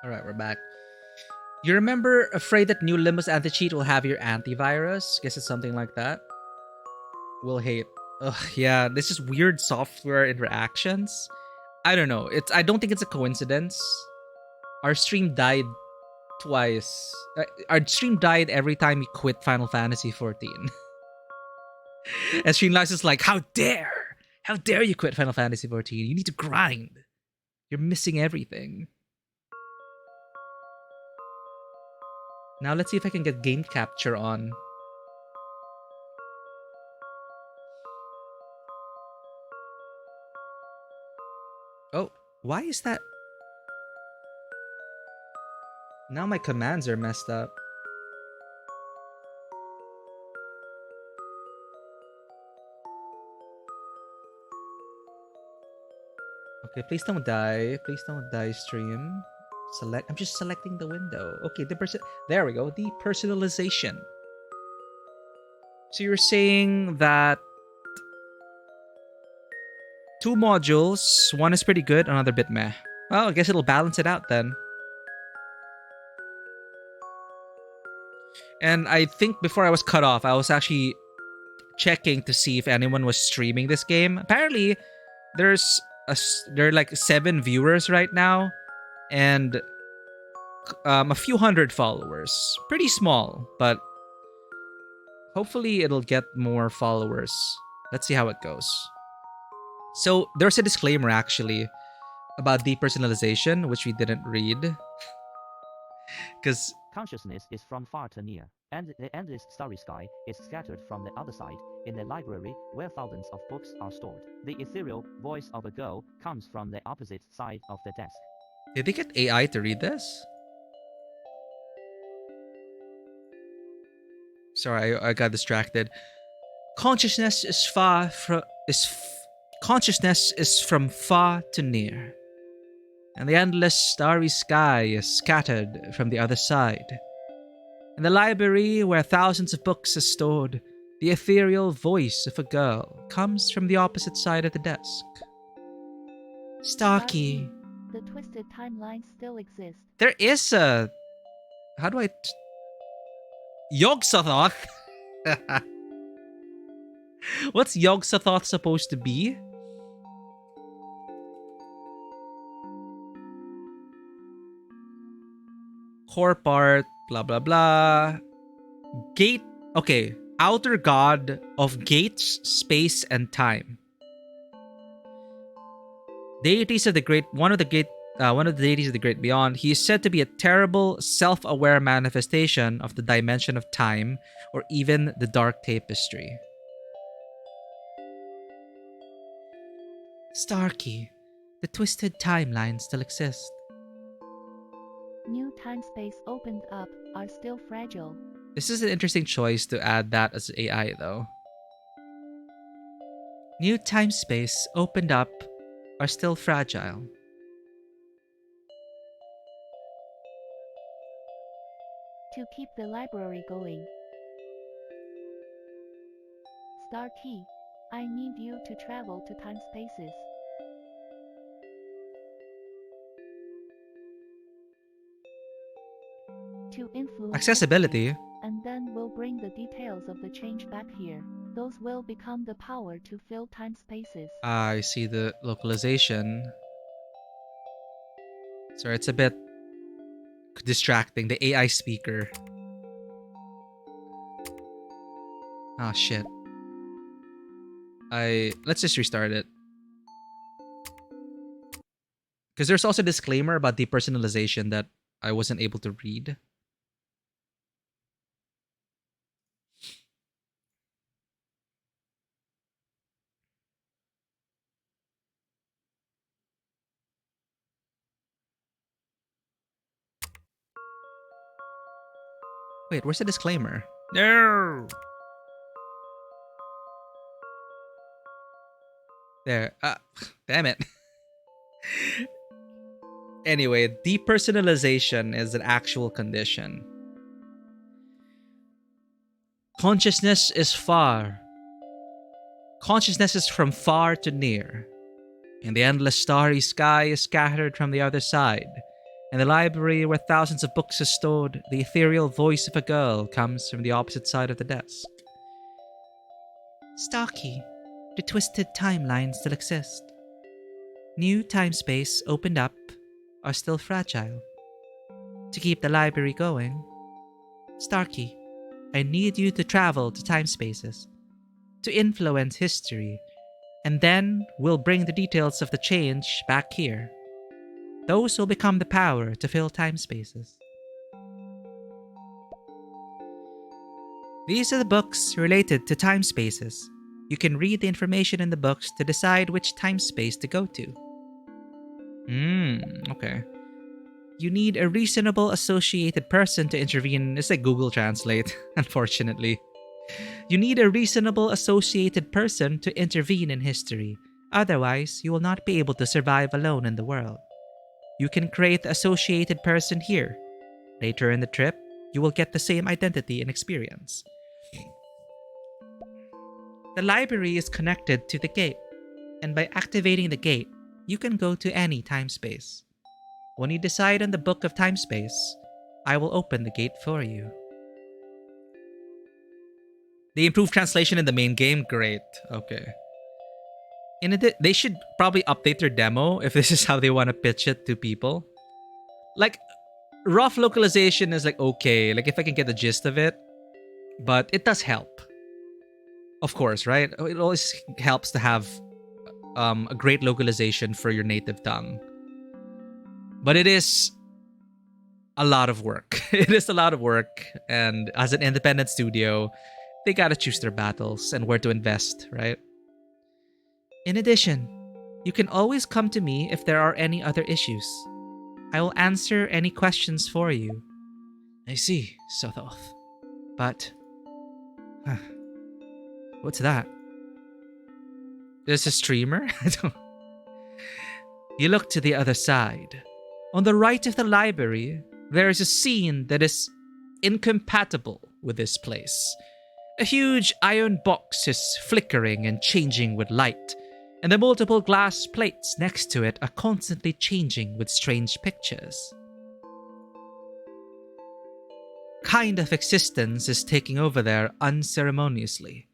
All right, we're back. You remember afraid that new Limbus anti-cheat will have your antivirus? Guess it's something like that. Will hate. Ugh, yeah, this is weird software interactions. I don't know. I don't think it's a coincidence. Our stream died twice. Our stream died every time we quit Final Fantasy 14. And Streamlabs is like, how dare? How dare you quit Final Fantasy 14? You need to grind. You're missing everything. Now let's see if I can get game capture on. Oh, why is that? Now my commands are messed up. Okay, please don't die. Please don't die, stream. Select. I'm just selecting the window. Okay, there we go. Depersonalization. So you're saying that two modules, one is pretty good, another bit meh. Well, I guess it'll balance it out then. And I think before I was cut off, I was actually checking to see if anyone was streaming this game. Apparently, there are like 7 viewers right now, and a few hundred followers. Pretty small, but hopefully it'll get more followers. Let's see how it goes. So there's a disclaimer actually about depersonalization, which we didn't read. Because consciousness is from far to near, and the endless starry sky is scattered from the other side, in a library where thousands of books are stored. The ethereal voice of a girl comes from the opposite side of the desk. Did they get AI to read this? Sorry, I got distracted. Consciousness is consciousness is from far to near, and the endless starry sky is scattered from the other side. In the library where thousands of books are stored, the ethereal voice of a girl comes from the opposite side of the desk. Starkey. The twisted timeline still exists. There is a... How do I... Yog-Sothoth? What's Yog-Sothoth supposed to be? Core part, blah blah blah. Gate, okay. Outer god of gates, space, and time. Deities of the great, one of the deities of the great beyond. He is said to be a terrible, self-aware manifestation of the dimension of time, or even the dark tapestry. Starkey, the twisted timeline still exists. New time-space opened up are still fragile. This is an interesting choice to add that as AI, though. New time-space opened up are still fragile. To keep the library going. Starkey, I need you to travel to time-spaces. To influence accessibility, and then we'll bring the details of the change back here. Those will become the power to fill time spaces. I see the localization. Sorry, it's a bit distracting. The AI speaker. Oh shit. Let's just restart it. Because there's also a disclaimer about depersonalization that I wasn't able to read. Wait, where's the disclaimer? No! There. Damn it. Anyway, depersonalization is an actual condition. Consciousness is far. Consciousness is from far to near. And the endless starry sky is scattered from the other side. In the library where thousands of books are stored, the ethereal voice of a girl comes from the opposite side of the desk. Starkey, the twisted timeline still exists. New time-space opened up are still fragile. To keep the library going, Starkey, I need you to travel to time spaces, to influence history, and then we'll bring the details of the change back here. Those will become the power to fill time spaces. These are the books related to time spaces. You can read the information in the books to decide which time space to go to. Okay. You need a reasonable associated person to intervene. It's like Google Translate, unfortunately. You need a reasonable associated person to intervene in history. Otherwise, you will not be able to survive alone in the world. You can create the associated person here. Later in the trip, you will get the same identity and experience. The library is connected to the gate, and by activating the gate, you can go to any time space. When you decide on the book of time space, I will open the gate for you. They improved translation in the main game? Great. Okay. They should probably update their demo if this is how they want to pitch it to people. Like, rough localization is like okay, like if I can get the gist of it, but it does help. Of course, right? It always helps to have a great localization for your native tongue. But it is a lot of work. It is a lot of work, and as an independent studio, they gotta choose their battles and where to invest, right? In addition, you can always come to me if there are any other issues. I will answer any questions for you. I see, Sothoth. But... what's that? There's a streamer? You look to the other side. On the right of the library, there is a scene that is incompatible with this place. A huge iron box is flickering and changing with light, and the multiple glass plates next to it are constantly changing with strange pictures. Kind of existence is taking over there unceremoniously.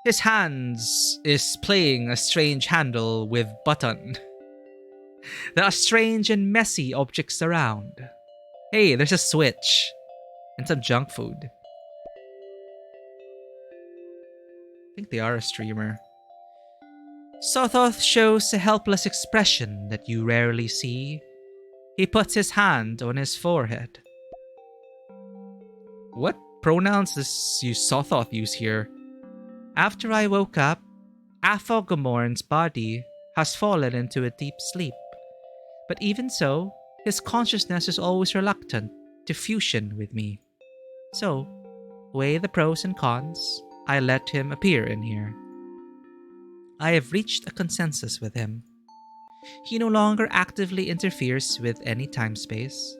His hands is playing a strange handle with button. There are strange and messy objects around. Hey, there's a switch. And some junk food. I think they are a streamer. Sothoth shows a helpless expression that you rarely see. He puts his hand on his forehead. What pronouns does Sothoth use here? After I woke up, Athogomorn's body has fallen into a deep sleep. But even so, his consciousness is always reluctant to fusion with me. So, weigh the pros and cons, I let him appear in here. I have reached a consensus with him. He no longer actively interferes with any time-space.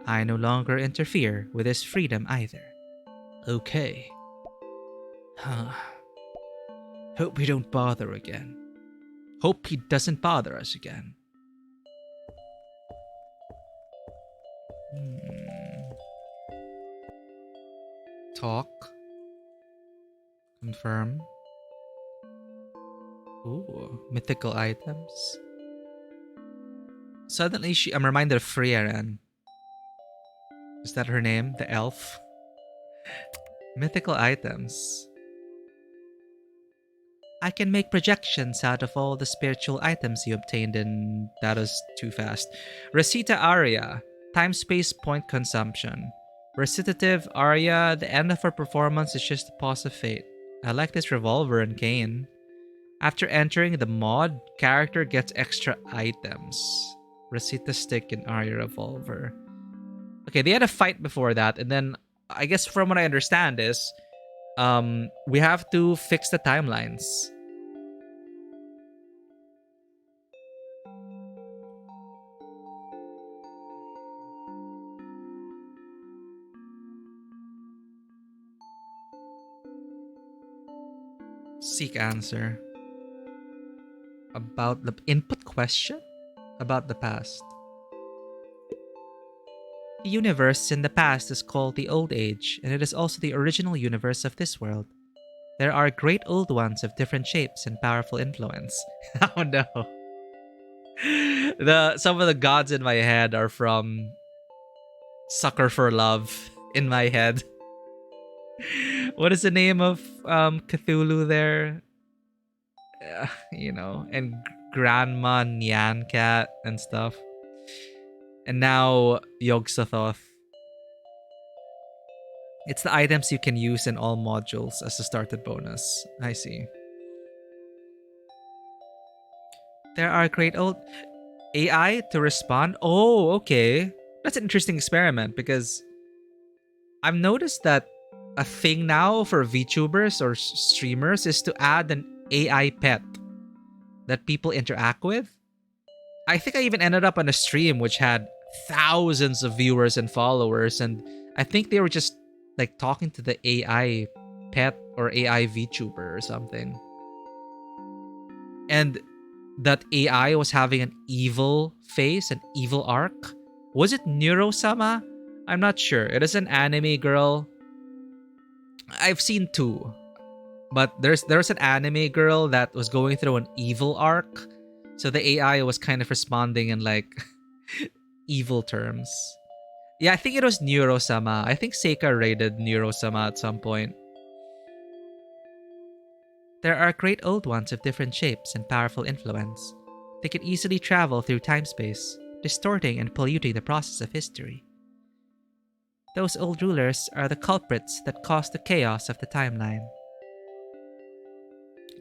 I no longer interfere with his freedom either. Okay. Hope we don't bother again. Hope he doesn't bother us again. Talk. Confirm. Ooh, mythical items. Suddenly, I'm reminded of Frieren. Is that her name? The elf? Mythical items. I can make projections out of all the spiritual items you obtained in... That was too fast. Recita Aria. Time-space point consumption. Recitative Aria. The end of her performance is just a pause of fate. I like this revolver and cane. After entering the mod, character gets extra items. Recita stick and Aria revolver. Okay, they had a fight before that, and then I guess from what I understand is we have to fix the timelines. Seek answer. About the input question? About the past. The universe in the past is called the Old Age, and it is also the original universe of this world. There are great old ones of different shapes and powerful influence. Oh no. Some of the gods in my head are from Sucker for Love in my head. What is the name of Cthulhu there? And Grandma Nyan Cat and stuff. And now Yog-Sothoth. It's the items you can use in all modules as a started bonus. I see. There are great old AI to respond. Oh, okay. That's an interesting experiment because I've noticed that a thing now for VTubers or streamers is to add an AI pet that people interact with. I think I even ended up on a stream which had thousands of viewers and followers, and I think they were just like talking to the AI pet or AI VTuber or something. And that AI was having an evil face, an evil arc. Was it Neuro-sama? I'm not sure. It is an anime girl. I've seen two. But there's an anime girl that was going through an evil arc. So the AI was kind of responding in like evil terms. Yeah, I think it was Neuro-sama. I think Seika raided Neuro-sama at some point. There are great old ones of different shapes and powerful influence. They can easily travel through time-space, distorting and polluting the process of history. Those old rulers are the culprits that caused the chaos of the timeline.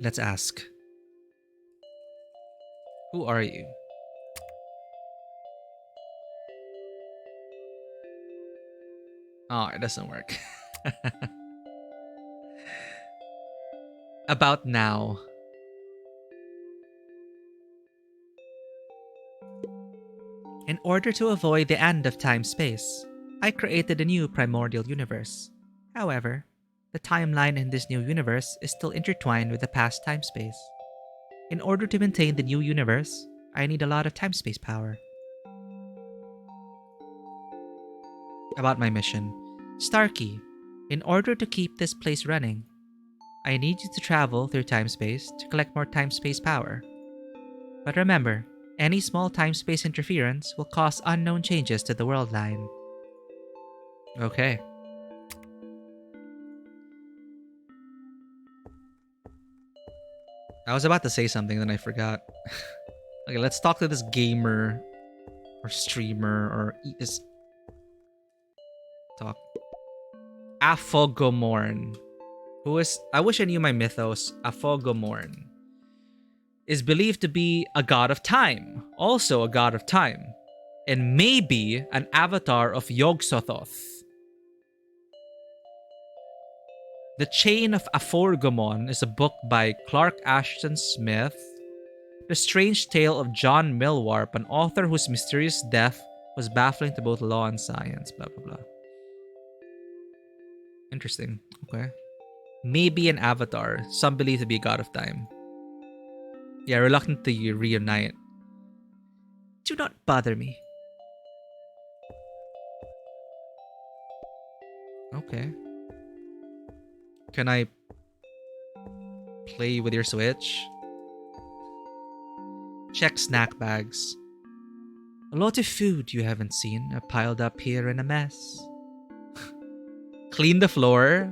Let's ask. Who are you? Oh, it doesn't work. About now. In order to avoid the end of time-space, I created a new primordial universe. However, the timeline in this new universe is still intertwined with the past time-space. In order to maintain the new universe, I need a lot of time-space power. About my mission. Starkey, in order to keep this place running, I need you to travel through time-space to collect more time-space power. But remember, any small time-space interference will cause unknown changes to the world line. Okay. I was about to say something, then I forgot. Okay, let's talk to this gamer or streamer or this talk. Afogomorn. Who is, I wish I knew my mythos. Afogomorn is believed to be a god of time, also a god of time, and maybe an avatar of Yog-Sothoth. The Chain of Aforgomon is a book by Clark Ashton Smith. The Strange Tale of John Millwarp, an author whose mysterious death was baffling to both law and science. Blah, blah, blah. Interesting. Okay. Maybe an avatar. Some believe to be a god of time. Yeah, reluctant to reunite. Do not bother me. Okay. Can I play with your Switch? Check snack bags. A lot of food you haven't seen are piled up here in a mess. Clean the floor.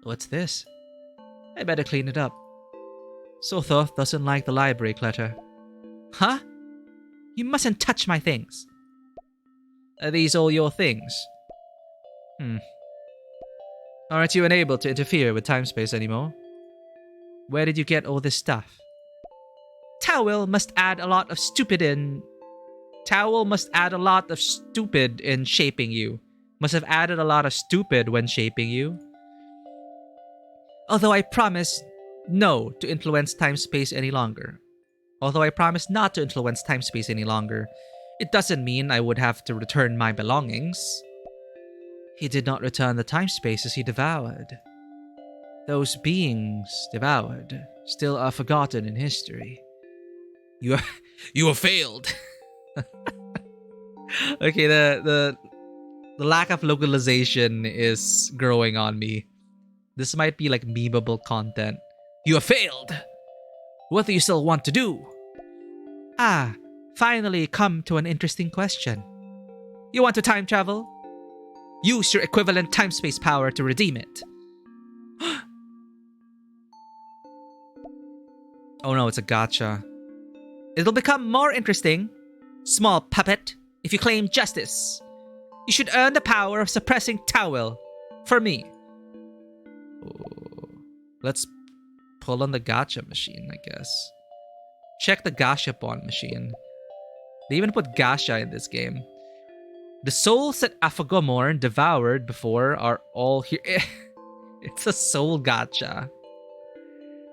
What's this? I better clean it up. Sothoth doesn't like the library clutter. Huh? You mustn't touch my things. Are these all your things? Aren't you unable to interfere with time-space anymore? Where did you get all this stuff? Towel must add a lot of stupid in shaping you. Must have added a lot of stupid when shaping you. Although I promise not to influence time-space any longer. It doesn't mean I would have to return my belongings. He did not return the time-spaces he devoured. Those beings devoured still are forgotten in history. You have failed. Okay, the lack of localization is growing on me. This might be like memeable content. You have failed. What do you still want to do? Ah, finally come to an interesting question. You want to time travel? Use your equivalent time-space power to redeem it. Oh no, it's a gotcha. It'll become more interesting, small puppet, if you claim justice. You should earn the power of suppressing Towel. For me. Oh, let's pull on the gacha machine, I guess. Check the gacha pawn machine. They even put gacha in this game. The souls that Afagomorn devoured before are all here. It's a soul gacha.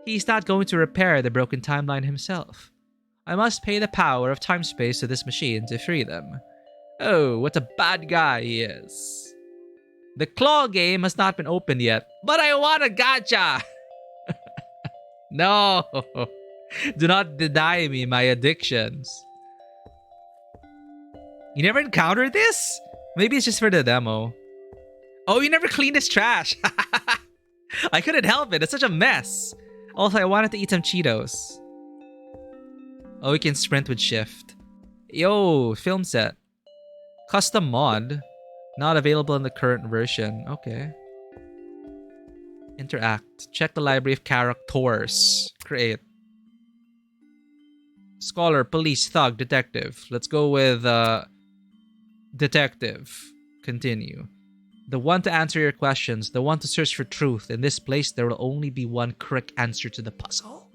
He's not going to repair the broken timeline himself. I must pay the power of time-space to this machine to free them. Oh, what a bad guy he is. The claw game has not been opened yet, but I want a gacha! No! Do not deny me my addictions. You never encountered this? Maybe it's just for the demo. Oh, you never cleaned his trash! I couldn't help it, it's such a mess. Also, I wanted to eat some Cheetos. Oh, we can sprint with shift. Yo, film set. Custom mod. Not available in the current version. Okay. Interact. Check the library of characters. Create. Scholar, police, thug, detective. Let's go with detective. Continue. The one to answer your questions. The one to search for truth. In this place, there will only be one correct answer to the puzzle.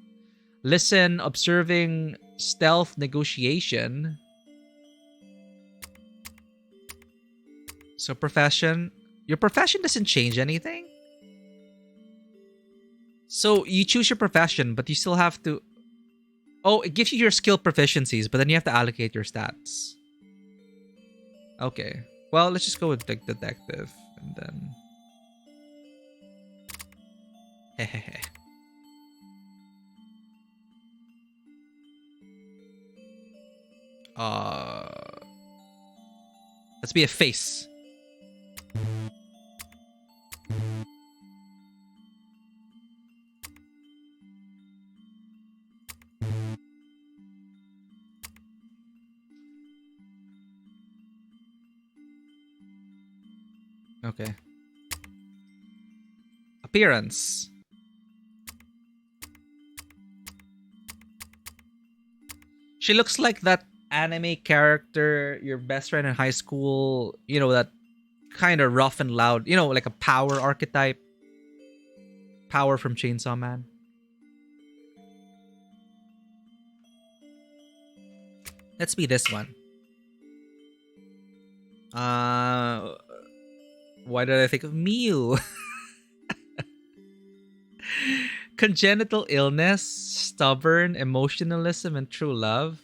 Listen, observing, stealth, negotiation. So profession. Your profession doesn't change anything? So you choose your profession, but you still have to... Oh, it gives you your skill proficiencies, but then you have to allocate your stats. Okay. Well, let's just go with the detective. And then... Hehehe. Let's be a face. Okay. Appearance. She looks like that anime character, your best friend in high school, you know, that kind of rough and loud, you know, like a power archetype. Power from Chainsaw Man. Let's be this one. Why did I think of Mew? Congenital illness, stubborn, emotionalism, and true love.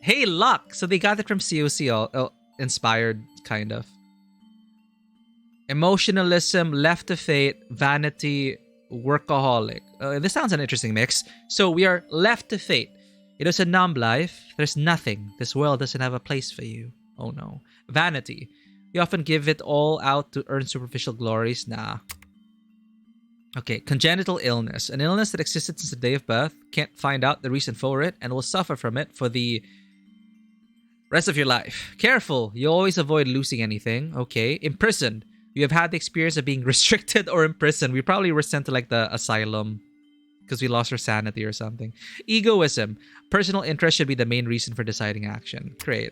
Hey, luck! So they got it from COC, inspired, kind of. Emotionalism, left to fate, vanity, workaholic. This sounds an interesting mix. So we are left to fate. It is a numb life. There's nothing. This world doesn't have a place for you. Oh no. Vanity. You often give it all out to earn superficial glories. Nah. Okay, congenital illness. An illness that existed since the day of birth. Can't find out the reason for it and will suffer from it for the rest of your life. Careful. You always avoid losing anything. Okay. Imprisoned. You have had the experience of being restricted or imprisoned. We probably were sent to like the asylum because we lost our sanity or something. Egoism. Personal interest should be the main reason for deciding action. Great.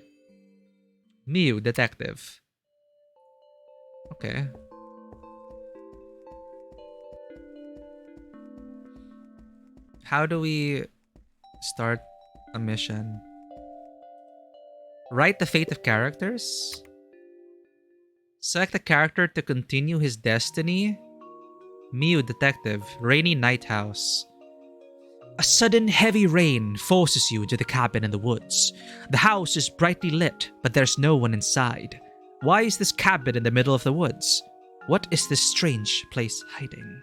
Mew, detective. Okay. How do we start a mission? Write the fate of characters? Select a character to continue his destiny. Mew, detective. Rainy night house. A sudden heavy rain forces you into the cabin in the woods. The house is brightly lit, but there's no one inside. Why is this cabin in the middle of the woods? What is this strange place hiding?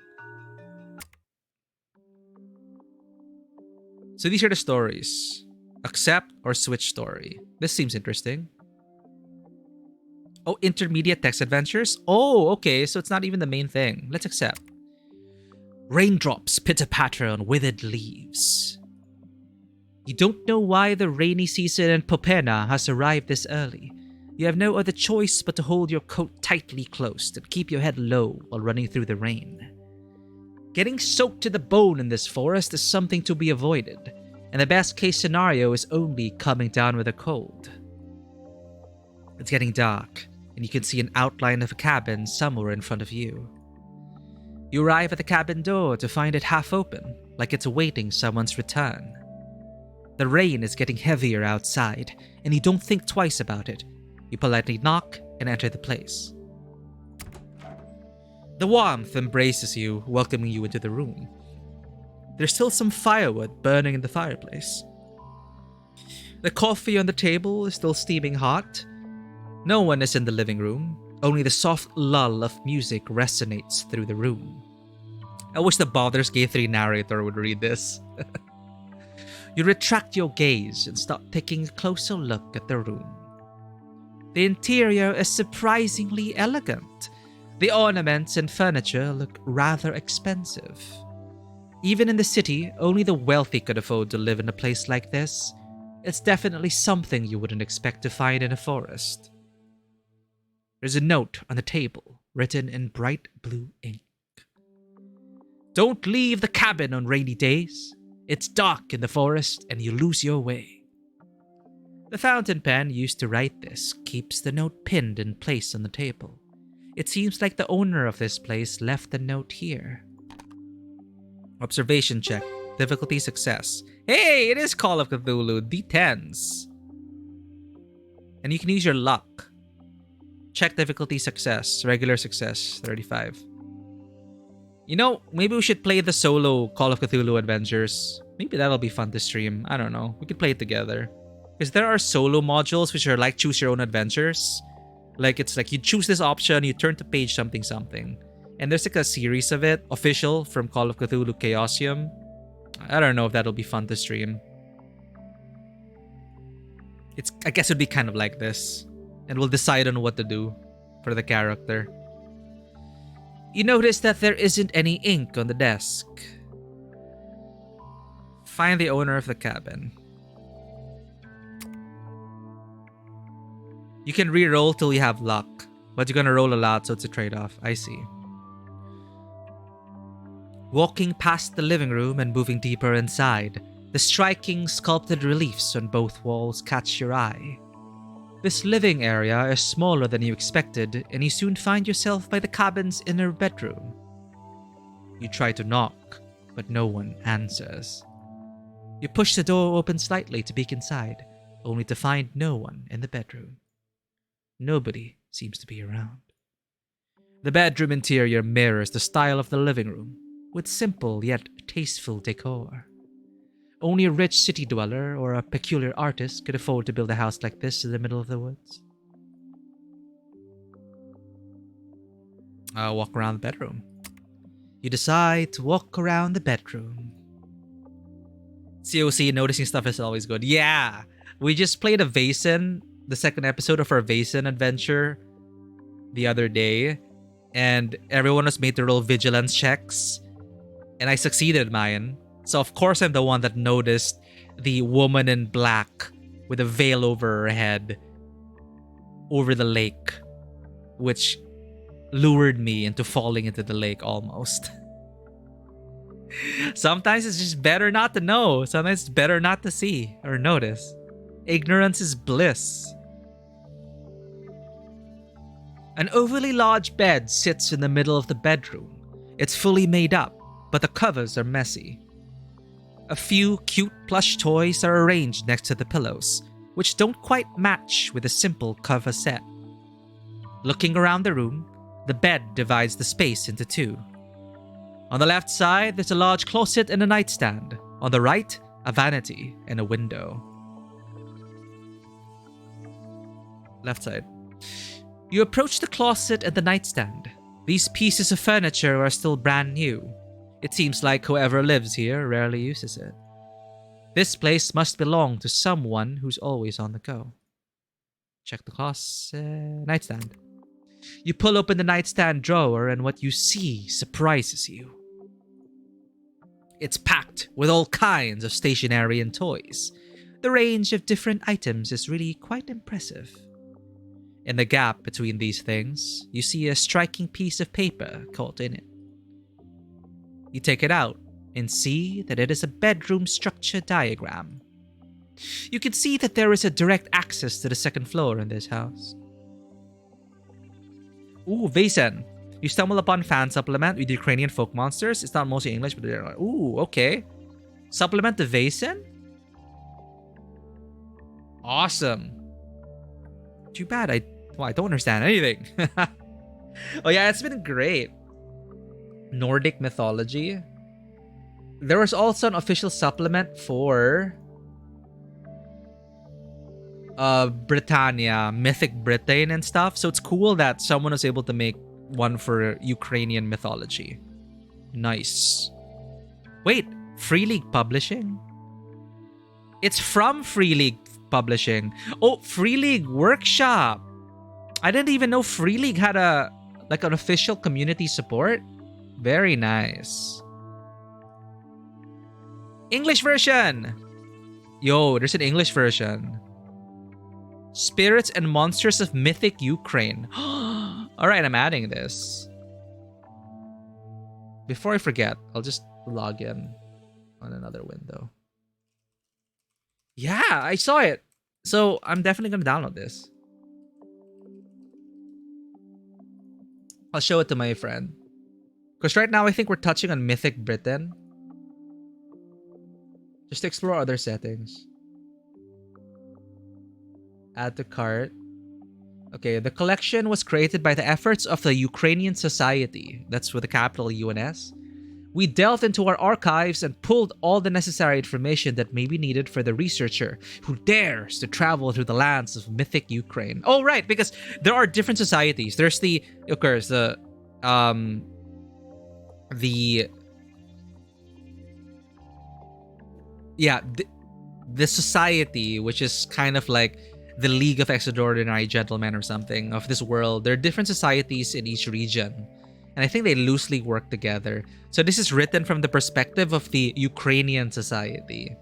So these are the stories. Accept or switch story. This seems interesting. Oh, intermediate text adventures? Oh, okay, so it's not even the main thing. Let's accept. Raindrops pitter-patter on withered leaves. You don't know why the rainy season in Popena has arrived this early. You have no other choice but to hold your coat tightly closed and keep your head low while running through the rain. Getting soaked to the bone in this forest is something to be avoided, and the best case scenario is only coming down with a cold. It's getting dark, and you can see an outline of a cabin somewhere in front of you. You arrive at the cabin door to find it half open, like it's awaiting someone's return. The rain is getting heavier outside, and you don't think twice about it. You politely knock and enter the place. The warmth embraces you, welcoming you into the room. There's still some firewood burning in the fireplace. The coffee on the table is still steaming hot. No one is in the living room. Only the soft lull of music resonates through the room. I wish the Baldur's Gate 3 narrator would read this. You retract your gaze and start taking a closer look at the room. The interior is surprisingly elegant. The ornaments and furniture look rather expensive. Even in the city, only the wealthy could afford to live in a place like this. It's definitely something you wouldn't expect to find in a forest. There's a note on the table, written in bright blue ink. Don't leave the cabin on rainy days. It's dark in the forest and you lose your way. The fountain pen used to write this keeps the note pinned in place on the table. It seems like the owner of this place left the note here. Observation check. Difficulty success. Hey, it is Call of Cthulhu. D10s. And you can use your luck. Check difficulty success. Regular success. 35. You know, maybe we should play the solo Call of Cthulhu adventures. Maybe that'll be fun to stream. I don't know. We could play it together. Because there are solo modules which are like choose your own adventures. Like, it's like you choose this option, you turn to page something something. And there's like a series of it, official, from Call of Cthulhu Chaosium. I don't know if that'll be fun to stream. I guess it'd be kind of like this. And we'll decide on what to do for the character. You notice that there isn't any ink on the desk. Find the owner of the cabin. You can re-roll till you have luck, but you're gonna roll a lot, so it's a trade-off. I see. Walking past the living room and moving deeper inside, the striking sculpted reliefs on both walls catch your eye. This living area is smaller than you expected, and you soon find yourself by the cabin's inner bedroom. You try to knock, but no one answers. You push the door open slightly to peek inside, only to find no one in the bedroom. Nobody seems to be around. The bedroom interior mirrors the style of the living room, with simple yet tasteful decor. Only a rich city dweller or a peculiar artist could afford to build a house like this in the middle of the woods. I'll walk around the bedroom. You decide to walk around the bedroom. COC, noticing stuff is always good. Yeah, we just played a Vaesen, the second episode of our Vaesen adventure the other day, and everyone was made to roll vigilance checks, and I succeeded mine. So of course I'm the one that noticed the woman in black with a veil over her head over the lake, which lured me into falling into the lake almost. Sometimes it's just better not to know. Sometimes it's better not to see or notice. Ignorance is bliss. An overly large bed sits in the middle of the bedroom. It's fully made up, but the covers are messy. A few cute plush toys are arranged next to the pillows, which don't quite match with a simple cover set. Looking around the room, the bed divides the space into two. On the left side, there's a large closet and a nightstand. On the right, a vanity and a window. Left side. You approach the closet and the nightstand. These pieces of furniture are still brand new. It seems like whoever lives here rarely uses it. This place must belong to someone who's always on the go. Check the closet. Nightstand. You pull open the nightstand drawer, and what you see surprises you. It's packed with all kinds of stationery and toys. The range of different items is really quite impressive. In the gap between these things, you see a striking piece of paper caught in it. You take it out and see that it is a bedroom structure diagram. You can see that there is a direct access to the second floor in this house. Ooh, Vaesen. You stumble upon fan supplement with Ukrainian folk monsters. It's not mostly English, but they're like, ooh, okay. Supplement to Vaesen? Awesome. Too bad I don't understand anything. Oh yeah, it's been great. Nordic mythology. There was also an official supplement for Britannia, Mythic Britain and stuff. So it's cool that someone was able to make one for Ukrainian mythology. Nice. Wait, Free League Publishing? It's from Free League Publishing. Oh, Free League Workshop. I didn't even know Free League had an official community support. Very nice. English version. Yo, there's an English version. Spirits and Monsters of Mythic Ukraine. Alright, I'm adding this. Before I forget, I'll just log in on another window. Yeah, I saw it. So I'm definitely going to download this. I'll show it to my friend. Because right now I think we're touching on Mythic Britain. Just to explore other settings. Add to cart. Okay, the collection was created by the efforts of the Ukrainian Society. That's with the capital UNS. We delved into our archives and pulled all the necessary information that may be needed for the researcher who dares to travel through the lands of mythic Ukraine. Oh, right, because there are different societies. There's the society, which is kind of like the League of Extraordinary Gentlemen or something of this world. There are different societies in each region, and I think they loosely work together. So this is written from the perspective of the Ukrainian society.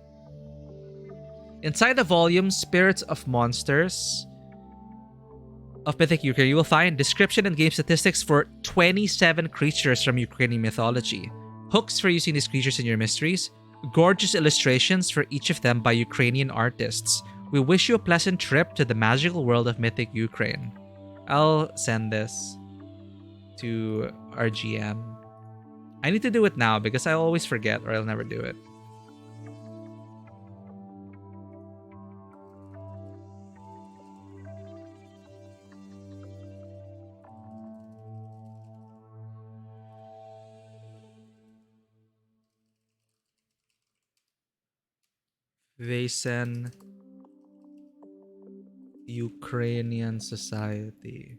Inside the volume Spirits of Monsters of Mythic Ukraine, you will find description and game statistics for 27 creatures from Ukrainian mythology, hooks for using these creatures in your mysteries, gorgeous illustrations for each of them by Ukrainian artists. We wish you a pleasant trip to the magical world of Mythic Ukraine. I'll send this to our GM. I need to do it now because I always forget or I'll never do it. Vaesen Ukrainian Society.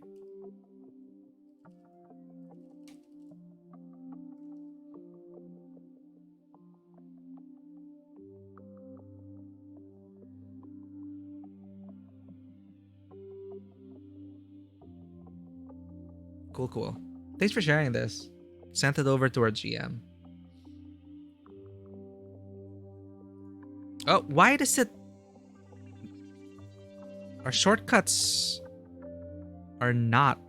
Cool. Thanks for sharing this. Sent it over to our GM. Oh, why does it... Our shortcuts are not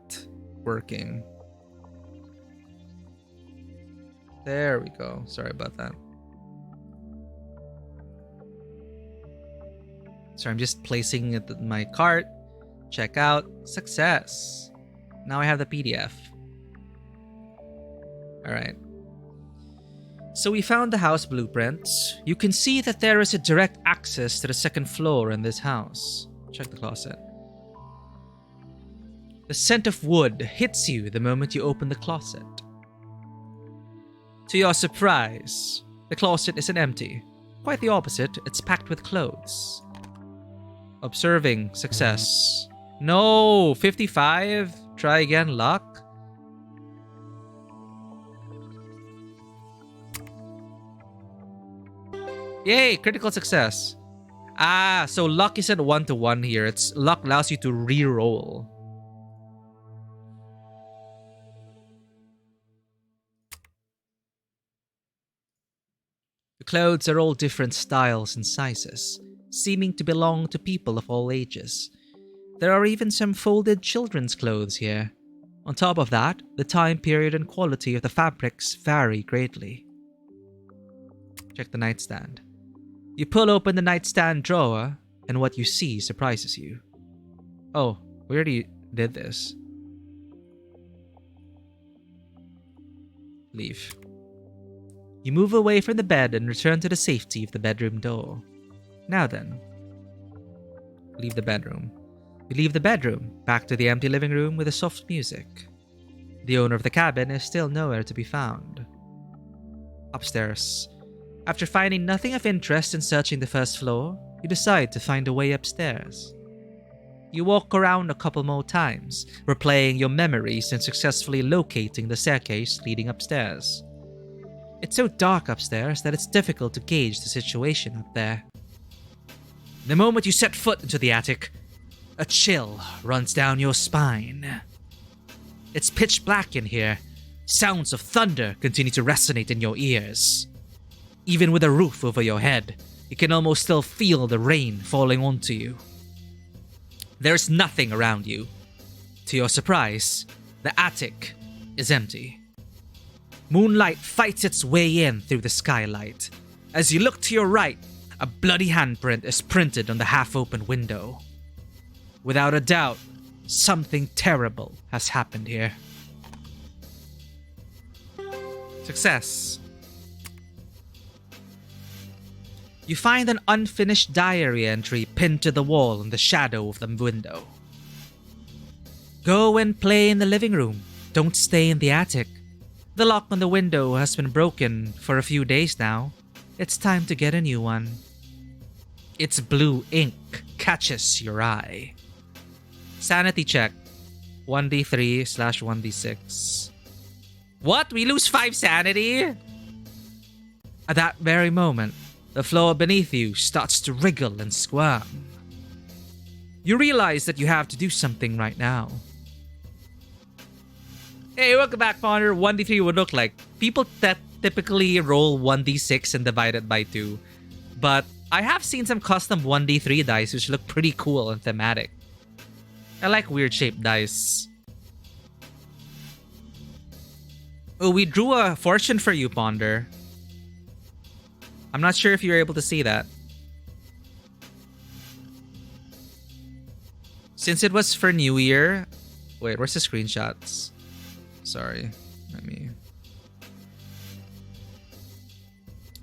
working. There we go. Sorry about that. So I'm just placing it in my cart. Check out. Success. Now I have the PDF. Alright. So we found the house blueprints. You can see that there is a direct access to the second floor in this house. Check the closet. The scent of wood hits you the moment you open the closet. To your surprise, the closet isn't empty. Quite the opposite, it's packed with clothes. Observing, success. No, 55? Try again, luck. Yay, critical success. Ah, so luck isn't 1-to-1 here. It's luck allows you to re-roll. The clothes are all different styles and sizes, seeming to belong to people of all ages. There are even some folded children's clothes here. On top of that, the time period and quality of the fabrics vary greatly. Check the nightstand. You pull open the nightstand drawer, and what you see surprises you. Oh, we already did this. Leave. You move away from the bed and return to the safety of the bedroom door. Now then. Leave the bedroom. You leave the bedroom, back to the empty living room with the soft music. The owner of the cabin is still nowhere to be found. Upstairs. After finding nothing of interest in searching the first floor, you decide to find a way upstairs. You walk around a couple more times, replaying your memories and successfully locating the staircase leading upstairs. It's so dark upstairs that it's difficult to gauge the situation up there. The moment you set foot into the attic, a chill runs down your spine. It's pitch black in here. Sounds of thunder continue to resonate in your ears. Even with a roof over your head, you can almost still feel the rain falling onto you. There's nothing around you. To your surprise, the attic is empty. Moonlight fights its way in through the skylight. As you look to your right, a bloody handprint is printed on the half-open window. Without a doubt, something terrible has happened here. Success. You find an unfinished diary entry pinned to the wall in the shadow of the window. Go and play in the living room. Don't stay in the attic. The lock on the window has been broken for a few days now. It's time to get a new one. Its blue ink catches your eye. Sanity check. 1d3/1d6. What? We lose 5 sanity? At that very moment, the floor beneath you starts to wriggle and squirm. You realize that you have to do something right now. Hey, welcome back, Ponder. 1d3 would look like. People that typically roll 1d6 and divide it by 2. But I have seen some custom 1d3 dice which look pretty cool and thematic. I like weird shaped dice. Oh, we drew a fortune for you, Ponder. I'm not sure if you were able to see that. Since it was for New Year... Wait, where's the screenshots? Sorry. Let me...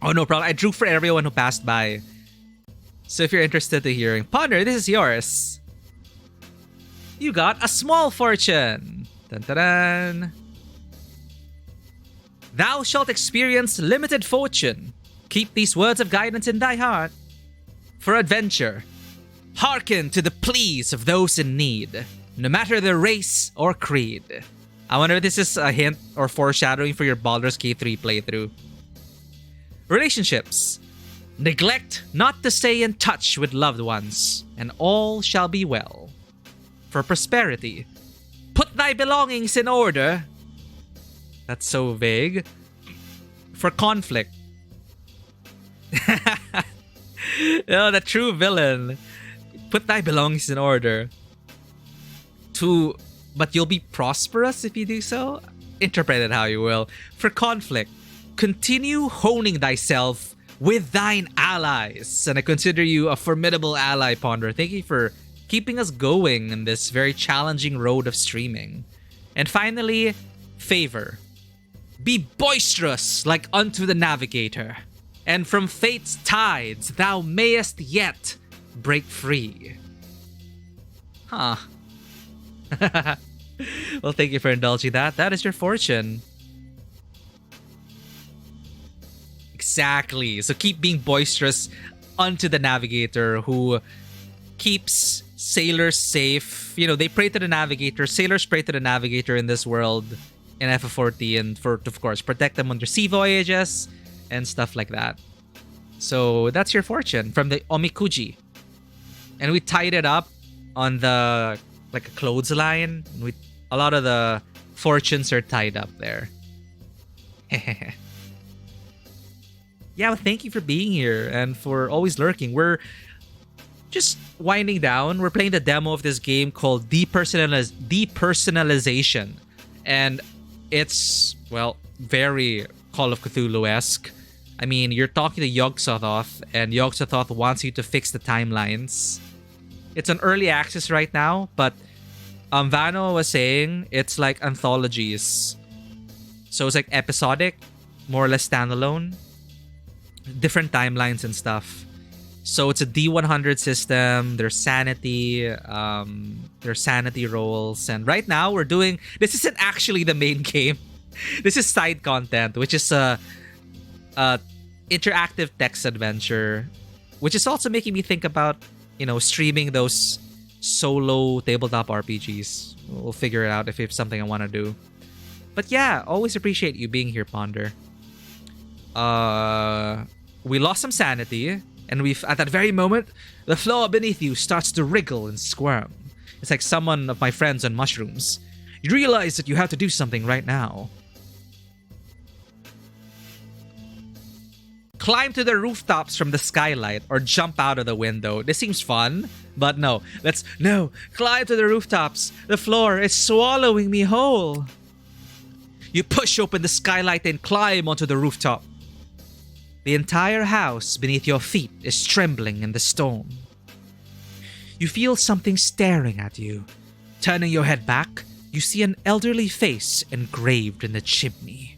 Oh, no problem. I drew for everyone who passed by. So if you're interested in hearing, Ponder, this is yours. You got a small fortune. Dun dun dun. Thou shalt experience limited fortune. Keep these words of guidance in thy heart. For adventure, hearken to the pleas of those in need, no matter their race or creed. I wonder if this is a hint or foreshadowing for your Baldur's Gate 3 playthrough. Relationships. Neglect not to stay in touch with loved ones, and all shall be well. For prosperity, put thy belongings in order. That's so vague. For conflict. Oh, the true villain. Put thy belongings in order. But you'll be prosperous if you do so? Interpret it how you will. For conflict, continue honing thyself with thine allies. And I consider you a formidable ally, Ponder. Thank you for keeping us going in this very challenging road of streaming. And finally, favor. Be boisterous like unto the navigator, and from fate's tides thou mayest yet break free. Huh. Well, thank you for indulging that. That is your fortune. Exactly. So keep being boisterous unto the navigator who keeps sailors safe. You know, they pray to the navigator. Sailors pray to the navigator in this world in FF14 for, of course, protect them on their sea voyages and stuff like that. So that's your fortune from the omikuji. And we tied it up on the like a clothesline. A lot of the fortunes are tied up there. Yeah, well, thank you for being here and for always lurking. We're just winding down. We're playing the demo of this game called Depersonalization. And it's, well, very Call of Cthulhu-esque. I mean, you're talking to Yog-Sothoth, and Yog-Sothoth wants you to fix the timelines. It's an early access right now, but Vano was saying it's like anthologies. So it's like episodic, more or less standalone, different timelines and stuff. So it's a D100 system. There's sanity rolls, and right now we're doing. This isn't actually the main game. This is side content, which is a interactive text adventure, which is also making me think about, you know, streaming those solo tabletop RPGs. We'll figure it out if it's something I want to do. But yeah, always appreciate you being here, Ponder. We lost some sanity, and at that very moment, the floor beneath you starts to wriggle and squirm. It's like someone of my friends on mushrooms. You realize that you have to do something right now. Climb to the rooftops from the skylight or jump out of the window. This seems fun, but no. Climb to the rooftops. The floor is swallowing me whole. You push open the skylight and climb onto the rooftop. The entire house beneath your feet is trembling in the storm. You feel something staring at you. Turning your head back, you see an elderly face engraved in the chimney.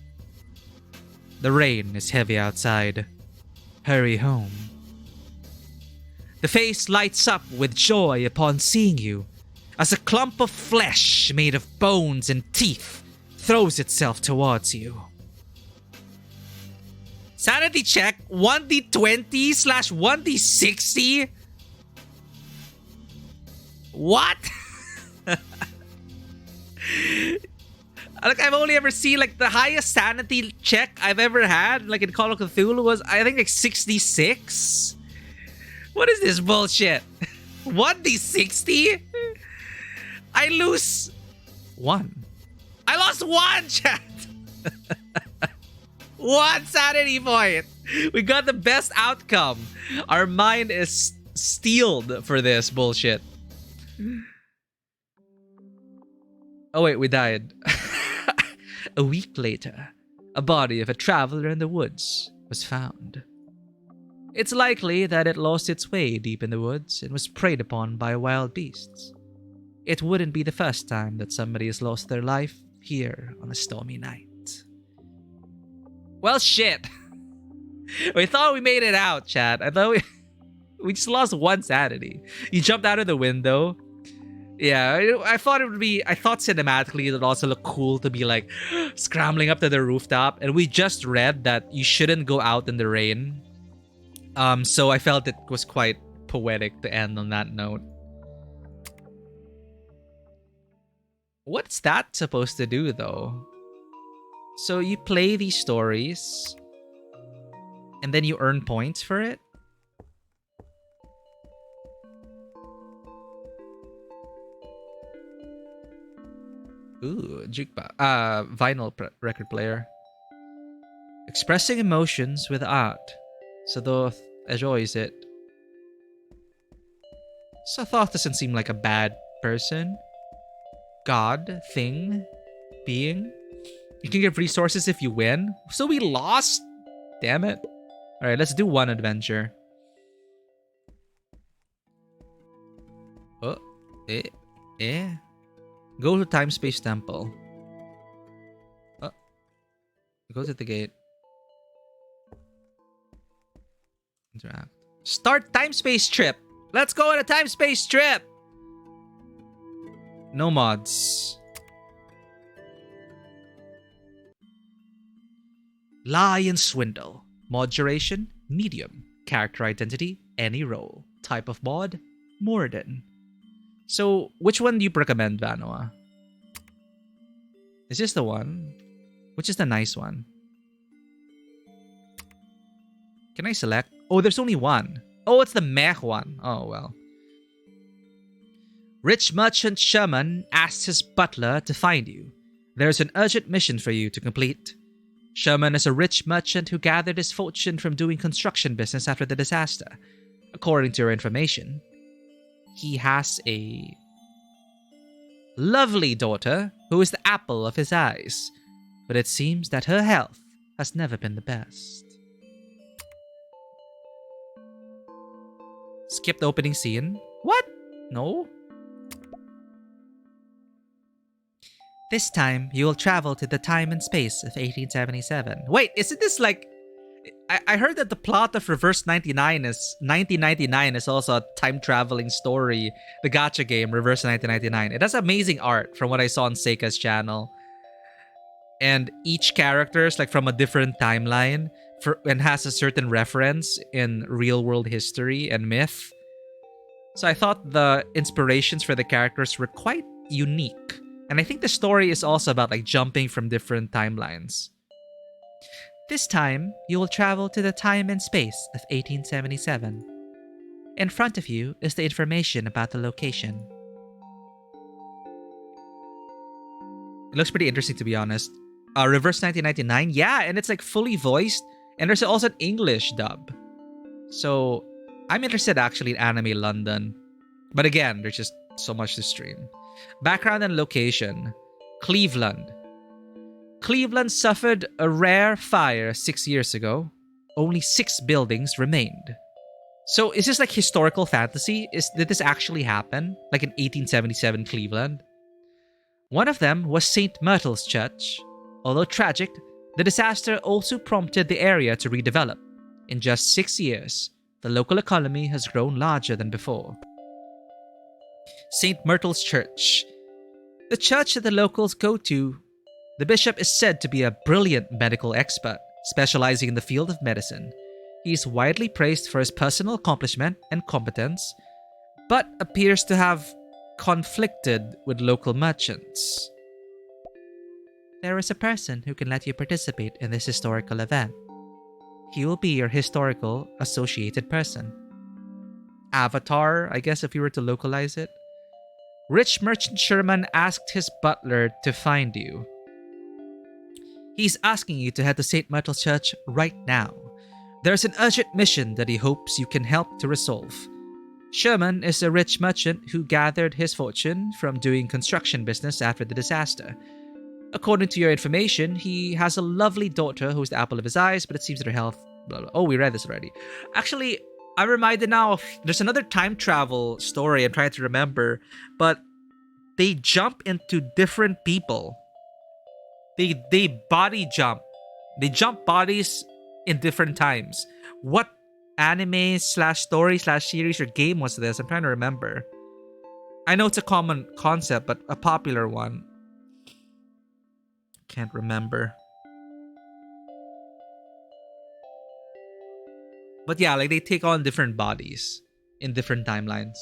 The rain is heavy outside. Hurry home. The face lights up with joy upon seeing you, as a clump of flesh made of bones and teeth throws itself towards you. Sanity check 1d20/1d60? What? Like, I've only ever seen, like, the highest sanity check I've ever had, like, in Call of Cthulhu was, I think, like, 66? What is this bullshit? 1d60? I lose 1. I lost 1, chat! 1 sanity point! We got the best outcome. Our mind is steeled for this bullshit. Oh wait, we died. A week later, a body of a traveler in the woods was found. It's likely that it lost its way deep in the woods and was preyed upon by wild beasts. It wouldn't be the first time that somebody has lost their life here on a stormy night. Well, shit. We thought we made it out, chat. I thought we just lost 1 sanity. You jumped out of the window. Yeah, I thought cinematically it would also look cool to be like scrambling up to the rooftop. And we just read that you shouldn't go out in the rain. So I felt it was quite poetic to end on that note. What's that supposed to do, though? So you play these stories, and then you earn points for it? Ooh, jukebox. Vinyl record player. Expressing emotions with art. Sothoth enjoys it. Sothoth doesn't seem like a bad person. God, thing, being. You can give resources if you win. So we lost? Damn it. Alright, let's do 1 adventure. Oh, Go to Time Space Temple. Oh, go to the gate. Interact. Start Time Space Trip. Let's go on a Time Space Trip. No mods. Lie and swindle. Mod duration, medium. Character identity, any role. Type of mod, Morden. So, which one do you recommend, Vanoa? Is this the one? Which is the nice one? Can I select? Oh, there's only one. Oh, it's the meh one. Oh, well. Rich merchant Sherman asks his butler to find you. There's an urgent mission for you to complete. Sherman is a rich merchant who gathered his fortune from doing construction business after the disaster. According to your information, he has a lovely daughter who is the apple of his eyes, but it seems that her health has never been the best. Skip the opening scene. What? No? This time, you will travel to the time and space of 1877. Wait, isn't this like... I heard that the plot of Reverse 1999 is also a time-traveling story. The gacha game, Reverse 1999. It has amazing art from what I saw on Seika's channel. And each character is like from a different timeline and has a certain reference in real-world history and myth. So I thought the inspirations for the characters were quite unique. And I think the story is also about like jumping from different timelines. This time, you will travel to the time and space of 1877. In front of you is the information about the location. It looks pretty interesting, to be honest. Reverse 1999, yeah, and it's like fully voiced, and there's also an English dub. So I'm interested actually in Anime London. But again, there's just so much to stream. Background and location. Cleveland. Cleveland suffered a rare fire 6 years ago. Only 6 buildings remained. So is this like historical fantasy? Did this actually happen? Like in 1877 Cleveland? One of them was St. Myrtle's Church. Although tragic, the disaster also prompted the area to redevelop. In just 6 years, the local economy has grown larger than before. St. Myrtle's Church. The church that the locals go to. The bishop is said to be a brilliant medical expert, specializing in the field of medicine. He is widely praised for his personal accomplishment and competence, but appears to have conflicted with local merchants. There is a person who can let you participate in this historical event. He will be your historical associated person. Avatar, I guess if you were to localize it. Rich merchant Sherman asked his butler to find you. He's asking you to head to St. Myrtle's Church right now. There's an urgent mission that he hopes you can help to resolve. Sherman is a rich merchant who gathered his fortune from doing construction business after the disaster. According to your information, he has a lovely daughter who's the apple of his eyes, but it seems that her health... Blah, blah. Oh, we read this already. Actually, I'm reminded now of... There's another time travel story I'm trying to remember, but they jump into different people. They body jump. They jump bodies in different times. What anime slash story slash series or game was this? I'm trying to remember. I know it's a common concept, but a popular one. Can't remember. But yeah, like they take on different bodies in different timelines.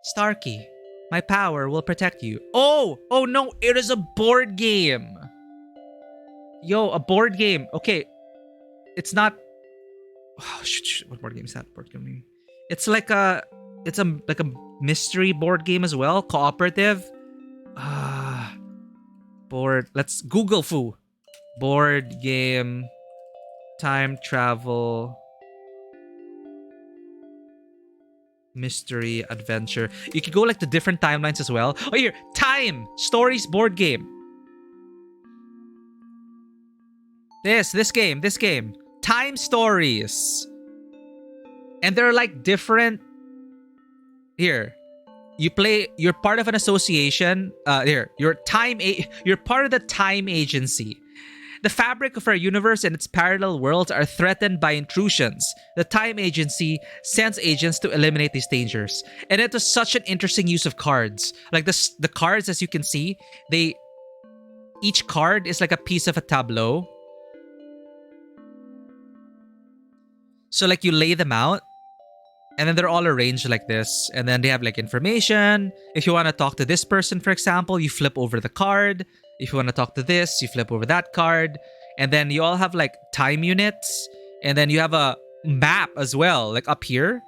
Starkey, my power will protect you. Oh no, it is a board game. Yo, a board game. Okay, it's not. Oh, what board game is that? Board game. It's like a mystery board game as well, cooperative. Board. Let's Google foo. Board game. Time travel. Mystery adventure. You can go like the different timelines as well. Oh, here, Time Stories board game. This game. Time Stories. And they're like different. Here, you're part of an association. You're part of the time agency. The fabric of our universe and its parallel worlds are threatened by intrusions. The time agency sends agents to eliminate these dangers. And it was such an interesting use of cards. Like the cards, as you can see, each card is like a piece of a tableau. So like you lay them out, and then they're all arranged like this. And then they have like information. If you want to talk to this person, for example, you flip over the card. If you want to talk to this, you flip over that card. And then you all have like time units, and then you have a map as well, like up here.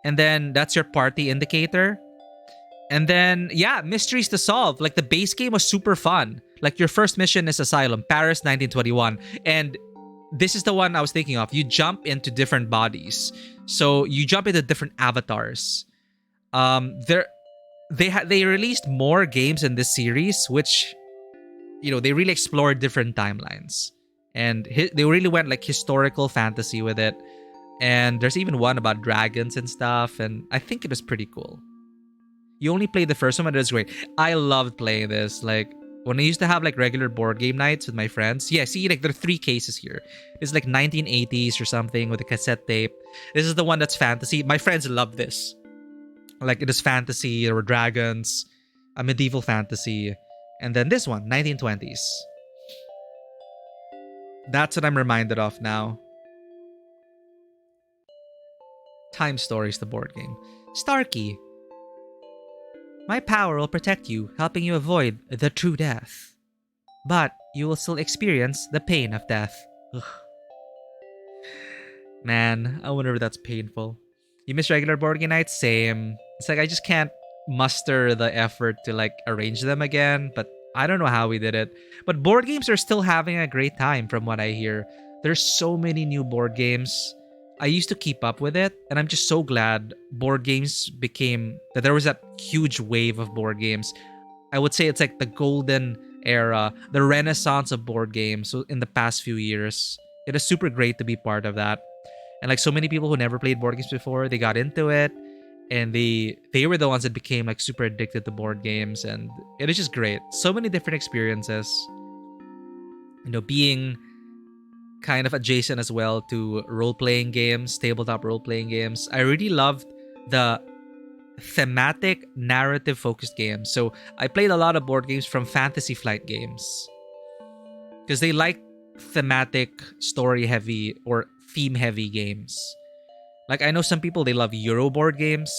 And then that's your party indicator. And then, yeah, mysteries to solve. Like the base game was super fun. Like your first mission is Asylum, Paris 1921. And this is the one I was thinking of. You jump into different bodies. So you jump into different avatars. They released more games in this series, which, they really explored different timelines. And they really went like historical fantasy with it. And there's even one about dragons and stuff. And I think it was pretty cool. You only played the first one, but it was great. I loved playing this. Like, when I used to have like regular board game nights with my friends. Yeah, see, like there are 3 cases here. It's like 1980s or something with a cassette tape. This is the one that's fantasy. My friends love this. Like, it is fantasy. There were dragons, a medieval fantasy. And then this one, 1920s. That's what I'm reminded of now. Time Stories, the board game. Starkey. My power will protect you, helping you avoid the true death. But you will still experience the pain of death. Ugh. Man, I wonder if that's painful. You miss regular board game nights? Same. It's like I just can't muster the effort to like arrange them again, but I don't know how we did it. But board games are still having a great time from what I hear. There's so many new board games. I used to keep up with it, and I'm just so glad board games that there was that huge wave of board games. I would say it's like the golden era, the renaissance of board games in the past few years. It is super great to be part of that. And like so many people who never played board games before, they got into it, and they were the ones that became like super addicted to board games, and it is just great. So many different experiences. Being kind of adjacent as well to role-playing games, tabletop role-playing games. I really loved the thematic, narrative-focused games. So I played a lot of board games from Fantasy Flight Games because they like thematic, story-heavy, or theme-heavy games. Like, I know some people, they love Euro board games.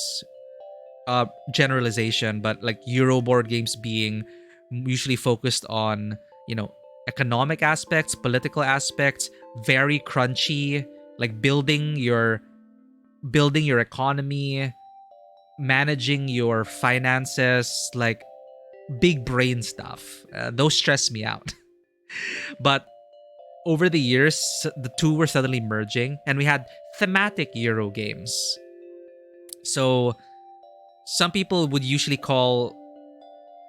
Generalization, but like Euro board games being usually focused on, economic aspects, political aspects, very crunchy, like building your economy, managing your finances, like big brain stuff. Those stress me out. But over the years, the two were suddenly merging, and we had thematic Euro games. So some people would usually call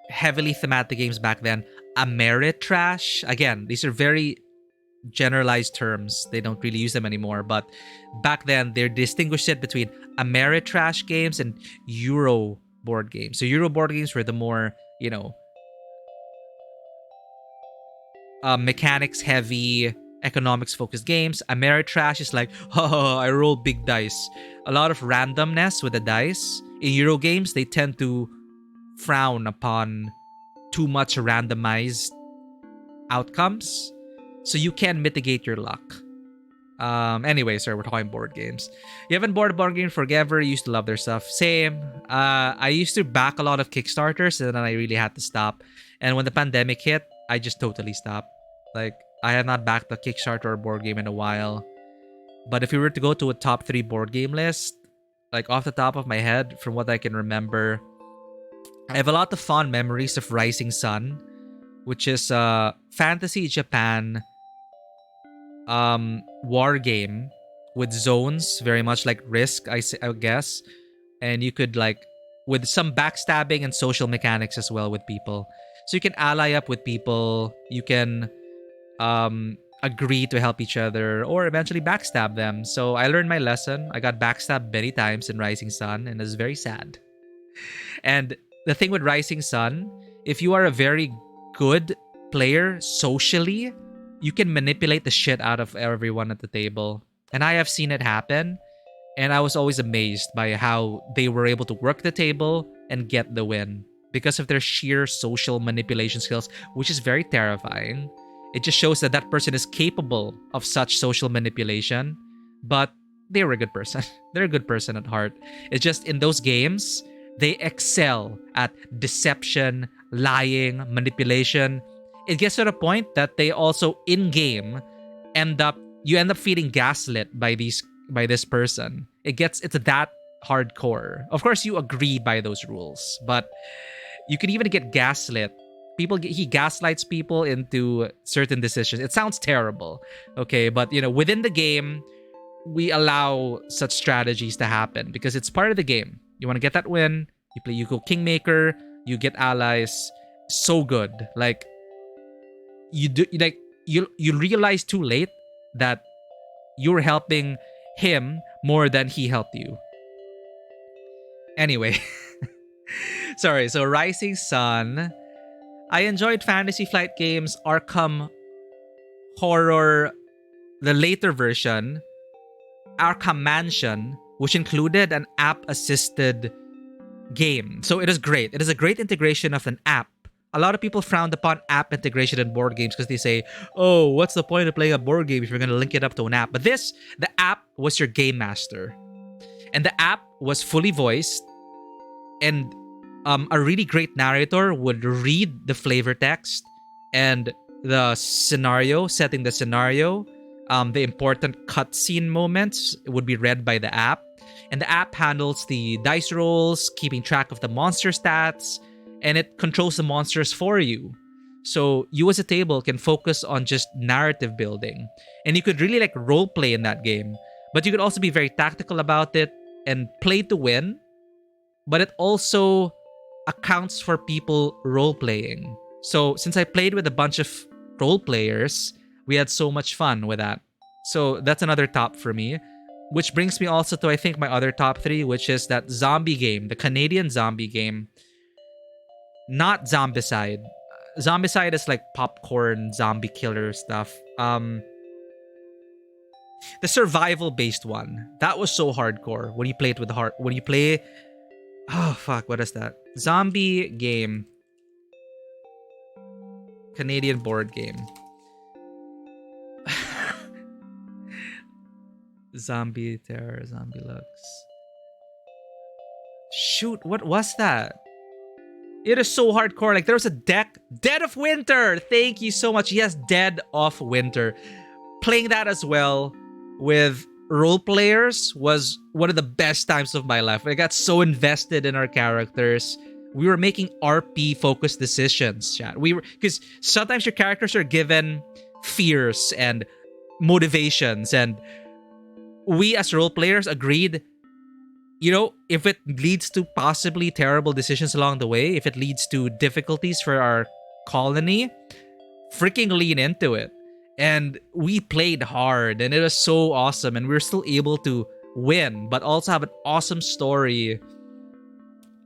heavily thematic games back then Ameritrash. Again, these are very generalized terms. They don't really use them anymore. But back then, they distinguished it between Ameritrash games and Euro board games. So Euro board games were the more, mechanics heavy, economics focused games. Ameritrash is like, oh, I roll big dice. A lot of randomness with the dice. In Euro games, they tend to frown upon too much randomized outcomes, so you can mitigate your luck. Anyway, sir, we're talking board games. You haven't bought a board game forever. You used to love their stuff. Same. I used to back a lot of Kickstarters, and then I really had to stop. And when the pandemic hit, I just totally stopped. Like, I have not backed a Kickstarter or board game in a while. But if we were to go to a top 3 board game list, like off the top of my head, from what I can remember, I have a lot of fond memories of Rising Sun, which is a fantasy Japan war game with zones, very much like Risk, I guess. And you could with some backstabbing and social mechanics as well with people. So you can ally up with people, you can agree to help each other, or eventually backstab them. So I learned my lesson. I got backstabbed many times in Rising Sun, and it's very sad. And the thing with Rising Sun, if you are a very good player socially, you can manipulate the shit out of everyone at the table. And I have seen it happen. And I was always amazed by how they were able to work the table and get the win because of their sheer social manipulation skills, which is very terrifying. It just shows that that person is capable of such social manipulation, but they were a good person. They're a good person at heart. It's just in those games, they excel at deception, lying, manipulation. it gets to the point that they also in game end up feeling gaslit by this person. It's that hardcore. Of course, you agree by those rules, but you can even get gaslit. He gaslights people into certain decisions. It sounds terrible, okay, but within the game, we allow such strategies to happen because it's part of the game. You want to get that win, you go kingmaker, you get allies. So good. Like you realize too late that you're helping him more than he helped you. Anyway, sorry. So Rising Sun, I enjoyed Fantasy Flight games, Arkham Horror, the later version, Arkham Mansion, which included an app-assisted game. So it is great. It is a great integration of an app. A lot of people frowned upon app integration in board games because they say, oh, what's the point of playing a board game if you're going to link it up to an app? But the app was your game master. And the app was fully voiced. And a really great narrator would read the flavor text and the scenario, setting the scenario. The important cutscene moments would be read by the app. And the app handles the dice rolls, keeping track of the monster stats, and it controls the monsters for you. So you as a table can focus on just narrative building. And you could really like role play in that game. But you could also be very tactical about it and play to win. But it also accounts for people role playing. So since I played with a bunch of role players, we had so much fun with that. So that's another top for me. Which brings me also to, I think, my other top 3, which is that zombie game, the Canadian zombie game. Not Zombicide. Zombicide is like popcorn, zombie killer stuff. The survival-based one. That was so hardcore when you play it with heart. When you play... Oh, fuck, what is that? Zombie game. Canadian board game. Zombie Terror, Zombie Lux. Shoot, what was that? It is so hardcore. Like, there was a deck. Dead of Winter! Thank you so much. Yes, Dead of Winter. Playing that as well with role players was one of the best times of my life. I got so invested in our characters. We were making RP-focused decisions, chat. Because sometimes your characters are given fears and motivations, and we as role players agreed, if it leads to possibly terrible decisions along the way, if it leads to difficulties for our colony, freaking lean into it. And we played hard, and it was so awesome, and we were still able to win, but also have an awesome story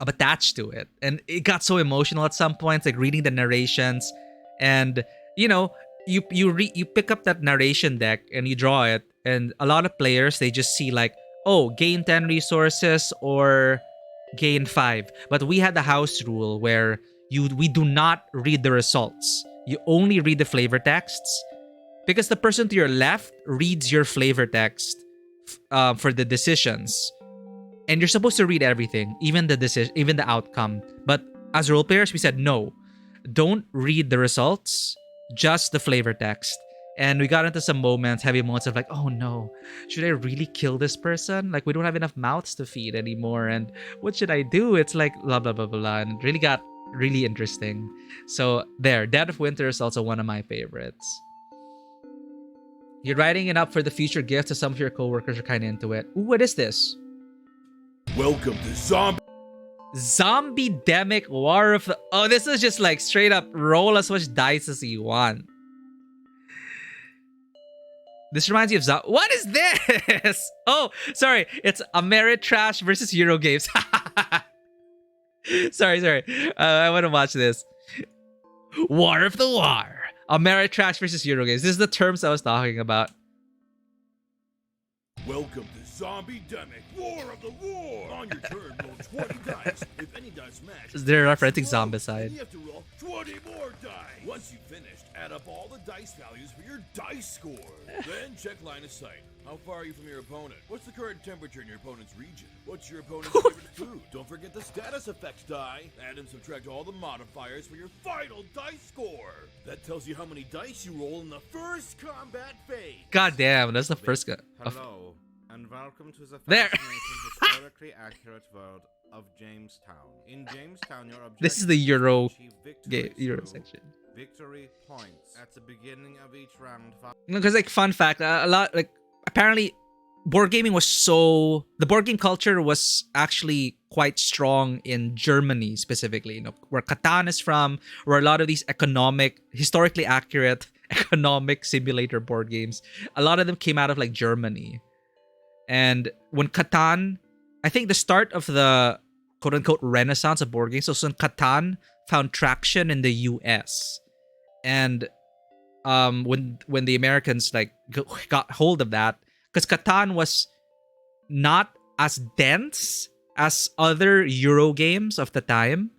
attached to it. And it got so emotional at some points, like reading the narrations, and you pick up that narration deck and you draw it, and a lot of players, they just see like, oh, gain 10 resources or gain 5. But we had the house rule where we do not read the results. You only read the flavor texts, because the person to your left reads your flavor text for the decisions. And you're supposed to read everything, even the decision, even the outcome. But as role players, we said no. Don't read the results, just the flavor text. And we got into some heavy moments of like, oh no, should I really kill this person? Like, we don't have enough mouths to feed anymore. And what should I do? It's like blah, blah, blah, blah, blah. And it really got really interesting. So there, Dead of Winter is also one of my favorites. You're writing it up for the future gift, so some of your coworkers are kind of into it. Ooh, what is this? Welcome to Zombie-demic War of the... Oh, this is just like straight up roll as much dice as you want. This reminds me of What is this? Oh, sorry. It's Ameritrash versus Eurogames. sorry. I want to watch this. War of the War. Ameritrash versus Eurogames. This is the terms I was talking about. Welcome to Zombie-demic War of the War. On your turn, roll 20 dice. If any dice match, They're referencing Zombicide. you have to roll 20 more dice. Once you've finished, add up all the dice values for your dice score. Then check line of sight. How far are you from your opponent? What's the current temperature in your opponent's region? What's your opponent's favorite food? Don't forget the status effects die. Add and subtract all the modifiers for your final dice score. That tells you how many dice you roll in the first combat phase. God damn, that's the first guy. Hello, and welcome to the There. fascinating, historically accurate world of Jamestown. In Jamestown, your objective This is the is to Euro achieve victory Euro through section. victory points. At the beginning of each round, Because like fun fact, a lot like apparently board gaming was the board game culture was actually quite strong in Germany specifically, you know, where Catan is from, where a lot of these historically accurate economic simulator board games, a lot of them came out of like Germany. And when Catan, I think the start of the quote unquote renaissance of board games, so when Catan found traction in the US. And when the Americans like got hold of that, because Catan was not as dense as other Euro games of the time,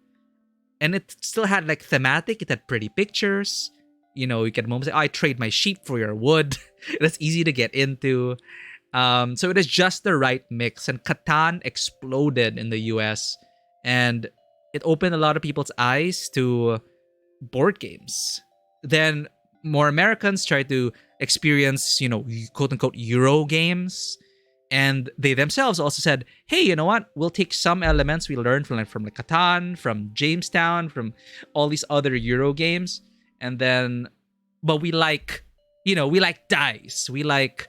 and it still had like thematic. It had pretty pictures. You know, you get moments like, I trade my sheep for your wood. That's easy to get into. So it is just the right mix, and Catan exploded in the US, and it opened a lot of people's eyes to board games. Then more Americans tried to experience, you know, quote unquote Euro games, and they themselves also said, hey, you know what, we'll take some elements we learned from like Catan, from Jamestown, from all these other Euro games, and then but we like dice, we like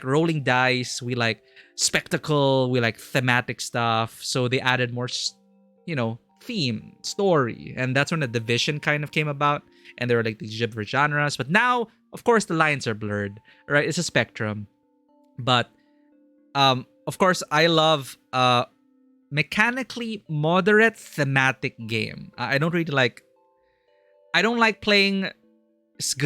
rolling dice, we like spectacle, we like thematic stuff. So they added more, you know, theme, story, and that's when the division kind of came about, and there were like these different genres. But now, of course, the lines are blurred, right? It's a spectrum. But of course, I love mechanically moderate thematic game. I don't like playing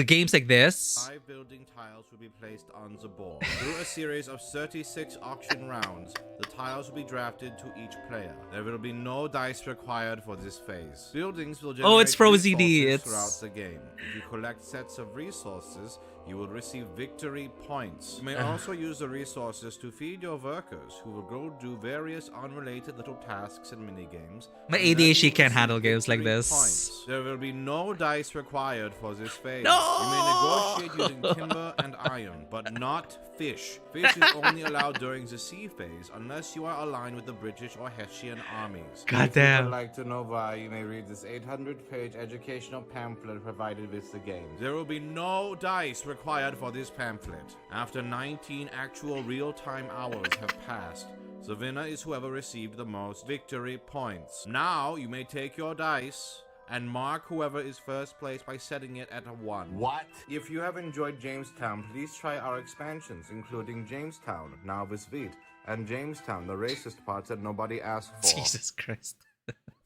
games like this. 5 building tiles will be placed on the board. Through a series of 36 auction rounds, the tiles will be drafted to each player. There will be no dice required for this phase. Buildings will generate it's Frozy D. resources throughout the game. If you collect sets of resources, you will receive victory points. You may also use the resources to feed your workers, who will go do various unrelated little tasks and minigames. My And then you ADHD will can't receive handle games like victory this. points. There will be no dice required for this phase. No! You may negotiate using timber and iron, but not fish. Fish is only allowed during the sea phase, unless you are aligned with the British or Hessian armies. God If you damn. would like to know why, you may read this 800-page educational pamphlet provided with the game. There will be no dice required for this pamphlet. After 19 actual real-time hours have passed, the winner is whoever received the most victory points. Now you may take your dice and mark whoever is first place by setting it at a 1. What? If you have enjoyed Jamestown, please try our expansions, including Jamestown, now with wheat, and Jamestown, the racist parts that nobody asked for. Jesus Christ.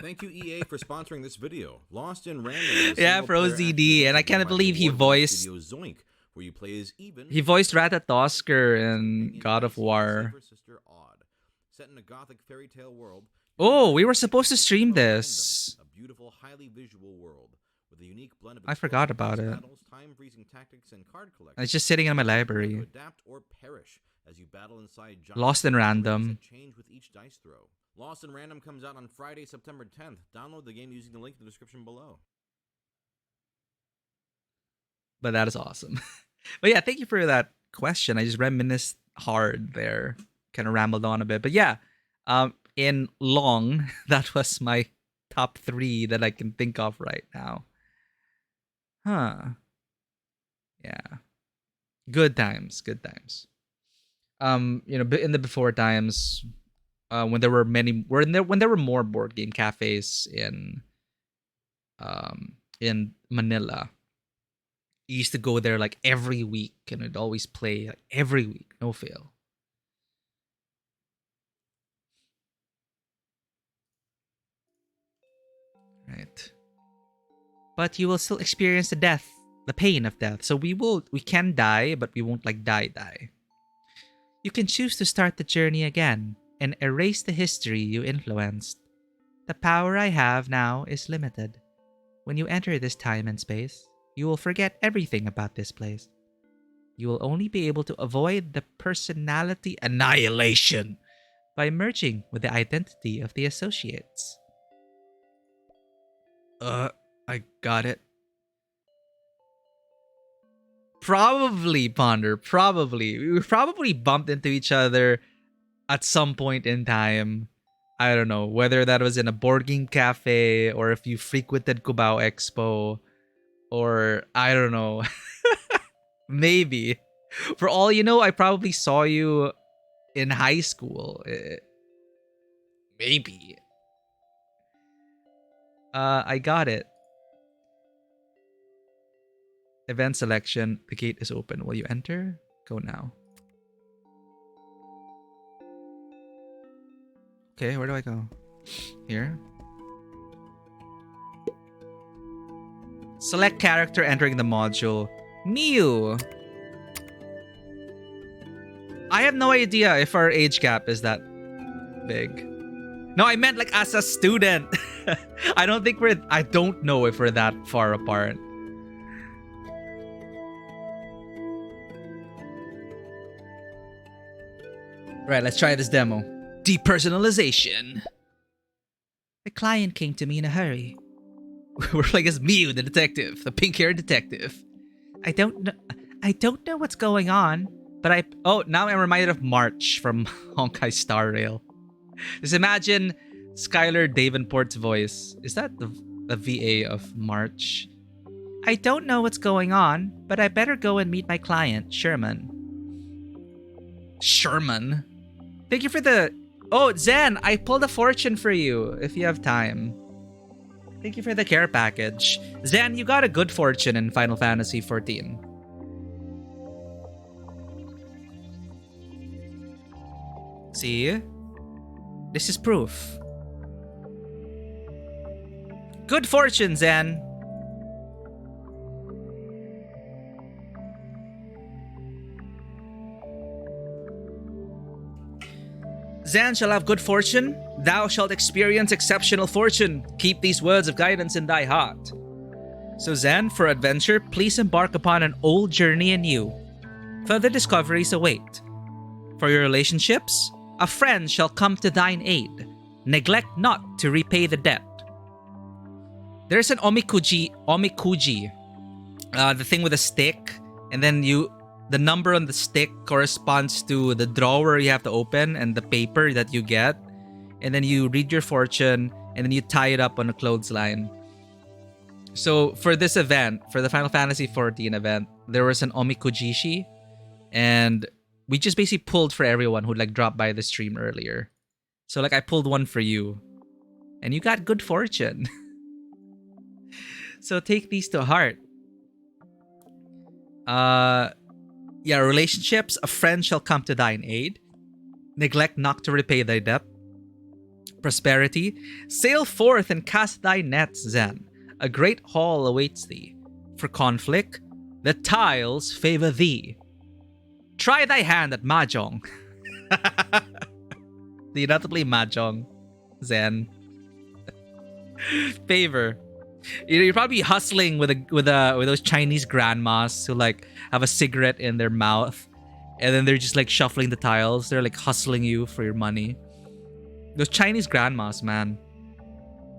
Thank you, EA, for sponsoring this video. Lost in Random. is a Yeah, single-player Frozy action D, and I adventure can't by the believe he award-winning voiced- studio Zoink, where you play as Even. He voiced Ratatosker in God of War. Sister Odd. Set in a gothic fairy tale world. Oh, we were supposed to stream this. A beautiful, highly visual world with a unique blend of I forgot explosions, about it. battles, time-freezing tactics, and card collection. It's just sitting in my Prepare library. to adapt or perish as you battle inside giant Lost in stories Random. that change with each dice throw. Lost in Random comes out on Friday, September 10th. Download the game using the link in the description below. But that is awesome. But yeah, thank you for that question. I just reminisced hard there. Kind of rambled on a bit. But yeah, in long, that was my top 3 that I can think of right now. Huh. Yeah. Good times. You know, in the before times, when there were more board game cafes in Manila, you used to go there like every week, and it'd always play like every week, no fail. Right. But you will still experience the pain of death. So we can die, but we won't like die. You can choose to start the journey again and erase the history you influenced. The power I have now is limited. When you enter this time and space, you will forget everything about this place. You will only be able to avoid the personality annihilation by merging with the identity of the associates. I got it. Probably, Ponder. Probably. We probably bumped into each other at some point in time. I don't know whether that was in a board game cafe or if you frequented Cubao Expo or I don't know. Maybe. For all you know, I probably saw you in high school. Maybe. I got it. Event selection. The gate is open. Will you enter? Go now. Okay, where do I go? Here? Select character entering the module. Miu! I have no idea if our age gap is that big. No, I meant like as a student. I don't know if we're that far apart. Right, let's try this demo. Depersonalization. The client came to me in a hurry. We're like as Miu, the detective, the pink-haired detective. I don't know what's going on, but now I'm reminded of March from Honkai Star Rail. Just imagine Skylar Davenport's voice. Is that the VA of March? I don't know what's going on, but I better go and meet my client, Sherman. Sherman? Thank you for the... Oh, Zen, I pulled a fortune for you, if you have time. Thank you for the care package. Zen, you got a good fortune in Final Fantasy XIV. See? This is proof. Good fortune, Zen. Zan shall have good fortune. Thou shalt experience exceptional fortune. Keep these words of guidance in thy heart. So Zan, for adventure, please embark upon an old journey anew. Further discoveries await. For your relationships, a friend shall come to thine aid. Neglect not to repay the debt. There's an omikuji, the thing with a stick, and then the number on the stick corresponds to the drawer you have to open and the paper that you get. And then you read your fortune and then you tie it up on a clothesline. So for this event, for the Final Fantasy XIV event, there was an omikujishi. And we just basically pulled for everyone who like dropped by the stream earlier. So like I pulled one for you. And you got good fortune. So take these to heart. Yeah, relationships, a friend shall come to thine aid. Neglect not to repay thy debt. Prosperity, sail forth and cast thy nets, Zen. A great haul awaits thee. For conflict, the tiles favor thee. Try thy hand at mahjong. Do you not to play mahjong, Zen? Favor. You're probably hustling with those Chinese grandmas who like have a cigarette in their mouth, and then they're just like shuffling the tiles. They're like hustling you for your money. Those Chinese grandmas, man.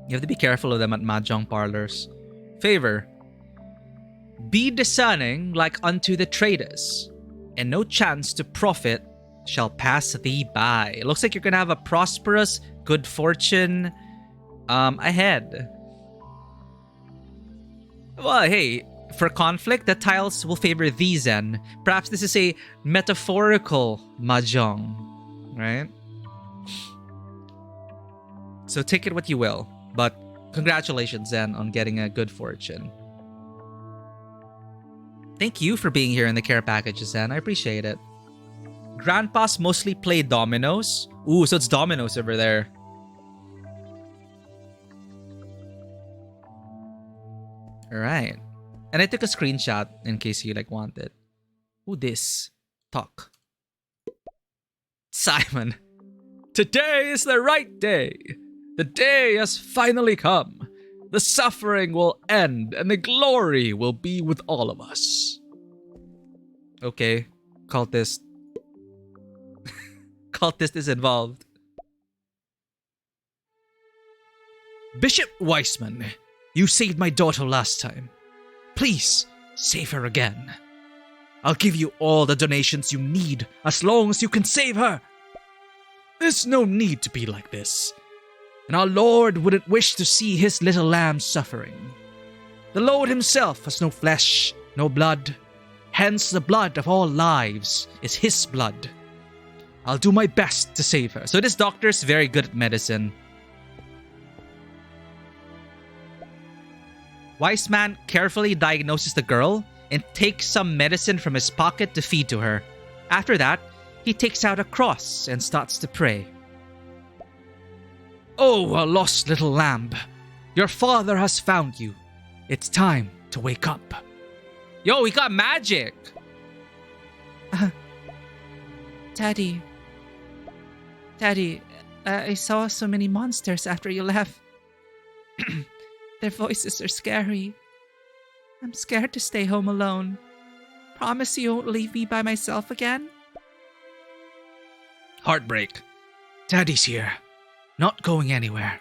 You have to be careful of them at mahjong parlors. Favor. Be discerning like unto the traders, and no chance to profit shall pass thee by. It looks like you're gonna have a prosperous, good fortune ahead. Well, hey, for conflict, the tiles will favor thee, Zen. Perhaps this is a metaphorical mahjong, right? So take it what you will, but congratulations, Zen, on getting a good fortune. Thank you for being here in the care package, Zen. I appreciate it. Grandpas mostly play dominoes. Ooh, so it's dominoes over there. Alright. And I took a screenshot in case you like want it. Who this? Talk. Simon. Today is the right day. The day has finally come. The suffering will end and the glory will be with all of us. Okay. Cultist. Cultist is involved. Bishop Weissman, you saved my daughter last time. Please, save her again. I'll give you all the donations you need as long as you can save her. There's no need to be like this. And our Lord wouldn't wish to see his little lamb suffering. The Lord himself has no flesh, no blood. Hence the blood of all lives is his blood. I'll do my best to save her. So this doctor's very good at medicine. Weissman carefully diagnoses the girl and takes some medicine from his pocket to feed to her. After that, he takes out a cross and starts to pray. Oh, a lost little lamb. Your father has found you. It's time to wake up. Yo, we got magic! Daddy, I saw so many monsters after you left. Their voices are scary. I'm scared to stay home alone. Promise you won't leave me by myself again? Heartbreak. Daddy's here. Not going anywhere.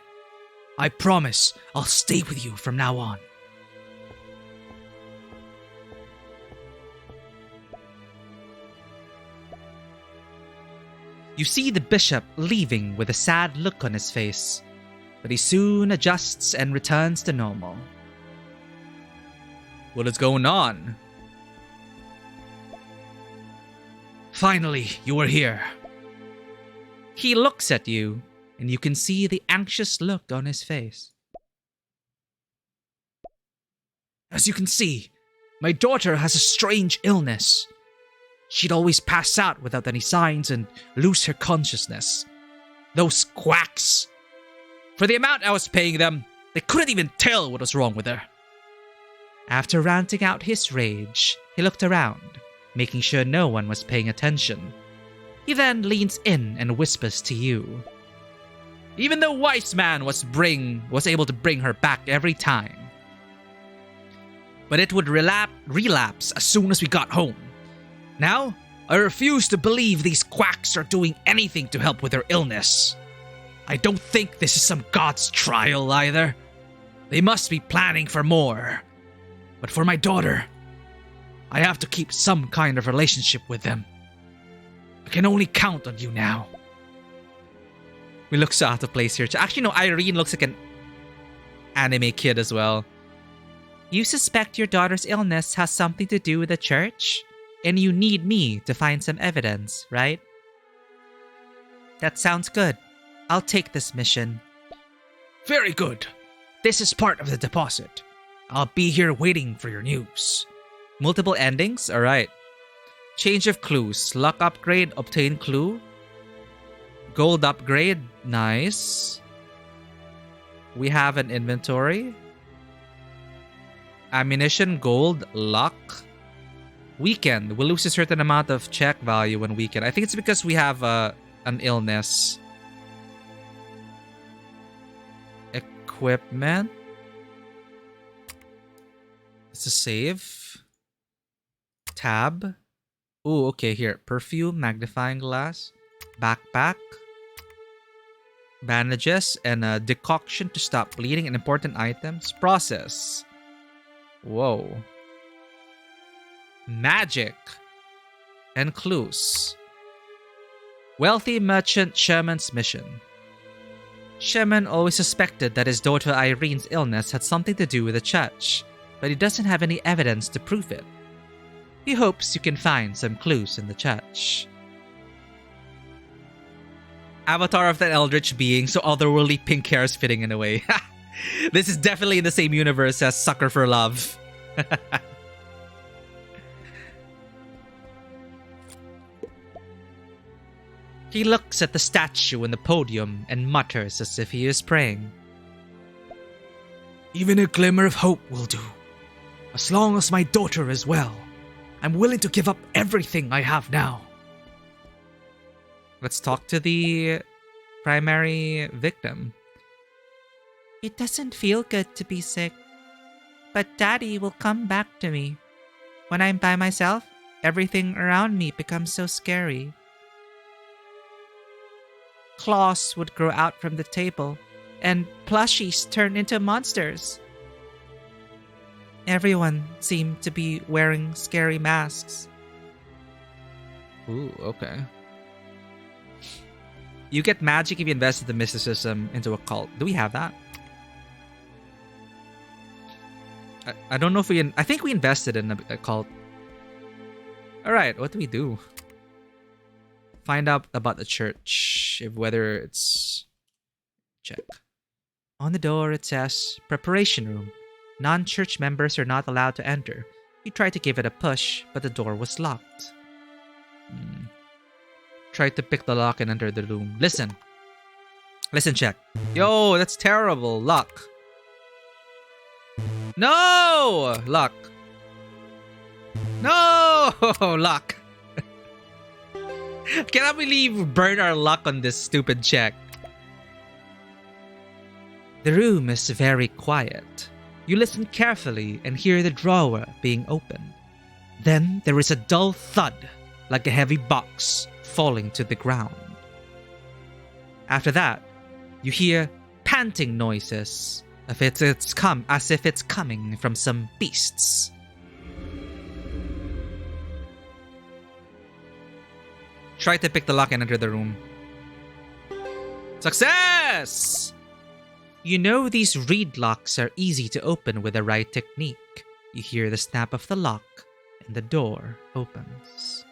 I promise I'll stay with you from now on. You see the bishop leaving with a sad look on his face, but he soon adjusts and returns to normal. What is going on? Finally, you are here. He looks at you, and you can see the anxious look on his face. As you can see, my daughter has a strange illness. She'd always pass out without any signs and lose her consciousness. Those quacks! For the amount I was paying them, they couldn't even tell what was wrong with her. After ranting out his rage, he looked around, making sure no one was paying attention. He then leans in and whispers to you. Even the wise man was able to bring her back every time. But it would relapse as soon as we got home. Now, I refuse to believe these quacks are doing anything to help with her illness. I don't think this is some god's trial either. They must be planning for more. But for my daughter, I have to keep some kind of relationship with them. I can only count on you now. We look so out of place here. Actually, no, Irene looks like an anime kid as well. You suspect your daughter's illness has something to do with the church? And you need me to find some evidence, right? That sounds good. I'll take this mission. Very good. This is part of the deposit. I'll be here waiting for your news. Multiple endings? Alright. Change of clues. Luck upgrade, obtain clue. Gold upgrade. Nice. We have an inventory. Ammunition, gold, luck. Weakened. We'll lose a certain amount of check value when weakened. I think it's because we have an illness. Equipment. It's a save. Tab. Oh, okay, here. Perfume, magnifying glass, backpack, bandages, and a decoction to stop bleeding and important items. Process. Whoa. Magic. And clues. Wealthy merchant Sherman's mission. Sherman always suspected that his daughter Irene's illness had something to do with the church, but he doesn't have any evidence to prove it. He hopes you can find some clues in the church. Avatar of the Eldritch being, so otherworldly pink hair is fitting in a way. This is definitely in the same universe as Sucker for Love. He looks at the statue in the podium and mutters as if he is praying. Even a glimmer of hope will do. As long as my daughter is well, I'm willing to give up everything I have now. Let's talk to the primary victim. It doesn't feel good to be sick, but Daddy will come back to me. When I'm by myself, everything around me becomes so scary. Claws would grow out from the table, and plushies turned into monsters. Everyone seemed to be wearing scary masks. Ooh, okay. You get magic if you invest in the mysticism into a cult. Do we have that? I don't know if I think we invested in a cult. Alright, what do we do? Find out about the church. Whether it's... Check. On the door it says, Preparation Room. Non-church members are not allowed to enter. We tried to give it a push, but the door was locked. Tried to pick the lock and enter the room. Listen. Listen, check. Yo, that's terrible. Luck. No! Luck. No! Luck. Cannot believe we burned our luck on this stupid check. The room is very quiet. You listen carefully and hear the drawer being opened. Then there is a dull thud, like a heavy box falling to the ground. After that, you hear panting noises as if it's coming from some beasts. Try to pick the lock and enter the room. Success! You know these reed locks are easy to open with the right technique. You hear the snap of the lock and the door opens.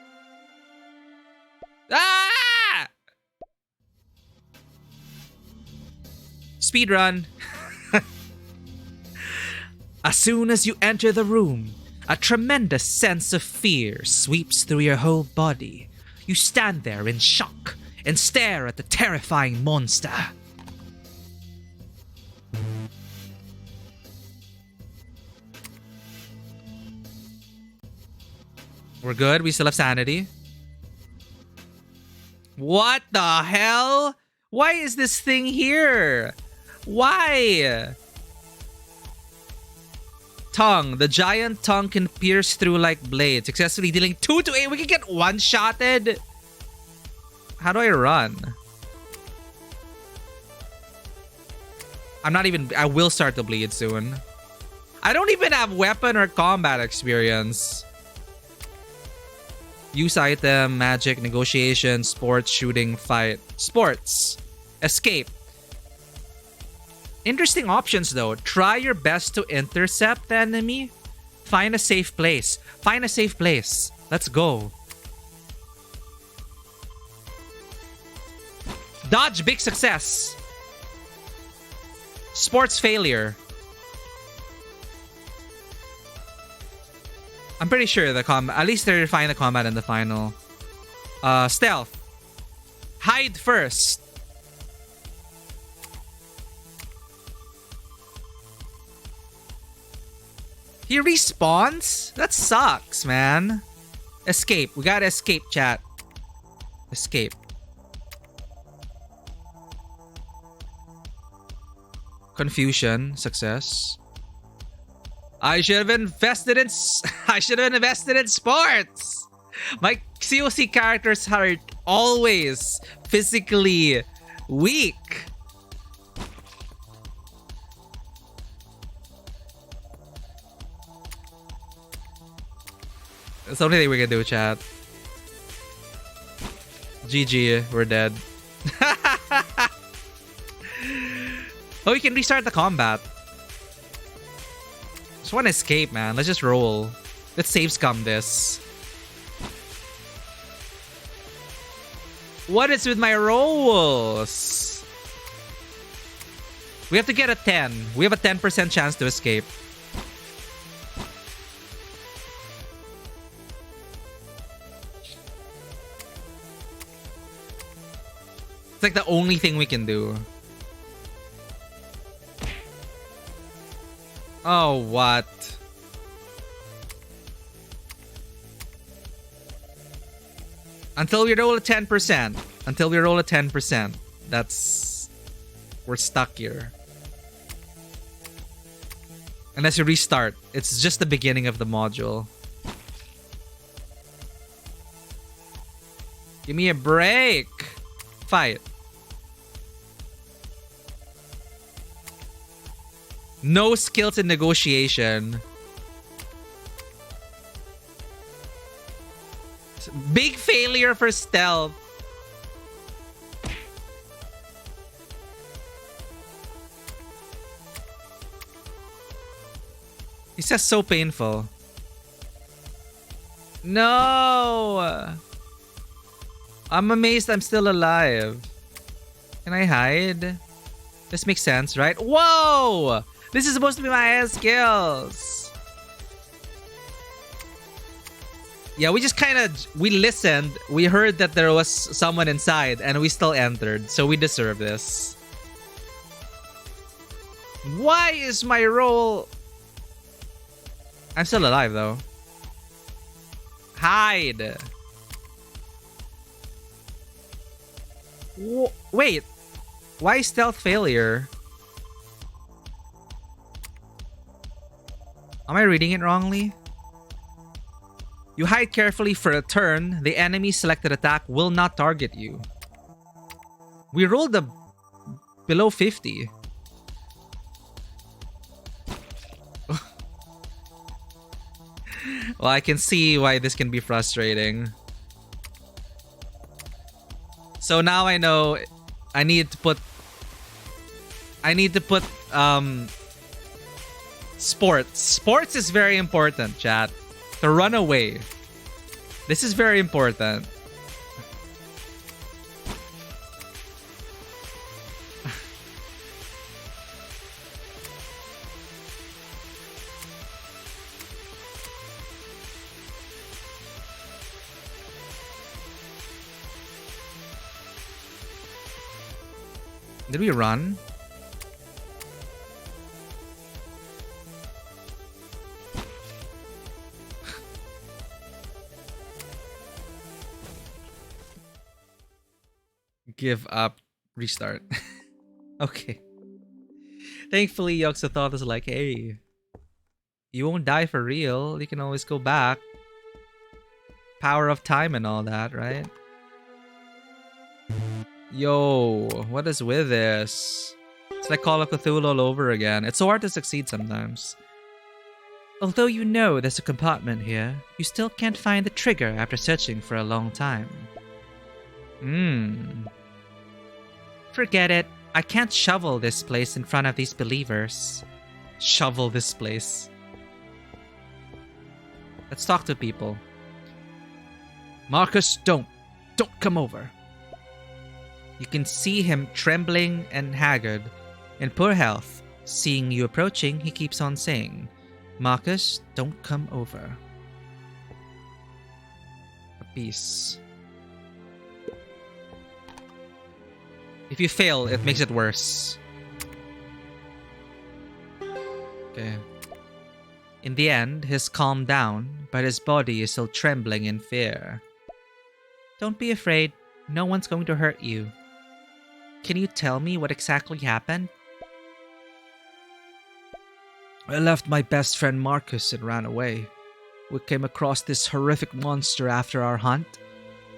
Ah! Speedrun. As soon as you enter the room, a tremendous sense of fear sweeps through your whole body. You stand there in shock and stare at the terrifying monster. We're good. We still have sanity. What the hell? Why is this thing here? Why? Tongue. The giant tongue can pierce through like blades, successfully dealing 2 to 8. We can get one-shotted. How do I run? I will start to bleed soon. I don't even have weapon or combat experience. Use item, magic, negotiation, sports, shooting, fight. Sports. Escape. Interesting options though. Try your best to intercept the enemy. Find a safe place. Find a safe place. Let's go. Dodge, big success. Sports failure. I'm pretty sure the combat, at least they're fine the combat in the final. Stealth. Hide first. He respawns? That sucks, man. Escape. We gotta escape, chat. Escape. Confusion. Success. I should have invested in sports. My COC characters are always physically weak. That's the only thing we can do, chat. GG, we're dead. Oh, we can restart the combat. Just want to escape, man. Let's just roll. Let's save scum this. What is with my rolls? We have to get a 10. We have a 10% chance to escape. It's like the only thing we can do. Oh, what? Until we roll a 10%. Until we roll a 10%. That's... We're stuck here. Unless you restart. It's just the beginning of the module. Give me a break. Fight. No skills in negotiation. Big failure for stealth. It's just so painful. No! I'm amazed I'm still alive. Can I hide? This makes sense, right? Whoa! This is supposed to be my highest skills. Yeah, we just kind of... We listened. We heard that there was someone inside and we still entered. So we deserve this. Why is my roll... I'm still alive though. Hide. Wait. Why stealth failure? Am I reading it wrongly? You hide carefully for a turn. The enemy's selected attack will not target you. We rolled a below 50. Well, I can see why this can be frustrating. So now I know I need to put sports. Sports is very important, chat. To run away. This is very important. Did we run? Give up. Restart. Okay. Thankfully, Yoxothought is like, hey, you won't die for real. You can always go back. Power of time and all that, right? Yo, what is with this? It's like Call of Cthulhu all over again. It's so hard to succeed sometimes. Although you know there's a compartment here, you still can't find the trigger after searching for a long time. Forget it. I can't shovel this place in front of these believers. Shovel this place. Let's talk to people. Marcus, don't come over. You can see him trembling and haggard, in poor health. Seeing you approaching, he keeps on saying, Marcus, don't come over. A piece. If you fail, it makes it worse. Okay. In the end, he's calmed down, but his body is still trembling in fear. Don't be afraid. No one's going to hurt you. Can you tell me what exactly happened? I left my best friend Marcus and ran away. We came across this horrific monster after our hunt.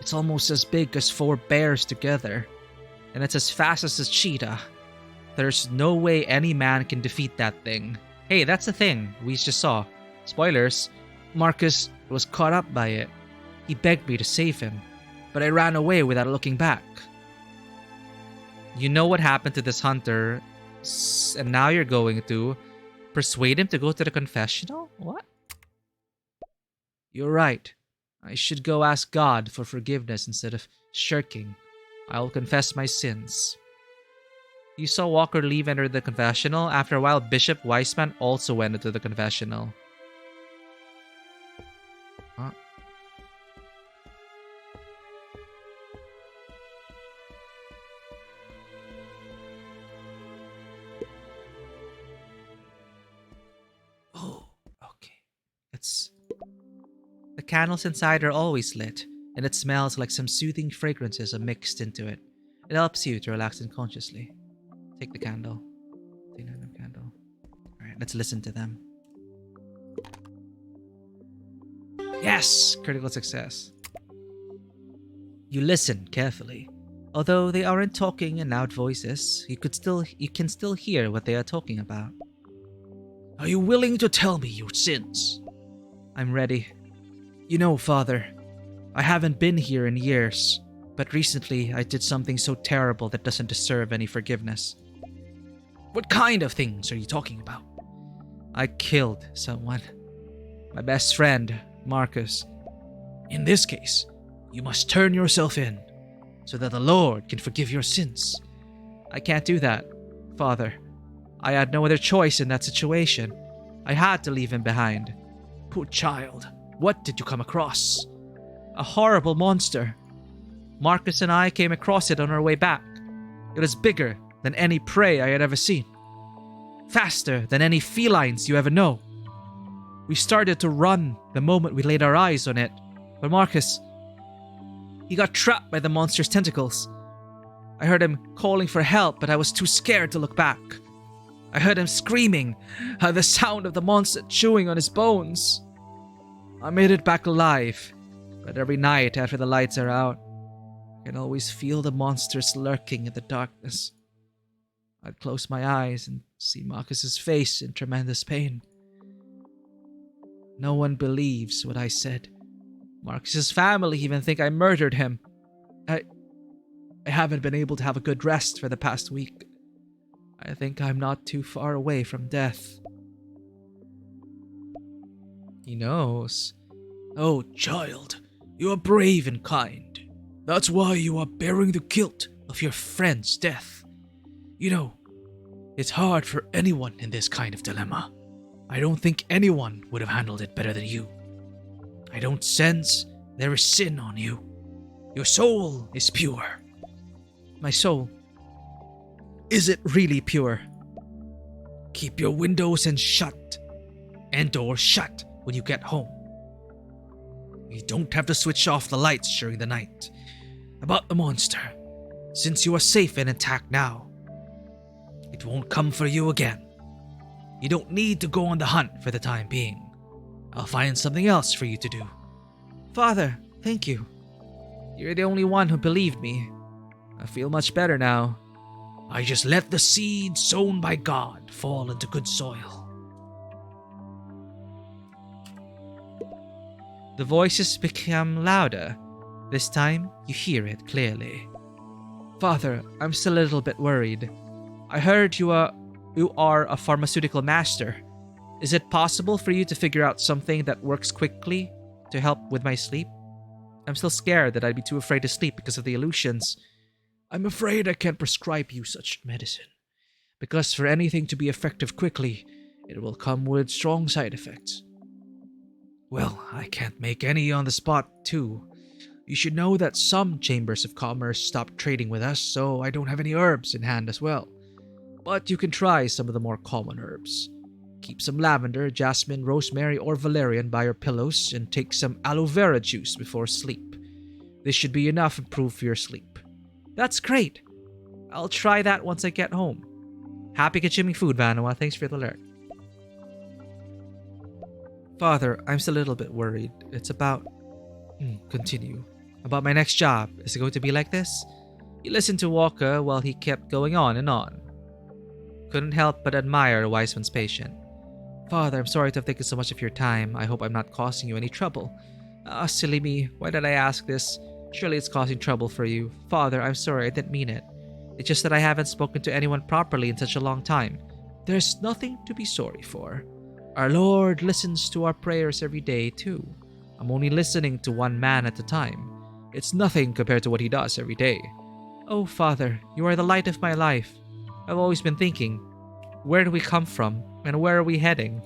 It's almost as big as 4 bears together. And it's as fast as a cheetah. There's no way any man can defeat that thing. Hey, that's the thing we just saw. Spoilers. Marcus was caught up by it. He begged me to save him, but I ran away without looking back. You know what happened to this hunter, and now you're going to persuade him to go to the confessional? What? You're right. I should go ask God for forgiveness instead of shirking. I will confess my sins. You saw Walker leave and enter the confessional. After a while, Bishop Weissman also went into the confessional. Huh? Oh, okay. The candles inside are always lit, and it smells like some soothing fragrances are mixed into it. It helps you to relax unconsciously. Take the candle. Take another candle. Alright, let's listen to them. Yes! Critical success. You listen carefully. Although they aren't talking in loud voices, you can still hear what they are talking about. Are you willing to tell me your sins? I'm ready. You know, Father, I haven't been here in years, but recently I did something so terrible that doesn't deserve any forgiveness. What kind of things are you talking about? I killed someone. My best friend, Marcus. In this case, you must turn yourself in, so that the Lord can forgive your sins. I can't do that, Father. I had no other choice in that situation. I had to leave him behind. Poor child, what did you come across? A horrible monster. Marcus and I came across it on our way back. It was bigger than any prey I had ever seen. Faster than any felines you ever know. We started to run the moment we laid our eyes on it, but Marcus, he got trapped by the monster's tentacles. I heard him calling for help, but I was too scared to look back. I heard him screaming, the sound of the monster chewing on his bones. I made it back alive, but every night after the lights are out, I can always feel the monsters lurking in the darkness. I'd close my eyes and see Marcus's face in tremendous pain. No one believes what I said. Marcus's family even think I murdered him. I haven't been able to have a good rest for the past week. I think I'm not too far away from death. He knows. Oh, child, you are brave and kind. That's why you are bearing the guilt of your friend's death. You know, it's hard for anyone in this kind of dilemma. I don't think anyone would have handled it better than you. I don't sense there is sin on you. Your soul is pure. My soul? Is it really pure? Keep your windows and doors shut when you get home. You don't have to switch off the lights during the night. About the monster, since you are safe and intact now, it won't come for you again. You don't need to go on the hunt for the time being. I'll find something else for you to do. Father, thank you. You're the only one who believed me. I feel much better now. I just let the seed sown by God fall into good soil. The voices become louder. This time, you hear it clearly. Father, I'm still a little bit worried. I heard you are a pharmaceutical master. Is it possible for you to figure out something that works quickly to help with my sleep? I'm still scared that I'd be too afraid to sleep because of the illusions. I'm afraid I can't prescribe you such medicine, because for anything to be effective quickly, it will come with strong side effects. Well, I can't make any on the spot, too. You should know that some chambers of commerce stopped trading with us, so I don't have any herbs in hand as well. But you can try some of the more common herbs. Keep some lavender, jasmine, rosemary, or valerian by your pillows, and take some aloe vera juice before sleep. This should be enough and proof for your sleep. That's great. I'll try that once I get home. Happy consuming food, Vanawa. Thanks for the alert. Father, I'm still a little bit worried. It's about... continue. About my next job. Is it going to be like this? He listened to Walker while he kept going on and on. Couldn't help but admire Wiseman's patience. Father, I'm sorry to have taken so much of your time. I hope I'm not causing you any trouble. Silly me. Why did I ask this? Surely it's causing trouble for you. Father, I'm sorry. I didn't mean it. It's just that I haven't spoken to anyone properly in such a long time. There's nothing to be sorry for. Our Lord listens to our prayers every day, too. I'm only listening to one man at a time. It's nothing compared to what he does every day. Oh, Father, you are the light of my life. I've always been thinking, where do we come from and where are we heading?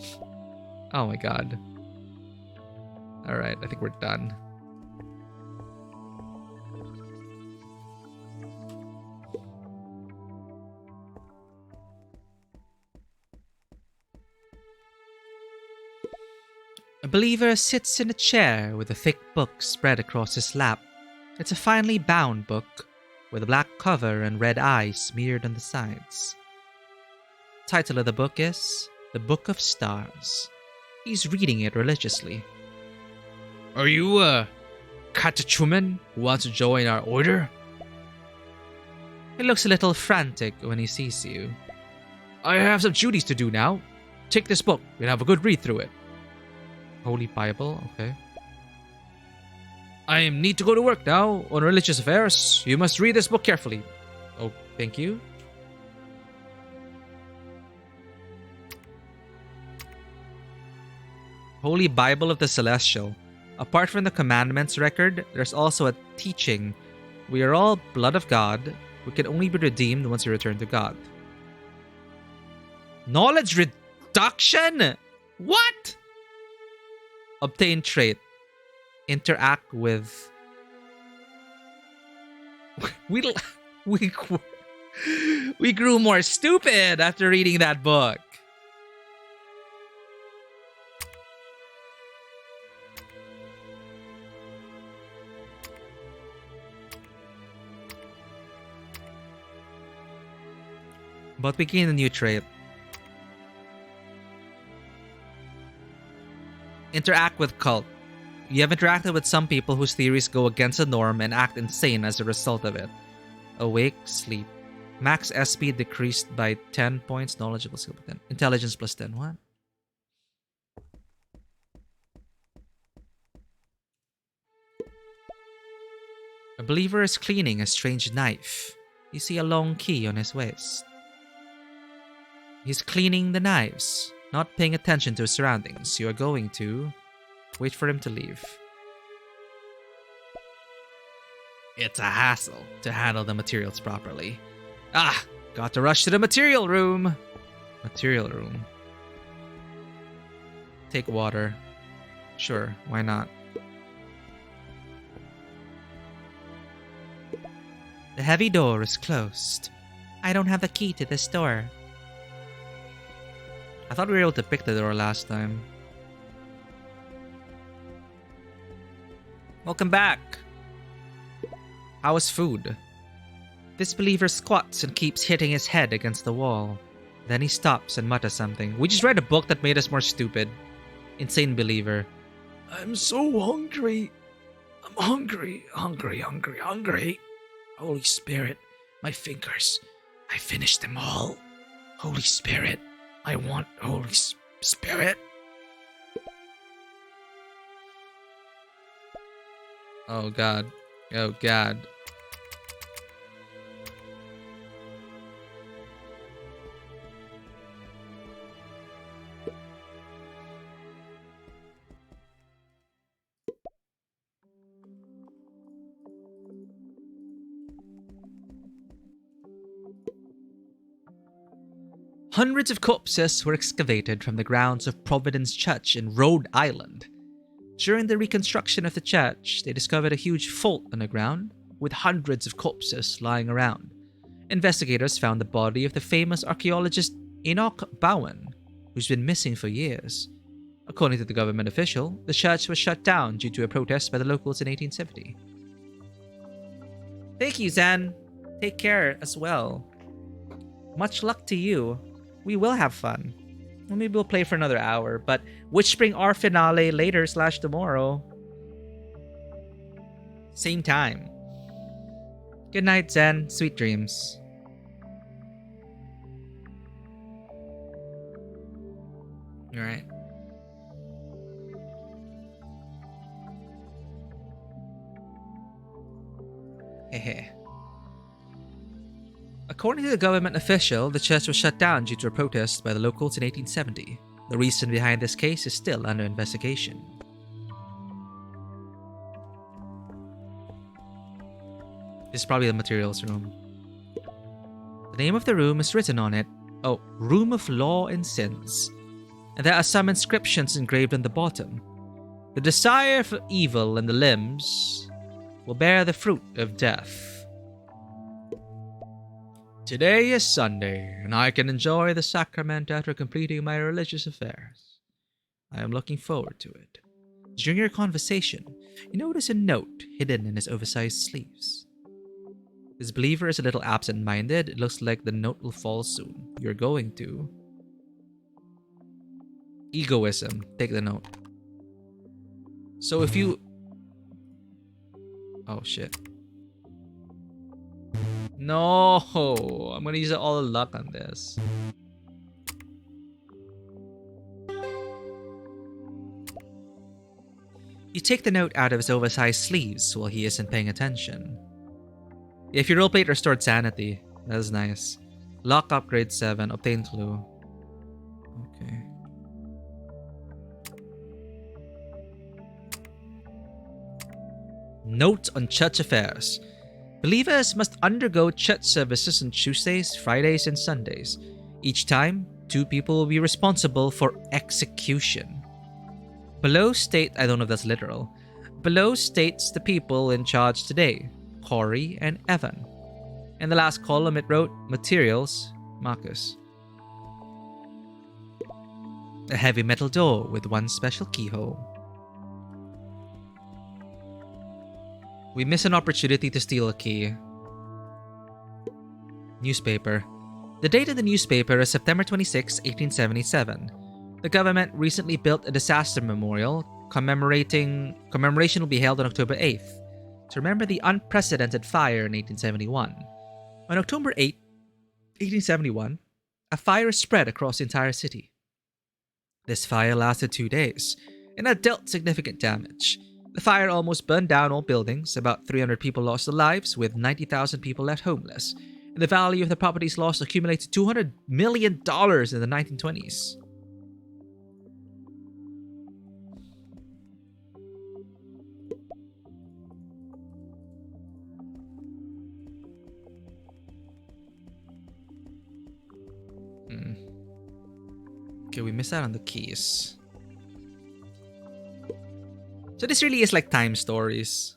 Oh my god. Alright, I think we're done. A believer sits in a chair with a thick book spread across his lap. It's a finely bound book with a black cover and red eyes smeared on the sides. Title of the book is The Book of Stars. He's reading it religiously. Are you a catechumen who wants to join our order? He looks a little frantic when he sees you. I have some duties to do now. take this book and have a good read through it. Holy Bible, okay. I need to go to work now on religious affairs. You must read this book carefully. Oh, thank you. Holy Bible of the Celestial. Apart from the commandments record, there's also a teaching. We are all blood of God. We can only be redeemed once we return to God. Knowledge reduction? What? Obtain trait. Interact with. We grew more stupid after reading that book. But we gain a new trait. Interact with cult. You have interacted with some people whose theories go against the norm and act insane as a result of it. Awake, sleep. Max SP decreased by 10 points. Knowledgeable skill plus 10. Intelligence plus 10. What? A believer is cleaning a strange knife. You see a long key on his waist. He's cleaning the knives, not paying attention to his surroundings. You are going to wait for him to leave. It's a hassle to handle the materials properly. Ah, got to rush to the material room. Material room. Take water. Sure, why not? The heavy door is closed. I don't have the key to this door. I thought we were able to pick the door last time. Welcome back. How is food? This believer squats and keeps hitting his head against the wall. Then he stops and mutters something. We just read a book that made us more stupid. Insane believer. I'm so hungry. I'm hungry. Hungry. Holy Spirit, my fingers. I finished them all. Holy Spirit. I want Holy Spirit. Oh God. Oh God. Hundreds of corpses were excavated from the grounds of Providence Church in Rhode Island. During the reconstruction of the church, they discovered a huge fault underground with hundreds of corpses lying around. Investigators found the body of the famous archaeologist Enoch Bowen, who's been missing for years. According to the government official, the church was shut down due to a protest by the locals in 1870. Thank you, Zan. Take care as well. Much luck to you. We will have fun. Well, maybe we'll play for another hour, but Witchspring our finale later / tomorrow. Same time. Good night, Zen. Sweet dreams. Alright. Hehe. According to the government official, the church was shut down due to a protest by the locals in 1870. The reason behind this case is still under investigation. This is probably the materials room. The name of the room is written on it. Oh, Room of Law and Sins. And there are some inscriptions engraved on the bottom. The desire for evil in the limbs will bear the fruit of death. Today is Sunday, and I can enjoy the sacrament after completing my religious affairs. I am looking forward to it. During your conversation, you notice a note hidden in his oversized sleeves. This believer is a little absent-minded. It looks like the note will fall soon. You're going to... Egoism. Take the note. So if you... Oh, shit. No! I'm gonna use all the luck on this. You take the note out of his oversized sleeves while he isn't paying attention. If you roleplay restored sanity, that is nice. Lock upgrade 7, obtain clue. Okay. Note on church affairs. Believers must undergo church services on Tuesdays, Fridays, and Sundays. Each time, 2 people will be responsible for execution. Below state, I don't know if that's literal. Below states the people in charge today, Corey and Evan. In the last column it wrote, materials, Marcus. A heavy metal door with 1 special keyhole. We miss an opportunity to steal a key. Newspaper. The date of the newspaper is September 26, 1877. The government recently built a disaster memorial. Commemoration will be held on October 8th to remember the unprecedented fire in 1871. On October 8, 1871, a fire spread across the entire city. This fire lasted 2 days and had dealt significant damage. The fire almost burned down all buildings. About 300 people lost their lives, with 90,000 people left homeless. And the value of the properties lost accumulated to $200 million in the 1920s. Okay, we miss out on the keys. So this really is like time stories.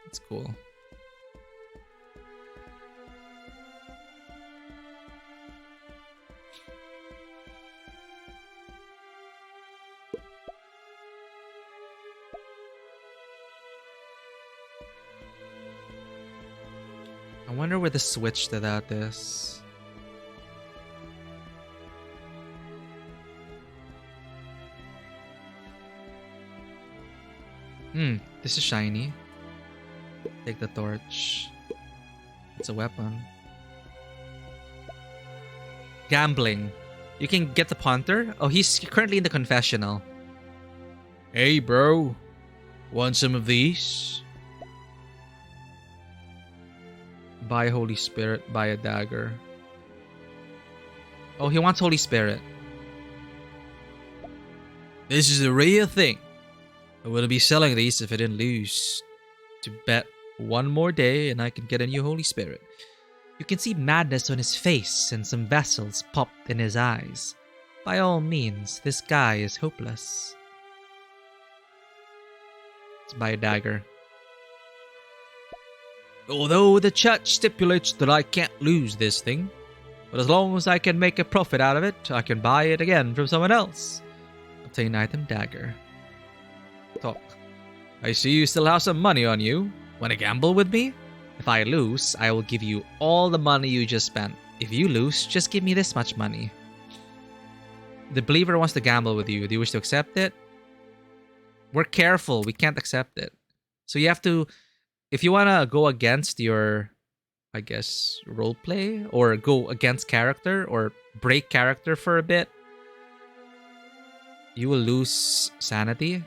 It's cool. I wonder where the switch to that is. This is shiny. Take the torch. It's a weapon. Gambling. You can get the punter. Oh, he's currently in the confessional. Hey, bro. Want some of these? Buy Holy Spirit. Buy a dagger. Oh, he wants Holy Spirit. This is a real thing. I wouldn't be selling these if I didn't lose. To bet 1 more day and I can get a new Holy Spirit. You can see madness on his face and some vessels popped in his eyes. By all means, this guy is hopeless. Let's buy a dagger. Although the church stipulates that I can't lose this thing, but as long as I can make a profit out of it, I can buy it again from someone else. Obtain item dagger. Talk. I see you still have some money on you. Wanna gamble with me? If I lose, I will give you all the money you just spent. If you lose, just give me this much money. The believer wants to gamble with you. Do you wish to accept it? We're careful. We can't accept it. So you have to... If you wanna go against your... I guess... roleplay? Or go against character? Or break character for a bit? You will lose sanity?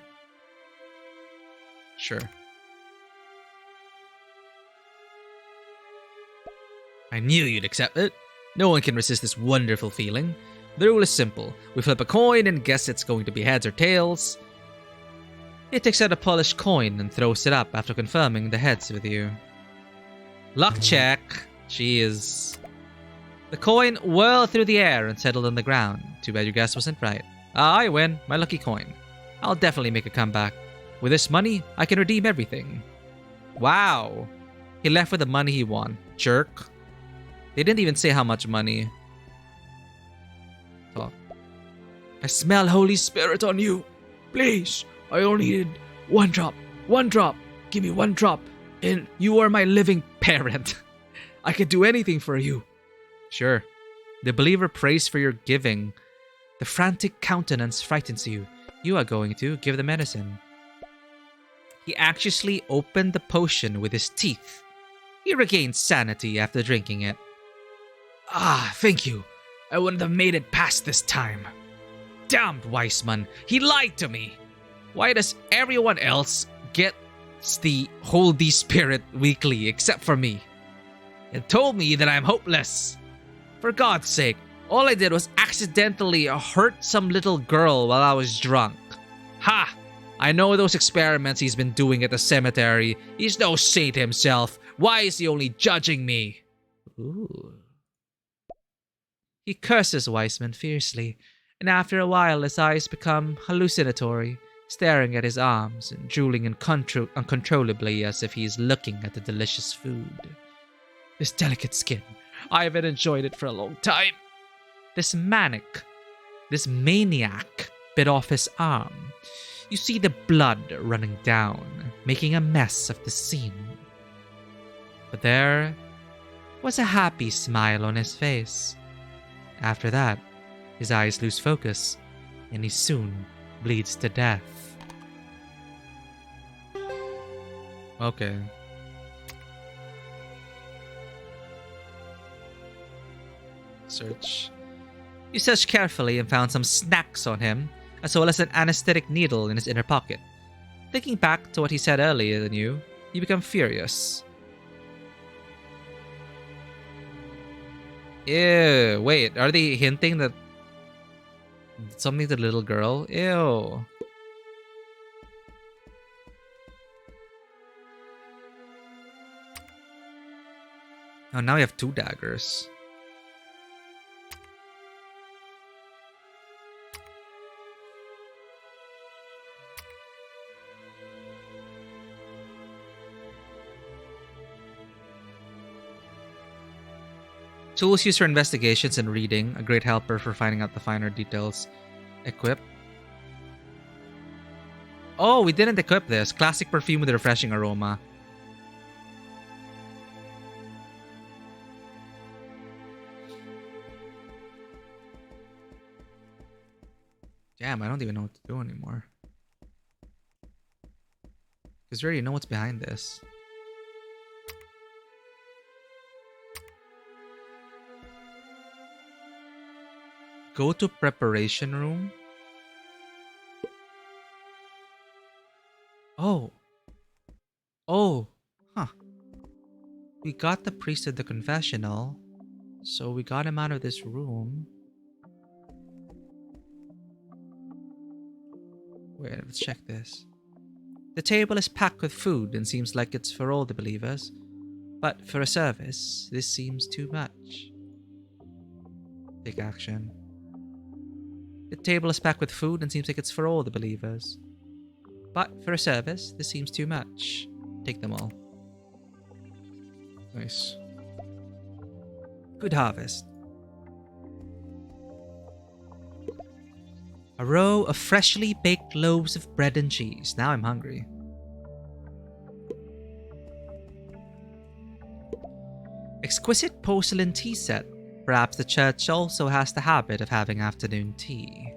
Sure. I knew you'd accept it. No one can resist this wonderful feeling. The rule is simple. We flip a coin and guess it's going to be heads or tails. It takes out a polished coin and throws it up after confirming the heads with you. Luck check. Jeez. The coin whirled through the air and settled on the ground. Too bad your guess wasn't right. I win. My lucky coin. I'll definitely make a comeback. With this money, I can redeem everything. Wow. He left with the money he won. Jerk. They didn't even say how much money. Talk. I smell Holy Spirit on you. Please. I only needed 1 drop. 1 drop. Give me 1 drop. And you are my living parent. I could do anything for you. Sure. The believer prays for your giving. The frantic countenance frightens you. You are going to give the medicine. He anxiously opened the potion with his teeth. He regained sanity after drinking it. Ah, thank you. I wouldn't have made it past this time. damned Weissman! He lied to me! Why does everyone else get the Holy Spirit weekly except for me? It told me that I'm hopeless. For God's sake, all I did was accidentally hurt some little girl while I was drunk. Ha! I know those experiments he's been doing at the cemetery. He's no saint himself. Why is he only judging me? Ooh. He curses Weissman fiercely, and after a while his eyes become hallucinatory, staring at his arms and drooling uncontrollably as if he's looking at the delicious food. This delicate skin, I haven't enjoyed it for a long time. This maniac bit off his arm. You see the blood running down, making a mess of the scene. But there was a happy smile on his face. After that, his eyes lose focus, and he soon bleeds to death. Okay. Search. You searched carefully and found some snacks on him, as well as an anesthetic needle in his inner pocket. Thinking back to what he said earlier than you become furious. Ew, wait, are they hinting that something to the little girl? Ew. Oh, now we have 2 daggers. Tools used for investigations and reading, a great helper for finding out the finer details. Equip. Oh, we didn't equip this. Classic perfume with a refreshing aroma. Damn, I don't even know what to do anymore. Because we already know what's behind this. Go to preparation room. Oh. Oh. Huh. We got the priest at the confessional. So we got him out of this room. Wait, let's check this. The table is packed with food and seems like it's for all the believers. But for a service, this seems too much. Take action. The table is packed with food and seems like it's for all the believers. But for a service, this seems too much. Take them all. Nice. Good harvest. A row of freshly baked loaves of bread and cheese. Now I'm hungry. Exquisite porcelain tea set. Perhaps the church also has the habit of having afternoon tea.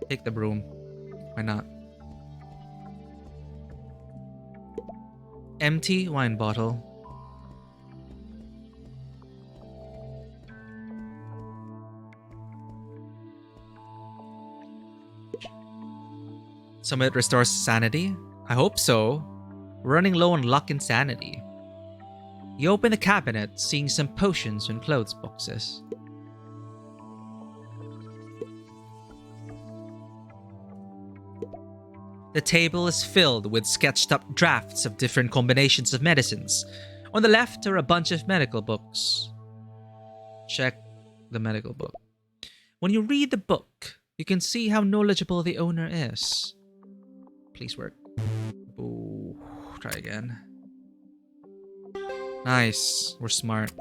Take the broom. Why not? Empty wine bottle. Some of it restores sanity? I hope so. We're running low on luck and sanity. You open the cabinet, seeing some potions and clothes boxes. The table is filled with sketched up drafts of different combinations of medicines. On the left are a bunch of medical books. Check the medical book. When you read the book, you can see how knowledgeable the owner is. Please work. Ooh, try again. Nice, we're smart.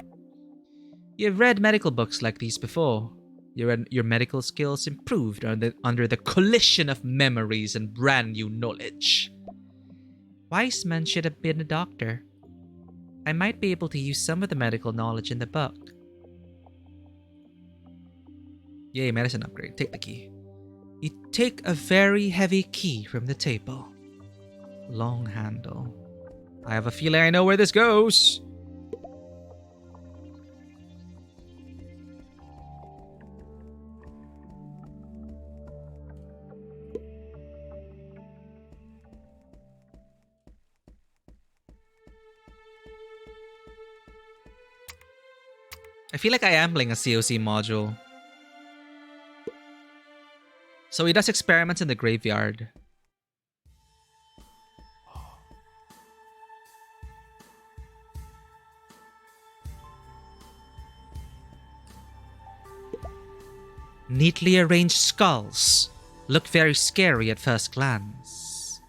You've read medical books like these before. Your medical skills improved under the collision of memories and brand new knowledge. Weissman should have been a doctor. I might be able to use some of the medical knowledge in the book. Yay, medicine upgrade. Take the key. You take a very heavy key from the table. Long handle. I have a feeling I know where this goes. I feel like I am playing a COC module. So he does experiments in the graveyard. Neatly arranged skulls look very scary at first glance.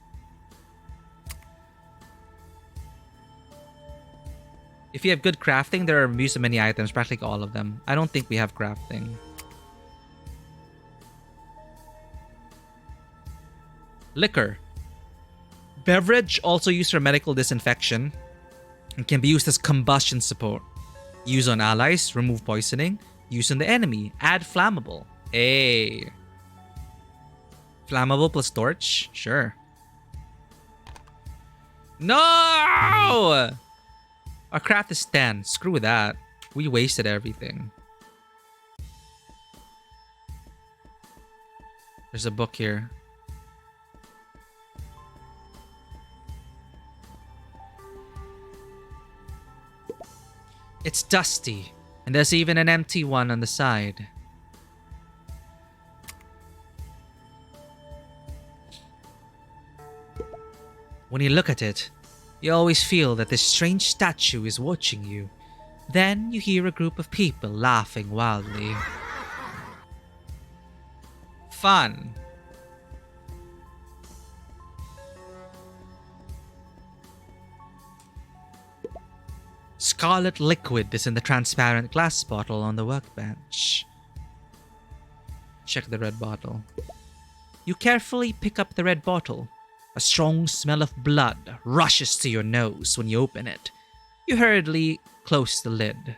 If you have good crafting, there are use of many items, practically all of them. I don't think we have crafting. Liquor. Beverage also used for medical disinfection and can be used as combustion support. Use on allies, remove poisoning. Use on the enemy, add flammable. Hey. Flammable plus torch? Sure. No! Our craft is 10. Screw that. We wasted everything. There's a book here. It's dusty, and there's even an empty one on the side. When you look at it, you always feel that this strange statue is watching you. Then you hear a group of people laughing wildly. Fun. Scarlet liquid is in the transparent glass bottle on the workbench. Check the red bottle. You carefully pick up the red bottle. A strong smell of blood rushes to your nose when you open it. You hurriedly close the lid.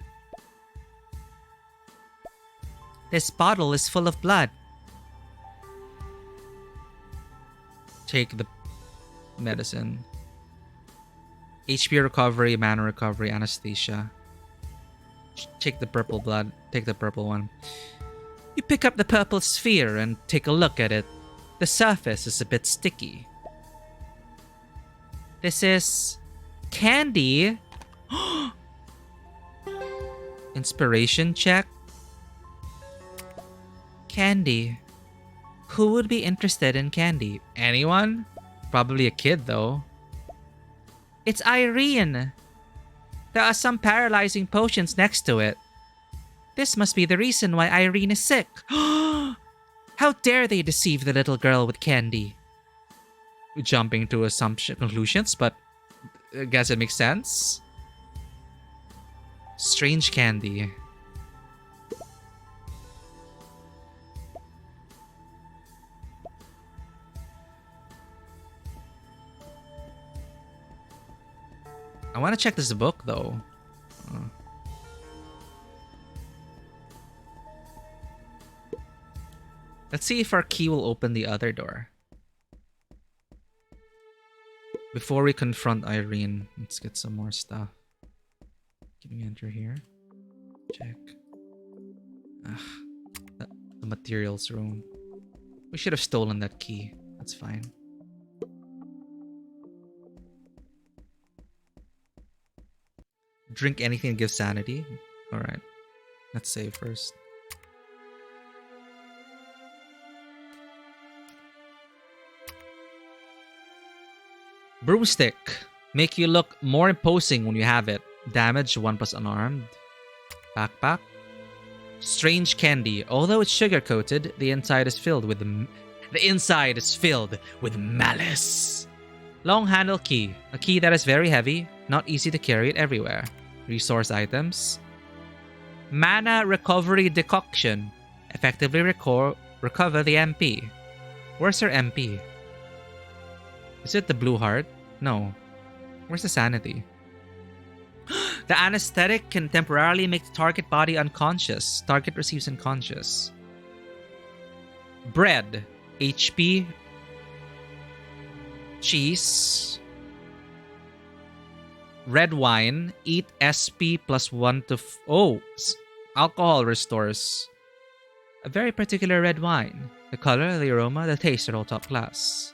This bottle is full of blood. Take the medicine. HP recovery, mana recovery, anesthesia. Take the purple blood. Take the purple one. You pick up the purple sphere and take a look at it. The surface is a bit sticky. This is candy. Inspiration check. Candy. Who would be interested in candy? Anyone? Probably a kid though. It's Irene. There are some paralyzing potions next to it. This must be the reason why Irene is sick. How dare they deceive the little girl with candy? Jumping to conclusions, but I guess it makes sense. Strange candy. I want to check this book though. Let's see if our key will open the other door. Before we confront Irene, let's get some more stuff. Can we enter here? Check. The materials room. We should have stolen that key. That's fine. Drink anything that gives sanity. Alright. Let's save first. Broomstick. Make you look more imposing when you have it. Damage 1 plus unarmed. Backpack. Strange candy. Although it's sugar coated, the inside is filled with malice. Long handle key. A key that is very heavy, not easy to carry it everywhere. Resource items. Mana recovery decoction. Effectively recover the MP. Where's her MP? Is it the blue heart? No. Where's the sanity? The anesthetic can temporarily make the target body unconscious. Target receives unconscious. Bread. HP. Cheese. Red wine. Eat SP plus 1 to... alcohol restores. A very particular red wine. The color, the aroma, the taste are all top class.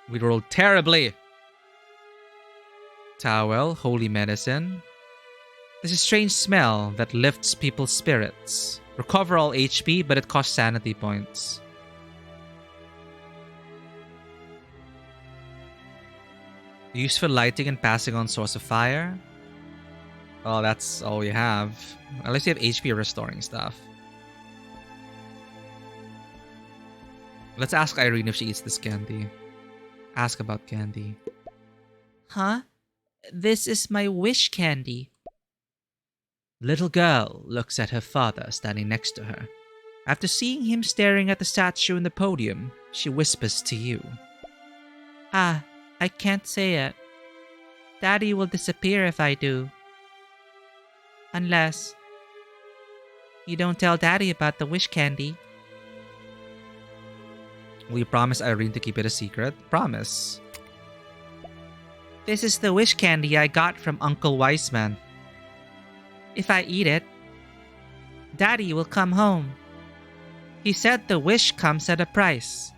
We rolled terribly. Towel, holy medicine. There's a strange smell that lifts people's spirits. Recover all HP, but it costs sanity points. Useful lighting and passing on source of fire. Oh, that's all you have. Unless you have HP restoring stuff. Let's ask Irene if she eats this candy. Ask about candy. Huh? This is my wish candy. Little girl looks at her father standing next to her. After seeing him staring at the statue in the podium, she whispers to you. Ah, I can't say it. Daddy will disappear if I do. Unless you don't tell Daddy about the wish candy. Will you promise Irene to keep it a secret? Promise. This is the wish candy I got from Uncle Wiseman. If I eat it, Daddy will come home. He said the wish comes at a price.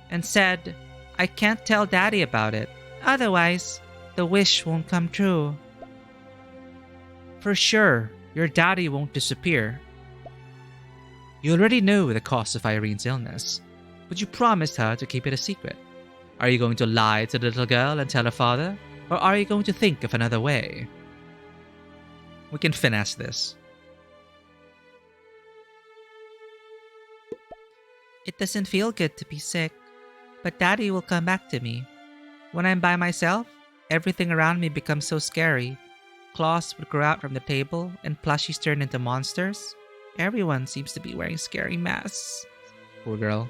And said, I can't tell Daddy about it. Otherwise, the wish won't come true. For sure, your daddy won't disappear. You already know the cause of Irene's illness, but you promised her to keep it a secret. Are you going to lie to the little girl and tell her father, or are you going to think of another way? We can finesse this. It doesn't feel good to be sick, but Daddy will come back to me. When I'm by myself, everything around me becomes so scary. Claws would grow out from the table, and plushies turn into monsters. Everyone seems to be wearing scary masks. Poor girl.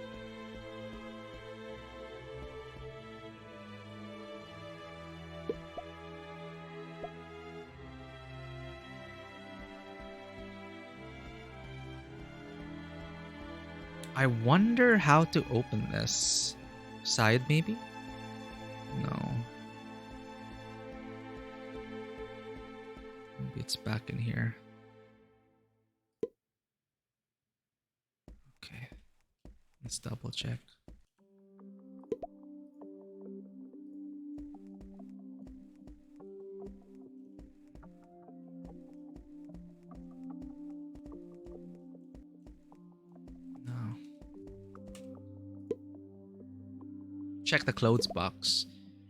I wonder how to open this. Side, maybe? No. Maybe it's back in here. Okay. Let's double check. No. Check the clothes box.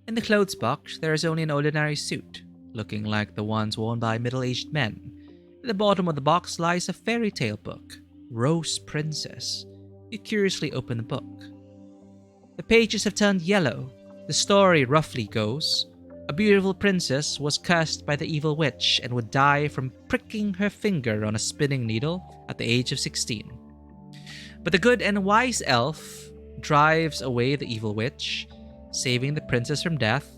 In the clothes box, there is only an ordinary suit, looking like the ones worn by middle-aged men. At the bottom of the box lies a fairy tale book, Rose Princess. You curiously open the book. The pages have turned yellow. The story roughly goes, a beautiful princess was cursed by the evil witch and would die from pricking her finger on a spinning needle at the age of 16. But the good and wise elf drives away the evil witch, saving the princess from death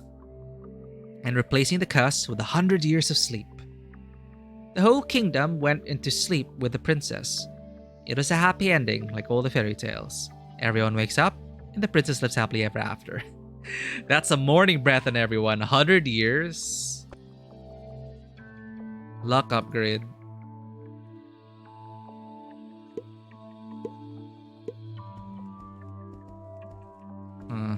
and replacing the curse with 100 years of sleep. The whole kingdom went into sleep with the princess. It was a happy ending, like all the fairy tales. Everyone wakes up, and the princess lives happily ever after. That's a morning breath on everyone. 100 years. Luck upgrade. Huh.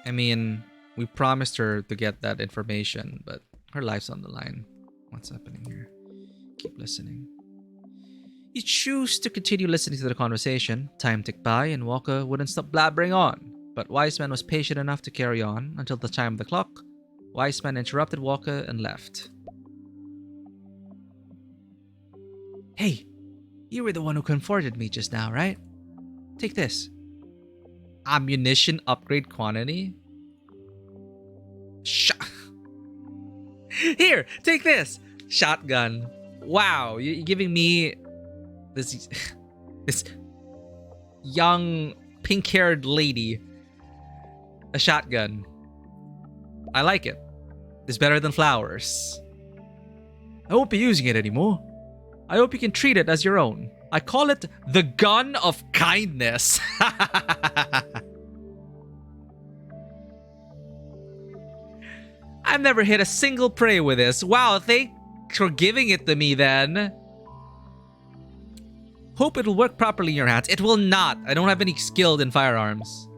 I mean, we promised her to get that information, but her life's on the line. What's happening here? Keep listening. You choose to continue listening to the conversation. Time ticked by and Walker wouldn't stop blabbering on. But Wiseman was patient enough to carry on until the chime of the clock. Wiseman interrupted Walker and left. Hey, you were the one who comforted me just now, right? Take this. Ammunition upgrade quantity? Here, take this! Shotgun. Wow, you're giving me this this young pink-haired lady a shotgun. I like it. It's better than flowers. I won't be using it anymore. I hope you can treat it as your own. I call it the gun of kindness. I've never hit a single prey with this. Wow, thanks for giving it to me then. Hope it'll work properly in your hands. It will not. I don't have any skill in firearms.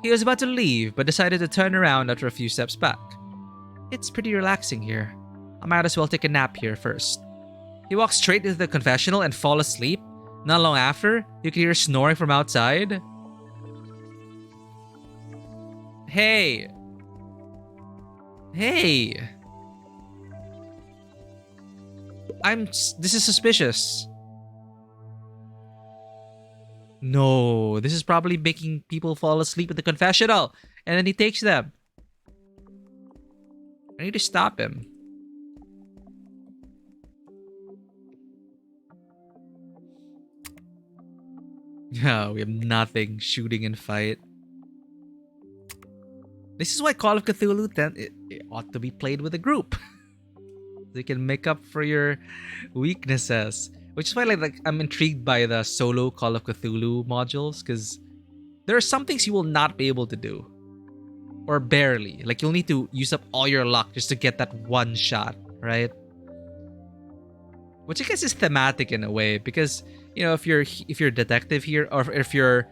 He was about to leave, but decided to turn around after a few steps back. It's pretty relaxing here. I might as well take a nap here first. He walked straight into the confessional and fall asleep. Not long after, you can hear snoring from outside. Hey. Hey. This is suspicious. No, this is probably making people fall asleep at the confessional. And then he takes them. I need to stop him. Yeah, we have nothing. Shooting and fight. This is why Call of Cthulhu it ought to be played with a group. They can make up for your weaknesses. Which is why like I'm intrigued by the solo Call of Cthulhu modules, because there are some things you will not be able to do. Or barely. Like you'll need to use up all your luck just to get that one shot, right? Which I guess is thematic in a way, because you know, if you're detective here, or if you're,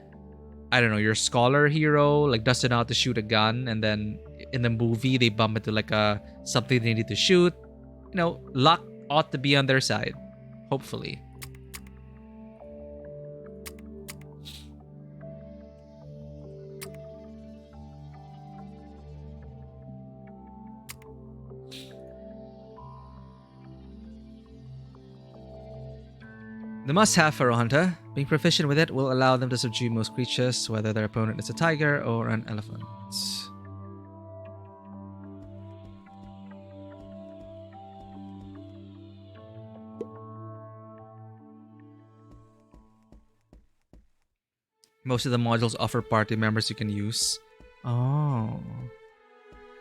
I don't know, your scholar hero like doesn't know how to shoot a gun, and then in the movie they bump into like something they need to shoot, you know, luck ought to be on their side, hopefully. The must-have for a hunter. Being proficient with it will allow them to subdue most creatures, whether their opponent is a tiger or an elephant. Most of the modules offer party members you can use. Oh.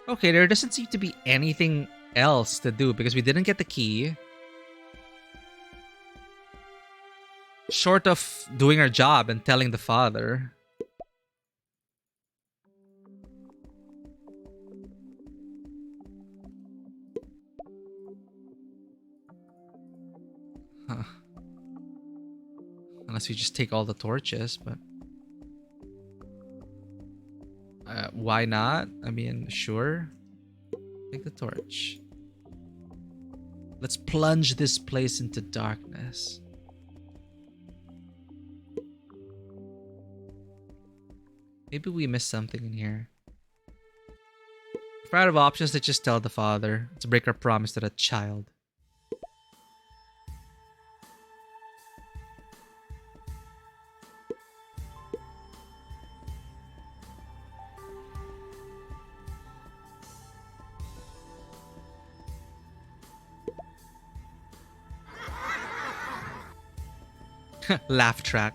Okay, there doesn't seem to be anything else to do because we didn't get the key. Short of doing our job and telling the father. Huh. Unless we just take all the torches, but... why not? I mean, sure. Take the torch. Let's plunge this place into darkness. Maybe we missed something in here. If we're out of options, let's just tell the father. Let's break our promise to that child. Laugh track.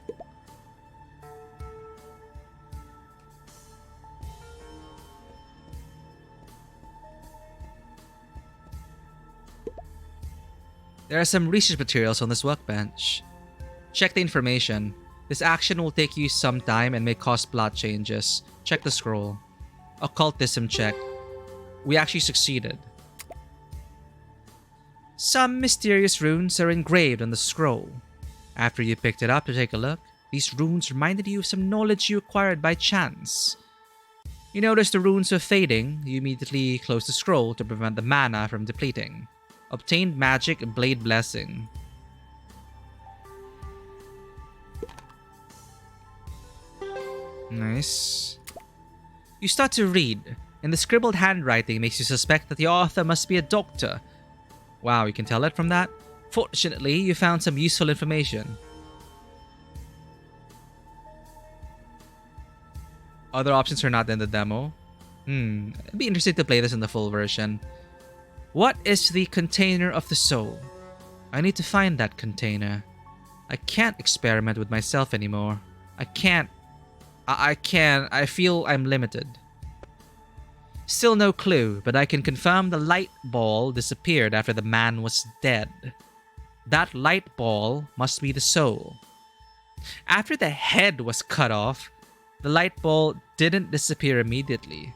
There are some research materials on this workbench. Check the information. This action will take you some time and may cause plot changes. Check the scroll. Occultism check. We actually succeeded. Some mysterious runes are engraved on the scroll. After you picked it up to take a look, these runes reminded you of some knowledge you acquired by chance. You noticed the runes were fading. You immediately closed the scroll to prevent the mana from depleting. Obtained magic blade blessing. Nice. You start to read, and the scribbled handwriting makes you suspect that the author must be a doctor. Wow, you can tell it from that? Fortunately, you found some useful information. Other options are not in the demo. It'd be interesting to play this in the full version. What is the container of the soul? I need to find that container. I can't experiment with myself anymore. I can't. I feel I'm limited. Still no clue, but I can confirm the light ball disappeared after the man was dead. That light ball must be the soul. After the head was cut off, the light ball didn't disappear immediately.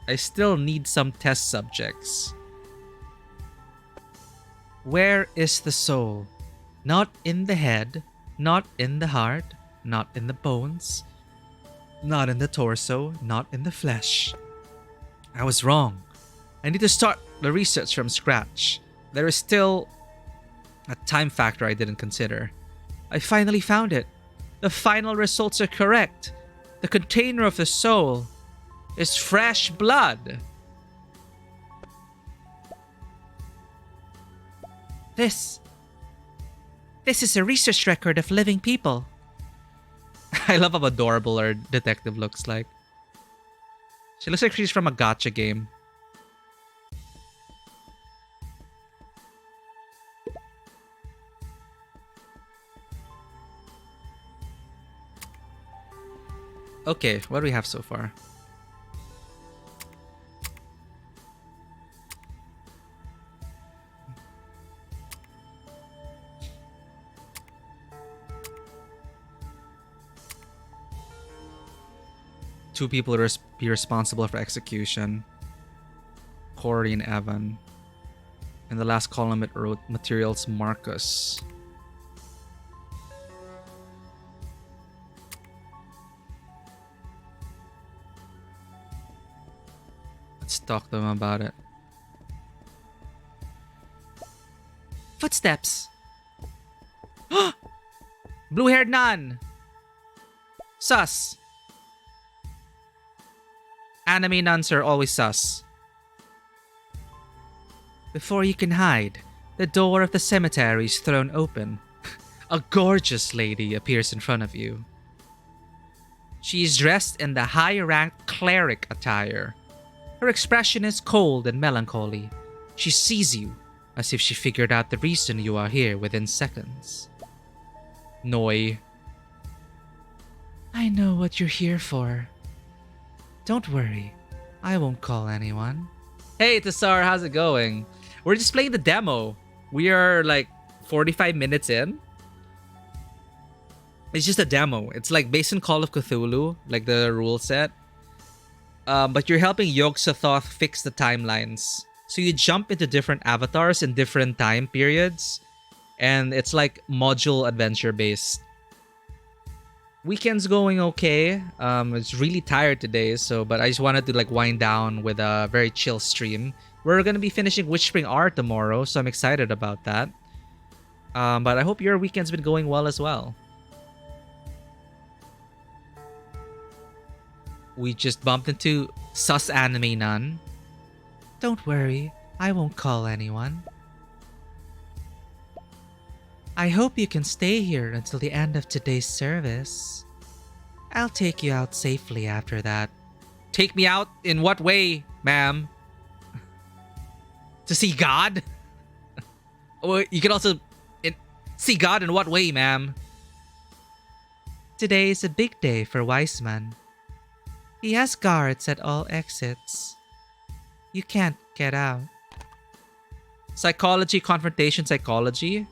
I still need some test subjects. Where is the soul? Not in the head, not in the heart, not in the bones, not in the torso, not in the flesh. I was wrong. I need to start the research from scratch. There is still a time factor I didn't consider. I finally found it. The final results are correct. The container of the soul is fresh blood. This is a research record of living people. I love how adorable our detective looks like. She looks like she's from a gacha game. Okay, what do we have so far? Two people be responsible for execution. Corey and Evan. In the last column it wrote materials Marcus. Let's talk to them about it. Footsteps! Blue-haired nun! Sus! Anime nuns are always sus. Before you can hide, the door of the cemetery is thrown open. A gorgeous lady appears in front of you. She is dressed in the high-ranked cleric attire. Her expression is cold and melancholy. She sees you as if she figured out the reason you are here within seconds. Noi. I know what you're here for. Don't worry, I won't call anyone. Hey Tassar, how's it going? We're just playing the demo. We are like 45 minutes in. It's just a demo. It's like based on Call of Cthulhu, like the rule set. But you're helping Yog-Sothoth fix the timelines. So you jump into different avatars in different time periods. And it's like module adventure based. Weekend's going okay. It's really tired today, but I just wanted to like wind down with a very chill stream. We're gonna be finishing Witchspring R tomorrow, so I'm excited about that. But I hope your weekend's been going well as well. We just bumped into sus anime nun. Don't worry, I won't call anyone. I hope you can stay here until the end of today's service. I'll take you out safely after that. Take me out? In what way, ma'am? To see God? Or you can also see God in what way, ma'am? Today is a big day for Weissman. He has guards at all exits. You can't get out. Psychology, confrontation, psychology.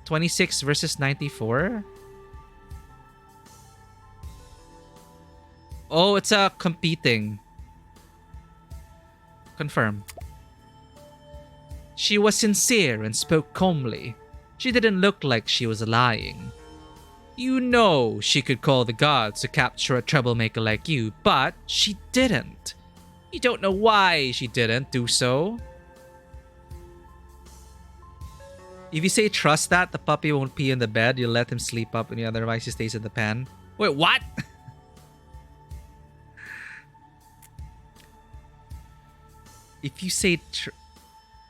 26 versus 94. Oh, it's competing. Confirm. She was sincere and spoke calmly. She didn't look like she was lying. You know she could call the gods to capture a troublemaker like you, but she didn't. You don't know why she didn't do so. If you say trust that, the puppy won't pee in the bed, you'll let him sleep up and otherwise he stays in the pen. Wait, what? If you say...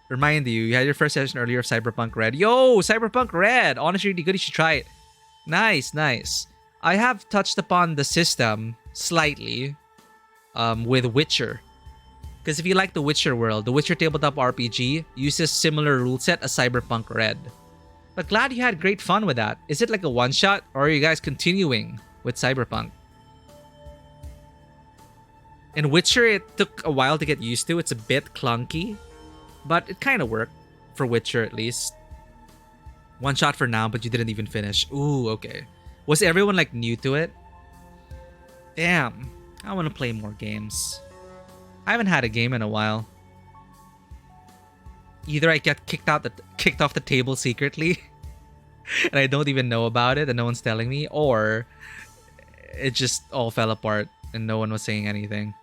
Remind you, you had your first session earlier of Cyberpunk Red. Yo, Cyberpunk Red! Honestly, really good, you should try it. Nice, nice. I have touched upon the system slightly with Witcher. Because if you like the Witcher world, the Witcher tabletop RPG uses similar rule set as Cyberpunk Red. But glad you had great fun with that. Is it like a one-shot or are you guys continuing with Cyberpunk? In Witcher, it took a while to get used to. It's a bit clunky, but it kind of worked for Witcher at least. One shot for now, but you didn't even finish. Ooh, okay. Was everyone like new to it? Damn. I want to play more games. I haven't had a game in a while. Either I get kicked off the table secretly and I don't even know about it and no one's telling me, or it just all fell apart and no one was saying anything.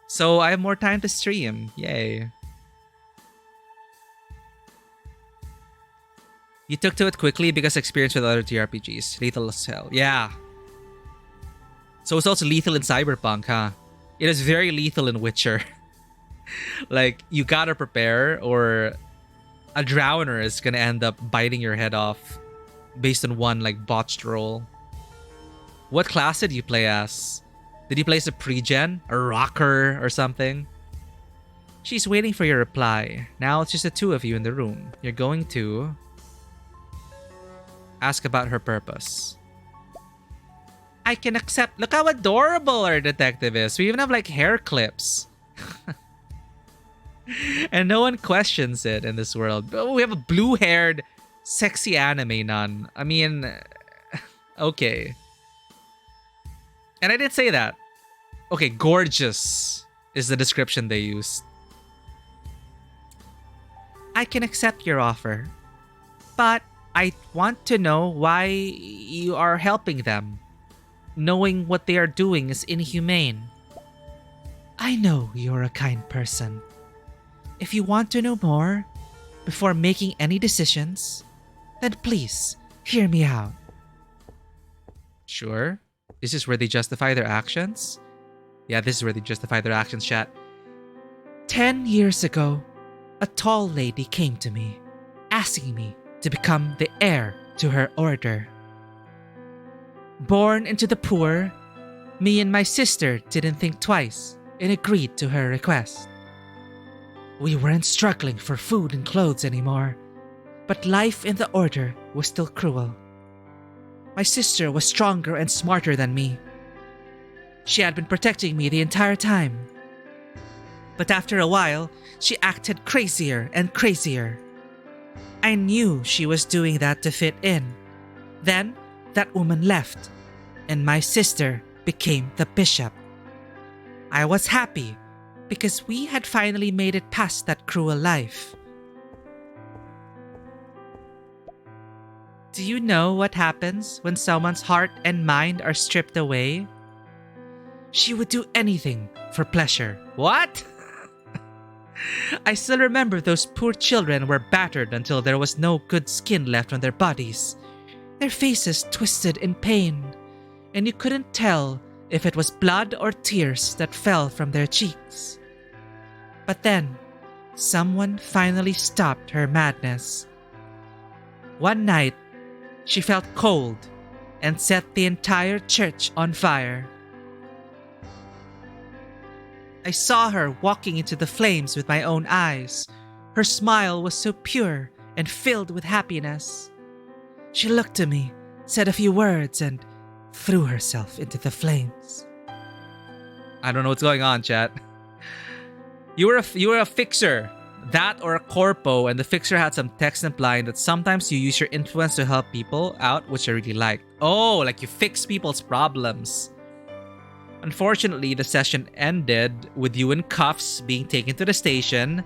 So I have more time to stream. Yay. You took to it quickly because experience with other TRPGs. Lethal as hell. Yeah. So it's also lethal in Cyberpunk, huh? It is very lethal in Witcher. Like, you gotta prepare or a drowner is gonna end up biting your head off based on one, like, botched roll. What class did you play as? Did you play as a pre-gen? A rocker or something? She's waiting for your reply. Now it's just the two of you in the room. You're going to ask about her purpose. I can accept. Look how adorable our detective is. We even have like hair clips. And no one questions it in this world. Oh, we have a blue-haired, sexy anime nun. I mean, okay. And I did say that. Okay, gorgeous is the description they used. I can accept your offer, but I want to know why you are helping them. Knowing what they are doing is inhumane. I know you're a kind person. If you want to know more, before making any decisions, then please, hear me out. Sure. Is this where they justify their actions? Yeah, this is where they justify their actions, chat. 10 years ago, a tall lady came to me, asking me to become the heir to her order. Born into the poor, me and my sister didn't think twice and agreed to her request. We weren't struggling for food and clothes anymore, but life in the order was still cruel. My sister was stronger and smarter than me. She had been protecting me the entire time. But after a while, she acted crazier and crazier. I knew she was doing that to fit in. Then, that woman left, and my sister became the bishop. I was happy because we had finally made it past that cruel life. Do you know what happens when someone's heart and mind are stripped away? She would do anything for pleasure. What? I still remember those poor children were battered until there was no good skin left on their bodies. Their faces twisted in pain, and you couldn't tell if it was blood or tears that fell from their cheeks. But then, someone finally stopped her madness. One night, she felt cold and set the entire church on fire. I saw her walking into the flames with my own eyes. Her smile was so pure and filled with happiness. She looked to me, said a few words, and threw herself into the flames. I don't know what's going on, chat. You were a fixer. That or a corpo, and the fixer had some text implying that sometimes you use your influence to help people out, which I really like. Oh, like you fix people's problems. Unfortunately, the session ended with you in cuffs being taken to the station,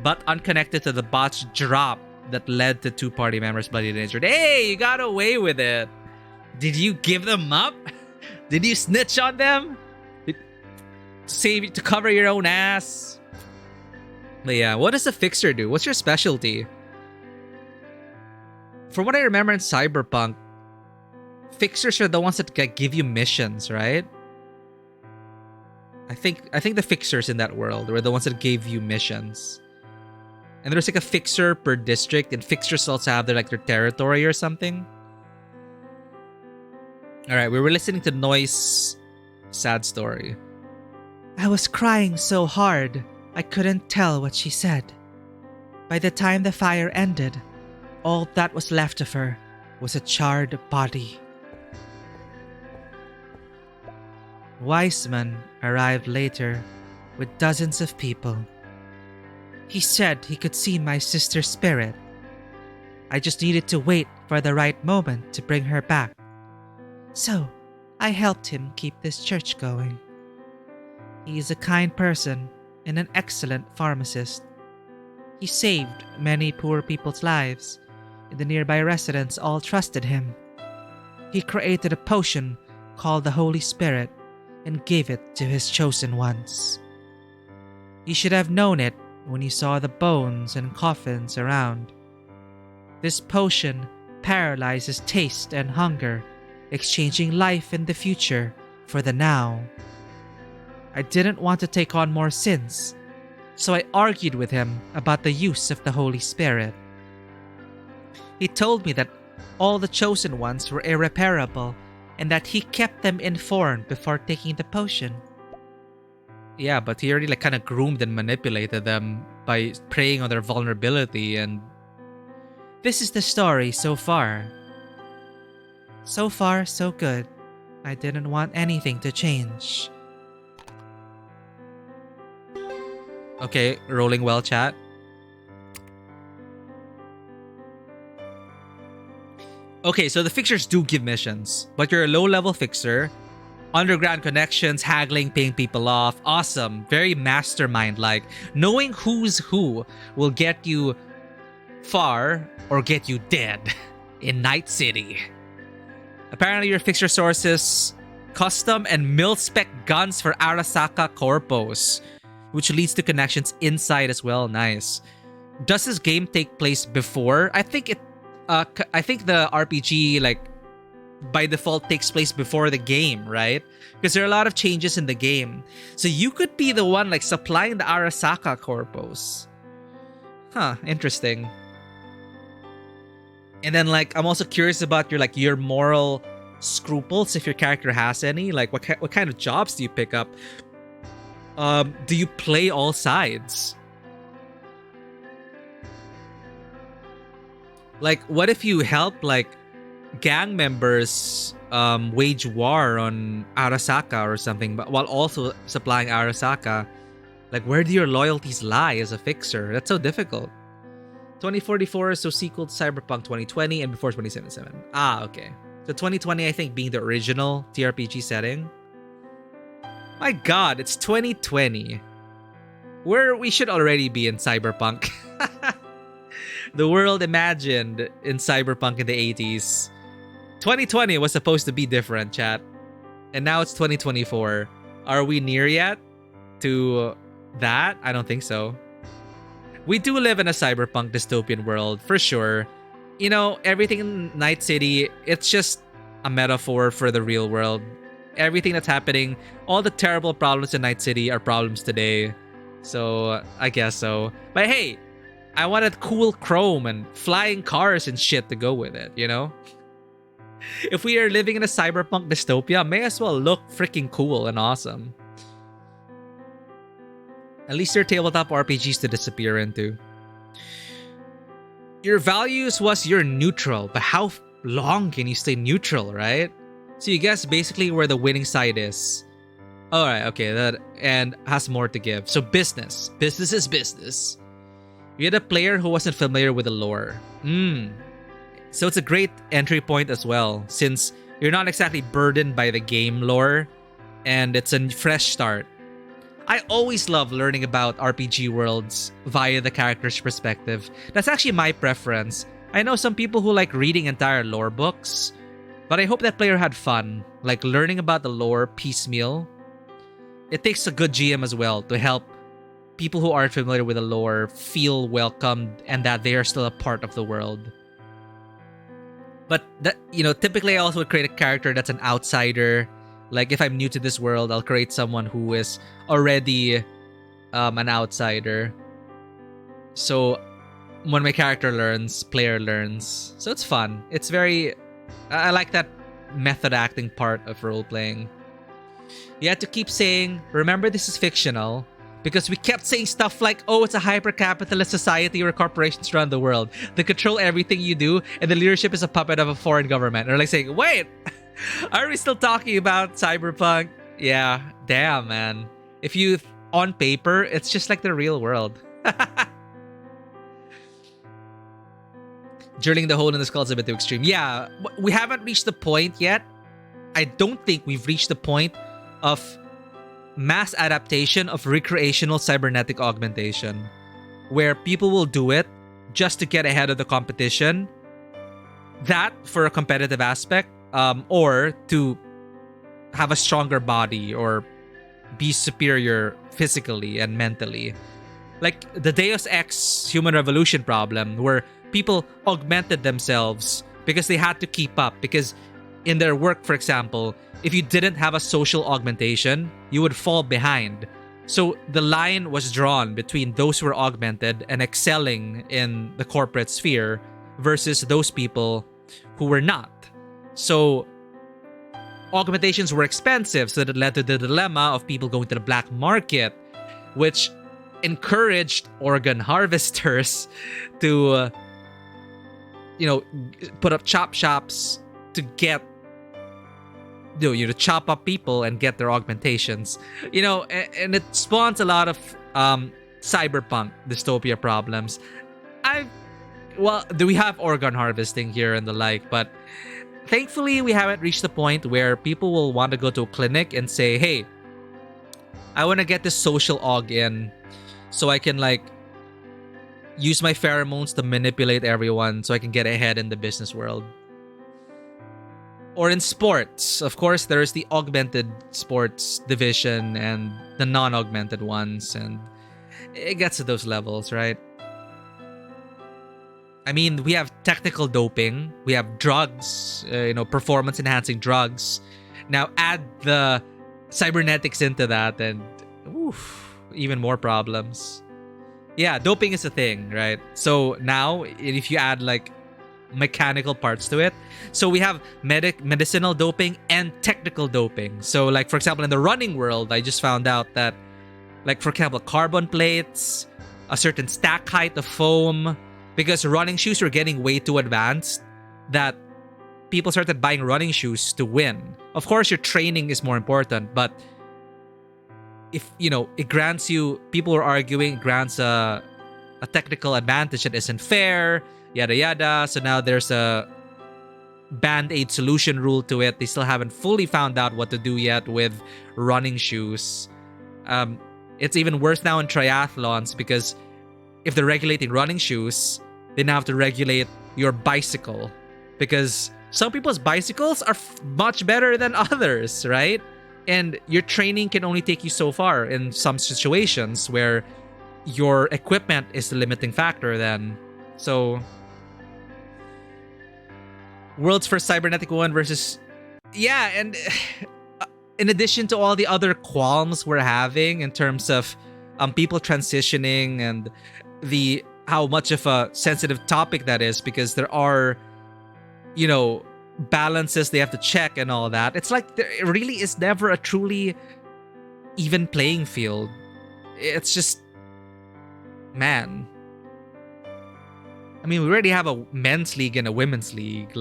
but unconnected to the botched drop that led to two party members bloodied and injured. Hey, you got away with it. Did you give them up? Did you snitch on them? To cover your own ass? But yeah, what does a fixer do? What's your specialty? From what I remember in Cyberpunk, fixers are the ones that give you missions, right? I think the fixers in that world were the ones that gave you missions. And there's like a fixer per district, and fixers also have their territory or something. Alright, we were listening to Noise sad story. I was crying so hard, I couldn't tell what she said. By the time the fire ended, all that was left of her was a charred body. Weissman arrived later with dozens of people. He said he could see my sister's spirit, I just needed to wait for the right moment to bring her back. So, I helped him keep this church going. He is a kind person and an excellent pharmacist. He saved many poor people's lives, and the nearby residents all trusted him. He created a potion called the Holy Spirit and gave it to his chosen ones. You should have known it when you saw the bones and coffins around. This potion paralyzes taste and hunger, exchanging life in the future for the now. I didn't want to take on more sins, so I argued with him about the use of the Holy Spirit. He told me that all the chosen ones were irreparable and that he kept them informed before taking the potion. Yeah, but he already kind of groomed and manipulated them by preying on their vulnerability, and this is the story so far. So far, so good. I didn't want anything to change. Okay, rolling well, chat. Okay, so the fixers do give missions, but you're a low-level fixer. Underground connections, haggling, paying people off. Awesome. Very mastermind-like. Knowing who's who will get you far or get you dead in Night City. Apparently your fixer sources custom and mil-spec guns for Arasaka Corpos, which leads to connections inside as well. Nice. Does this game take place before? I think the RPG, like, by default takes place before the game, right? Because there are a lot of changes in the game. So you could be the one, like, supplying the Arasaka Corpos. Huh, interesting. And then, like, I'm also curious about your moral scruples, if your character has any. Like, what kind of jobs do you pick up? Do you play all sides? Like, what if you help, like, gang members wage war on Arasaka or something, but while also supplying Arasaka? Like, where do your loyalties lie as a fixer? That's so difficult. 2044 is so sequel to Cyberpunk 2020 and before 2077. Ah, okay. So 2020, I think, being the original TRPG setting. My god, it's 2020. Where we should already be in Cyberpunk. The world imagined in Cyberpunk in the 80s. 2020 was supposed to be different, chat. And now it's 2024. Are we near yet to that? I don't think so. We do live in a cyberpunk dystopian world, for sure. You know, everything in Night City, it's just a metaphor for the real world. Everything that's happening, all the terrible problems in Night City are problems today. So, I guess so. But hey, I wanted cool chrome and flying cars and shit to go with it, you know? If we are living in a cyberpunk dystopia, may as well look freaking cool and awesome. At least there are tabletop RPGs to disappear into. Your values was you're neutral, but how long can you stay neutral, right? So you guess basically where the winning side is. Alright, okay, that and has more to give. So business. Business is business. You had a player who wasn't familiar with the lore. So it's a great entry point as well, since you're not exactly burdened by the game lore, and it's a fresh start. I always love learning about RPG worlds via the character's perspective. That's actually my preference. I know some people who like reading entire lore books, but I hope that player had fun, like learning about the lore piecemeal. It takes a good GM as well to help people who aren't familiar with the lore feel welcomed and that they are still a part of the world. But that, you know, typically I also would create a character that's an outsider. Like if I'm new to this world, I'll create someone who is already an outsider. So when my character learns, player learns. So it's fun. It's very... I like that method acting part of role-playing. You had to keep saying, remember this is fictional, because we kept saying stuff like, oh, it's a hyper-capitalist society where corporations run the world. They control everything you do, and the leadership is a puppet of a foreign government. Or like saying, wait, are we still talking about cyberpunk? Yeah, damn, man. If you, on paper, it's just like the real world. Drilling the hole in the skull is a bit too extreme. Yeah, we haven't reached the point yet. I don't think we've reached the point of mass adaptation of recreational cybernetic augmentation, where people will do it just to get ahead of the competition. That for a competitive aspect, or to have a stronger body or be superior physically and mentally. Like the Deus Ex Human Revolution problem, where people augmented themselves because they had to keep up. Because in their work, for example, if you didn't have a social augmentation, you would fall behind. So the line was drawn between those who were augmented and excelling in the corporate sphere versus those people who were not. So augmentations were expensive, so that led to the dilemma of people going to the black market, which encouraged organ harvesters to put up chop shops to get to chop up people and get their augmentations, and it spawns a lot of cyberpunk dystopia problems. Do we have organ harvesting here and the like, but thankfully we haven't reached the point where people will want to go to a clinic and say, hey, I want to get this social aug in so I can use my pheromones to manipulate everyone so I can get ahead in the business world. Or in sports, of course, there's the augmented sports division and the non-augmented ones, and it gets to those levels, right? I mean, we have technical doping, we have drugs, performance-enhancing drugs. Now add the cybernetics into that, and even more problems. Yeah, doping is a thing, right? So now, if you add mechanical parts to it, so we have medicinal doping and technical doping. So for example, in the running world, I just found out that for example, carbon plates, a certain stack height of foam, because running shoes were getting way too advanced, that people started buying running shoes to win. Of course, your training is more important, but if it grants you, people are arguing, it grants a technical advantage that isn't fair, yada yada. So now there's a band-aid solution rule to it. They still haven't fully found out what to do yet with running shoes. It's even worse now in triathlons, because if they're regulating running shoes, they now have to regulate your bicycle, because some people's bicycles are much better than others, right? And your training can only take you so far in some situations where your equipment is the limiting factor then. So Worlds for Cybernetic One versus... Yeah, and in addition to all the other qualms we're having in terms of people transitioning and how much of a sensitive topic that is, because there are, balances they have to check and all that. It's there really is never a truly even playing field. It's just, man. I mean, we already have a men's league and a women's league.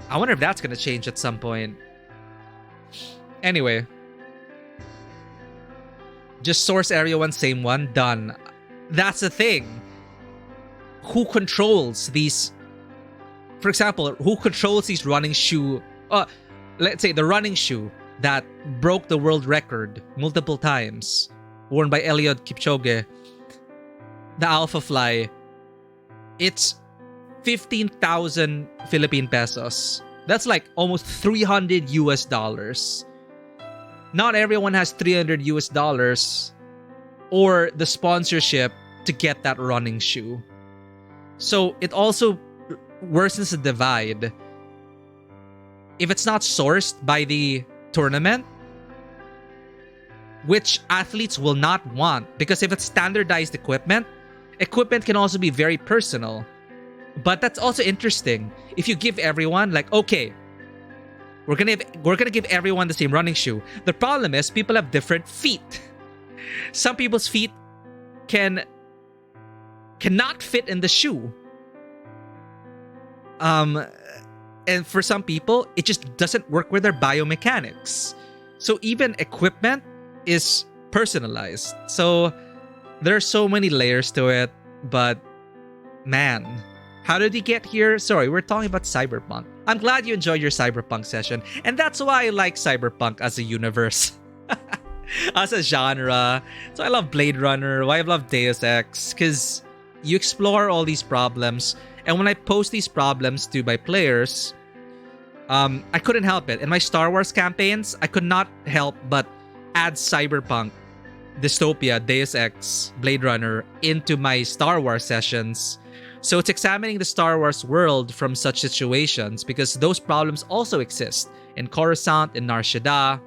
I wonder if that's gonna change at some point. Anyway, just source area 1, same one, done. That's the thing. Who controls these? For example, who controls these running shoe? Let's say the running shoe that broke the world record multiple times, worn by Eliud Kipchoge, the Alpha Fly. It's 15,000 Philippine pesos. That's almost $300. Not everyone has $300 or the sponsorship to get that running shoe. So it also worsens the divide. If it's not sourced by the tournament, which athletes will not want, because if it's standardized equipment can also be very personal. But that's also interesting. If you give everyone okay, we're gonna give everyone the same running shoe. The problem is people have different feet. Some people's feet cannot fit in the shoe. And for some people, it just doesn't work with their biomechanics. So even equipment is personalized. So there are so many layers to it, but man, How did he get here? Sorry, we're talking about Cyberpunk. I'm glad you enjoyed your Cyberpunk session, and that's why I like Cyberpunk as a universe. As a genre. So I love Blade Runner, why I love Deus Ex, because you explore all these problems, and when I post these problems to my players, I couldn't help it. In my Star Wars campaigns, I could not help but add Cyberpunk, Dystopia, Deus Ex, Blade Runner into my Star Wars sessions. So it's examining the Star Wars world from such situations, because those problems also exist in Coruscant, in Nar Shaddaa.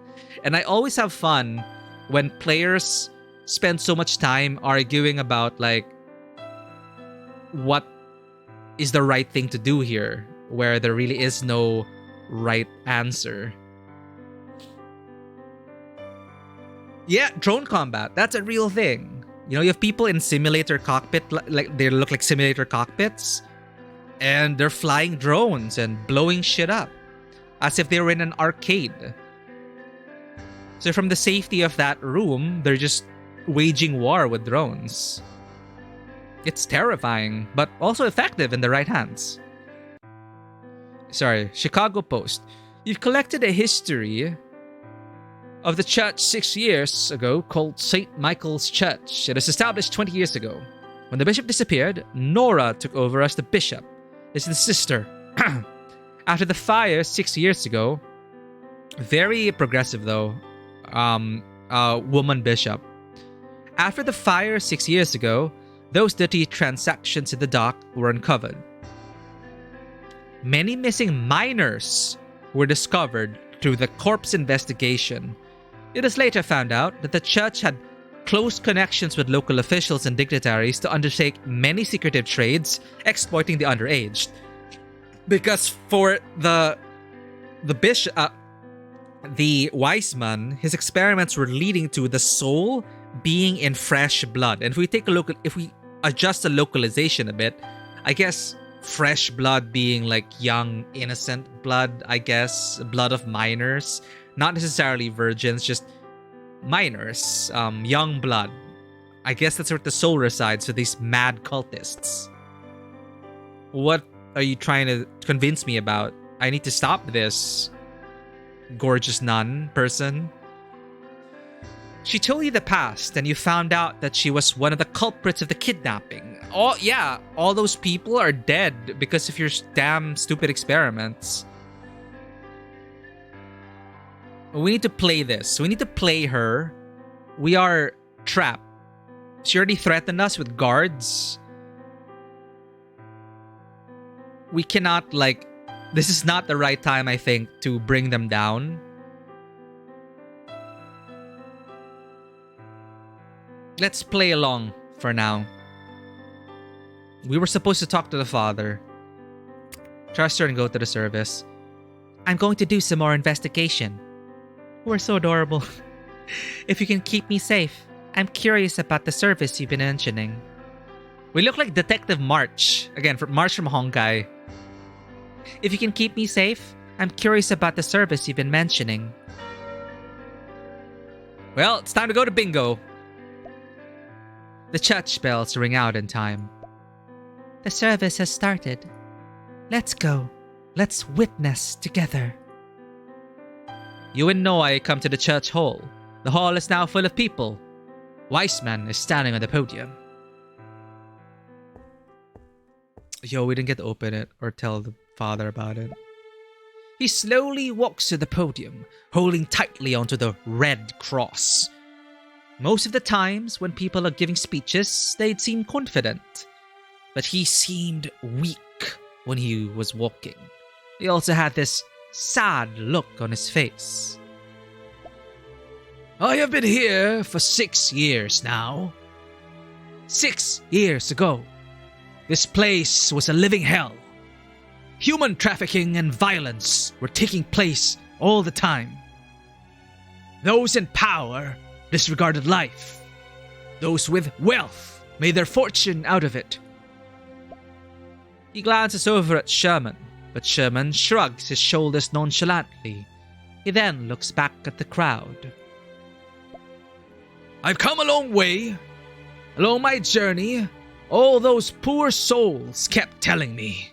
And I always have fun when players spend so much time arguing about like what is the right thing to do here, where there really is no right answer. Yeah, drone combat, that's a real thing. You know, you have people in simulator cockpit, like they look like simulator cockpits, and they're flying drones and blowing shit up as if they were in an arcade. So from the safety of that room, they're just waging war with drones. It's terrifying, but also effective in the right hands. Sorry, Chicago Post. You've collected a history of the church 6 years ago called St. Michael's Church. It was established 20 years ago. When the bishop disappeared, Nora took over as the bishop. This is the sister. After the fire 6 years ago, very progressive though, woman bishop. After the fire 6 years ago, those dirty transactions in the dock were uncovered. Many missing minors were discovered through the corpse investigation. It was later found out that the church had close connections with local officials and dignitaries to undertake many secretive trades exploiting the underage. Because for the bishop, the wise man, his experiments were leading to the soul being in fresh blood. And if we take a look, if we adjust the localization a bit, I guess fresh blood being like young, innocent blood, I guess, blood of minors. Not necessarily virgins, just minors, young blood. I guess that's where the soul resides, so these mad cultists. What are you trying to convince me about? I need to stop this, gorgeous nun person. She told you the past, and you found out that she was one of the culprits of the kidnapping. Oh, yeah, all those people are dead because of your damn stupid experiments. We need to play this. We need to play her. We are trapped. She already threatened us with guards. We cannot, like... This is not the right time, I think, to bring them down. Let's play along for now. We were supposed to talk to the father. Trust her and go to the service. I'm going to do some more investigation. We're so adorable. If you can keep me safe, I'm curious about the service you've been mentioning. We look like Detective March. Again, March from Honkai. If you can keep me safe, I'm curious about the service you've been mentioning. Well, it's time to go to bingo. The church bells ring out in time. The service has started. Let's go. Let's witness together. You and Noi come to the church hall. The hall is now full of people. Weissman is standing on the podium. Yo, we didn't get to open it or tell the father about it. He slowly walks to the podium, holding tightly onto the red cross. Most of the times when people are giving speeches, they'd seem confident. But he seemed weak when he was walking. He also had this sad look on his face. I have been here for 6 years now. 6 years ago, this place was a living hell. Human trafficking and violence were taking place all the time. Those in power disregarded life. Those with wealth made their fortune out of it. He glances over at Sherman, but Sherman shrugs his shoulders nonchalantly. He then looks back at the crowd. I've come a long way. Along my journey, All those poor souls kept telling me,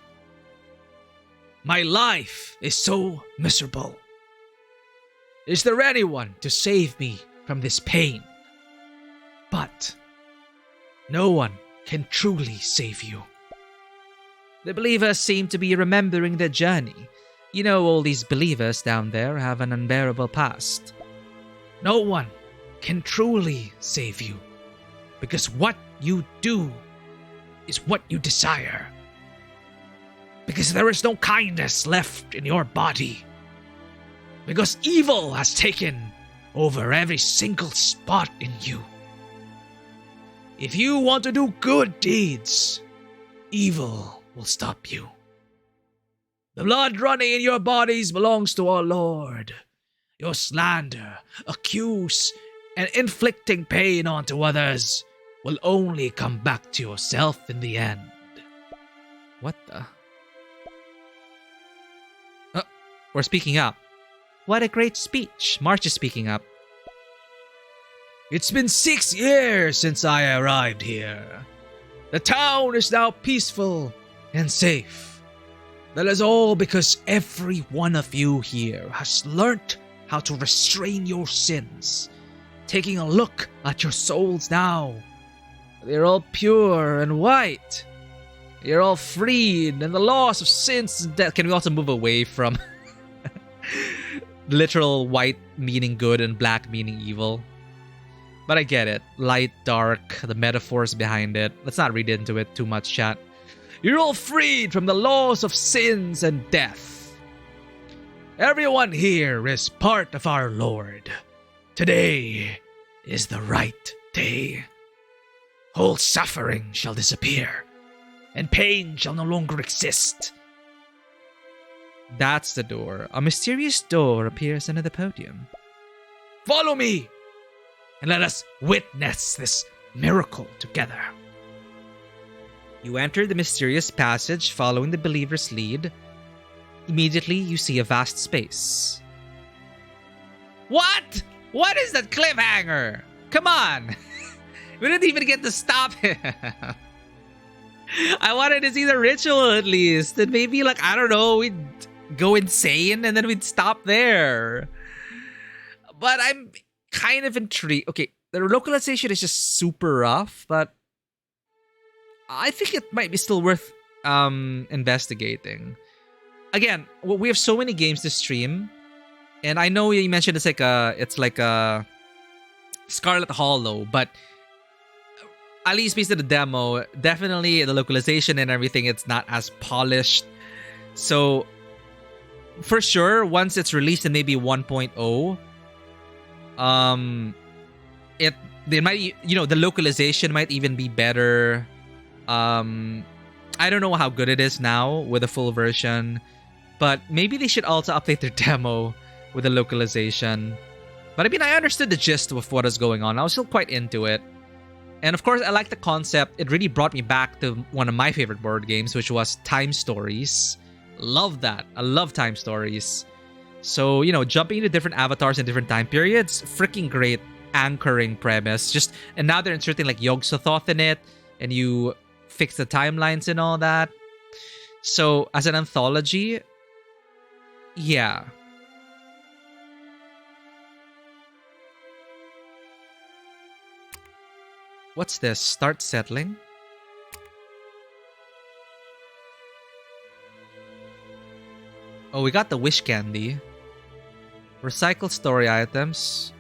my life is so miserable. Is there anyone to save me from this pain? But no one can truly save you. The believers seem to be remembering their journey. You know, all these believers down there have an unbearable past. No one can truly save you, because what you do is what you desire. Because there is no kindness left in your body. Because evil has taken over every single spot in you. If you want to do good deeds, evil will stop you. The blood running in your bodies belongs to our Lord. Your slander, accuse, and inflicting pain onto others will only come back to yourself in the end. What the? We're speaking up. What a great speech. March is speaking up. It's been 6 years since I arrived here. The town is now peaceful and safe. That is all because every one of you here has learnt how to restrain your sins. Taking a look at your souls now. They're all pure and white. You're all freed, and the loss of sins and death. Can we also move away from literal white meaning good and black meaning evil? But I get it. Light, dark, the metaphors behind it. Let's not read into it too much, chat. You're all freed from the laws of sins and death. Everyone here is part of our Lord. Today is the right day. All suffering shall disappear, and pain shall no longer exist. That's the door. A mysterious door appears under the podium. Follow me, and let us witness this miracle together. You enter the mysterious passage following the believer's lead. Immediately, you see a vast space. What? What is that cliffhanger? Come on! We didn't even get to stop him. I wanted to see the ritual at least. And maybe, like, I don't know, we'd go insane and then we'd stop there. But I'm kind of intrigued. Okay, the localization is just super rough, but I think it might be still worth investigating. Again, we have so many games to stream, and I know you mentioned it's like a Scarlet Hollow, but at least based on the demo, definitely the localization and everything, it's not as polished. So for sure, once it's released in maybe 1.0, they might, you know, the localization might even be better. I don't know how good it is now with a full version, but maybe they should also update their demo with the localization. But I mean, I understood the gist of what was going on. I was still quite into it. And of course, I like the concept. It really brought me back to one of my favorite board games, which was Time Stories. Love that. I love Time Stories. So, you know, jumping into different avatars in different time periods, freaking great anchoring premise. And now they're inserting like Yog-Sothoth in it, and you fix the timelines and all that. So, as an anthology, yeah. What's this? Start settling? Oh, we got the wish candy. Recycle story items.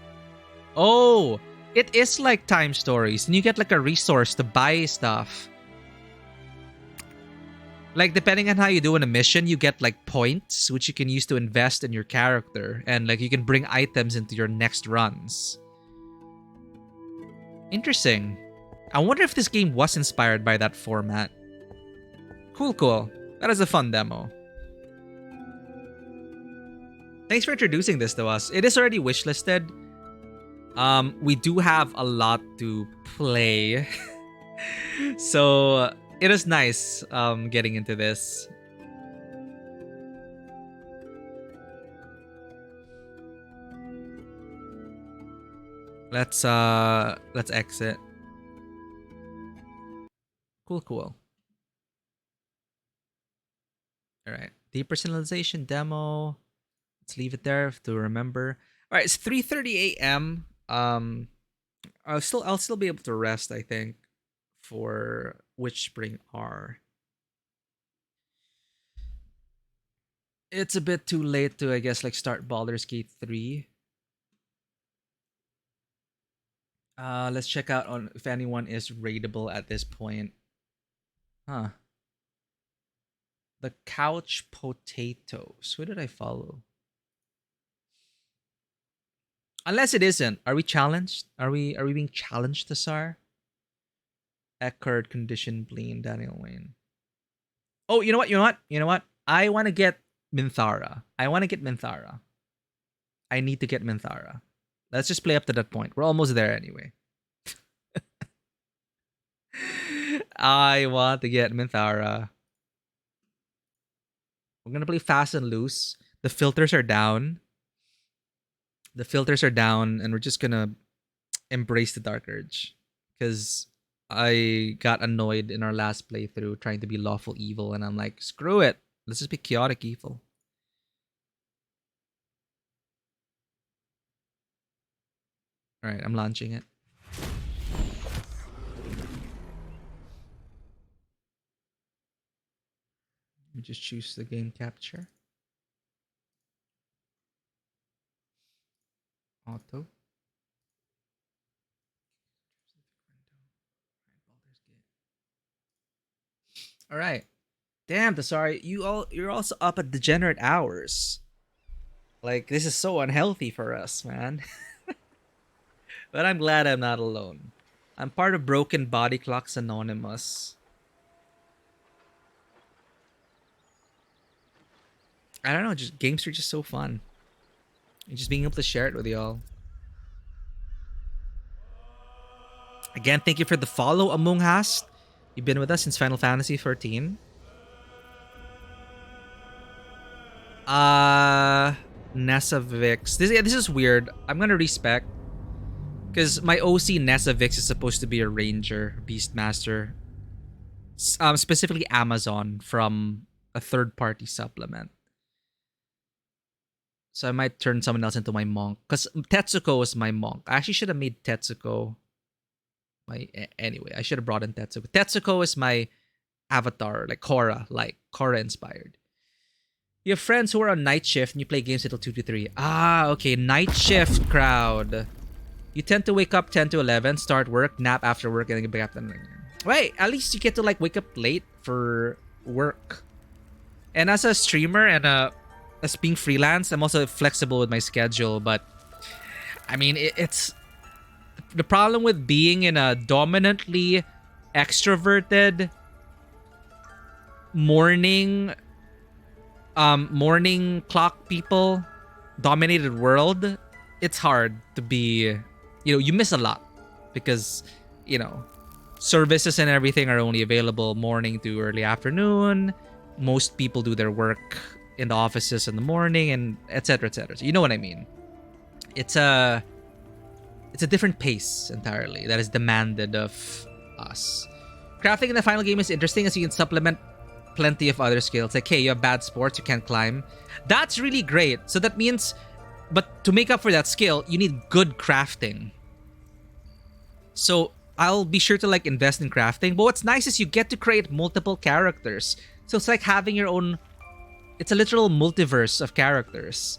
Oh, it is like Time Stories. And you get like a resource to buy stuff. Like, depending on how you do in a mission, you get like points, which you can use to invest in your character. And like, you can bring items into your next runs. Interesting. I wonder if this game was inspired by that format. Cool, cool. That is a fun demo. Thanks for introducing this to us. It is already wishlisted. We do have a lot to play. So it is nice getting into this. Let's exit. Cool. All right. Depersonalization demo. Let's leave it there to remember. All right, it's 3:30 a.m. I'll still be able to rest, I think, for Witch Spring R. It's a bit too late to, I guess, like start Baldur's Gate 3. Let's check out on if anyone is raidable at this point. Huh. The Couch Potatoes. Who did I follow? Unless it isn't. Are we challenged? Are we being challenged, Tassar? Eckerd, Condition, Bleen, Daniel Wayne. Oh, you know what? I want to get Minthara. I need to get Minthara. Let's just play up to that point. We're almost there anyway. I want to get Minthara. We're gonna play fast and loose. The filters are down. And we're just gonna embrace the Dark Urge. Because I got annoyed in our last playthrough trying to be lawful evil, and I'm like, screw it. Let's just be chaotic evil. Alright, I'm launching it. Let me just choose the game capture. Auto. Alright. Damn, sorry. You're also up at degenerate hours. Like, this is so unhealthy for us, man. But I'm glad I'm not alone. I'm part of Broken Body Clocks Anonymous. I don't know, just games are just so fun. And just being able to share it with y'all. Again, thank you for the follow, Among Hast. You've been with us since Final Fantasy 14. Nessa Vix. This is weird. I'm gonna respec. Because my OC Nessa Vix is supposed to be a ranger, beastmaster. Specifically Amazon from a third-party supplement. So I might turn someone else into my monk. Because Tetsuko is my monk. I actually should have made Tetsuko my... Anyway, I should have brought in Tetsuko. Tetsuko is my avatar, like Korra inspired. You have friends who are on night shift and you play games until 2 to 3. Ah, okay. Night shift crowd. You tend to wake up 10 to 11, start work, nap after work, and then get back up. Wait, at least you get to like wake up late for work. And as a streamer and as being freelance, I'm also flexible with my schedule. But I mean, it's the problem with being in a dominantly extroverted morning clock people dominated world. It's hard to be, you miss a lot because, services and everything are only available morning to early afternoon. Most people do their work in the offices in the morning and etc. etc. So you know what I mean. It's a different pace entirely that is demanded of us. Crafting in the final game is interesting as you can supplement plenty of other skills. Like, hey, you have bad sports, you can't climb. That's really great. So that means, but to make up for that skill, you need good crafting. So I'll be sure to like invest in crafting. But what's nice is you get to create multiple characters. So it's like having your own, it's a literal multiverse of characters.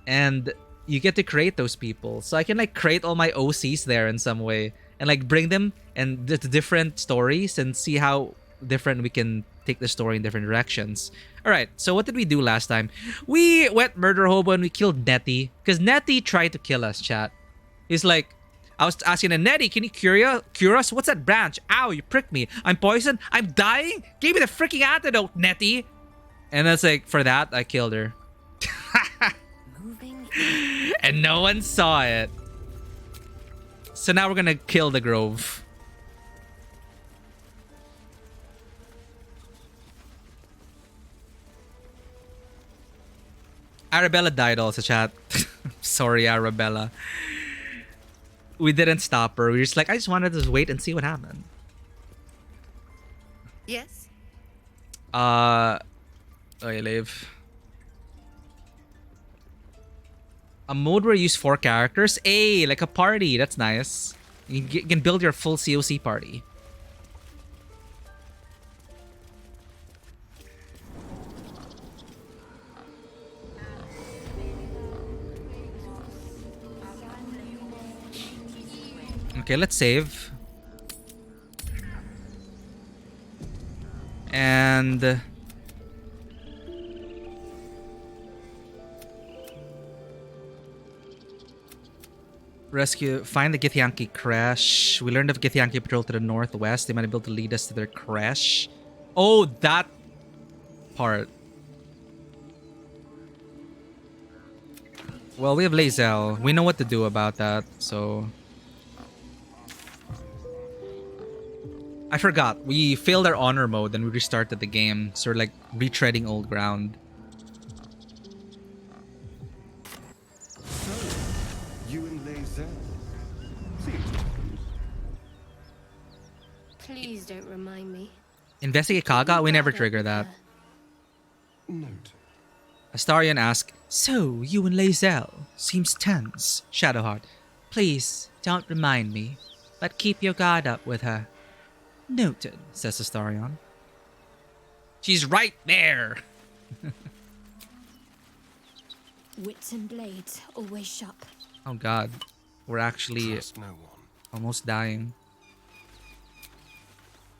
And you get to create those people. So I can like create all my OCs there in some way and like bring them and the different stories and see how different we can take the story in different directions. Alright, so what did we do last time? We went murder hobo and we killed Nettie. Because Nettie tried to kill us, chat. He's like, I was asking him, Nettie, can you cure us? What's that branch? Ow, you pricked me. I'm poisoned. I'm dying? Give me the freaking antidote, Nettie. And that's like, for that, I killed her. And no one saw it. So now we're gonna kill the Grove. Arabella died also, chat. Sorry, Arabella. We didn't stop her. We were just like, I just wanted to wait and see what happened. Yes? Okay, Liv. A mode where you use 4 characters? Hey, like a party. That's nice. You can build your full COC party. Okay, let's save. And find the Githyanki crash. We learned of Githyanki patrol to the northwest. They might be able to lead us to their crash. Oh, that part. Well, we have Lae'zel. We know what to do about that, so... I forgot. We failed our honor mode and we restarted the game. So we're like retreading old ground. So, you and Lae'zel. Please don't remind me. Investigate Kaga? We never trigger that. Note. Astarion asks, so, you and Lae'zel? Seems tense. Shadowheart, please, don't remind me. But keep your guard up with her. Noted, says Astarion. She's right there! Wits and blades, always sharp. Oh god. We're actually Trust no one. almost dying.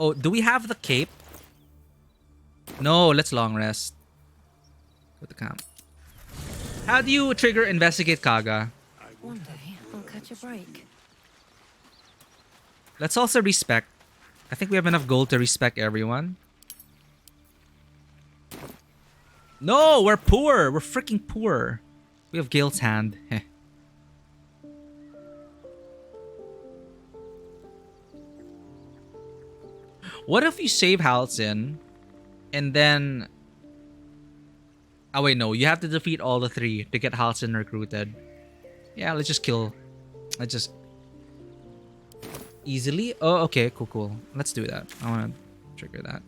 Oh, do we have the cape? No, let's long rest. With the camp. How do you trigger Investigate Kaga? One day, I'll catch a break. Let's also respect. I think we have enough gold to respect everyone. No, we're poor. We're freaking poor. We have Gale's hand. Heh. What if you save Halcyon and then... Oh wait, no. You have to defeat all the 3 to get Halcyon recruited. Yeah, let's just kill. Let's just... Easily? Oh, okay. Cool, cool. Let's do that. I want to trigger that.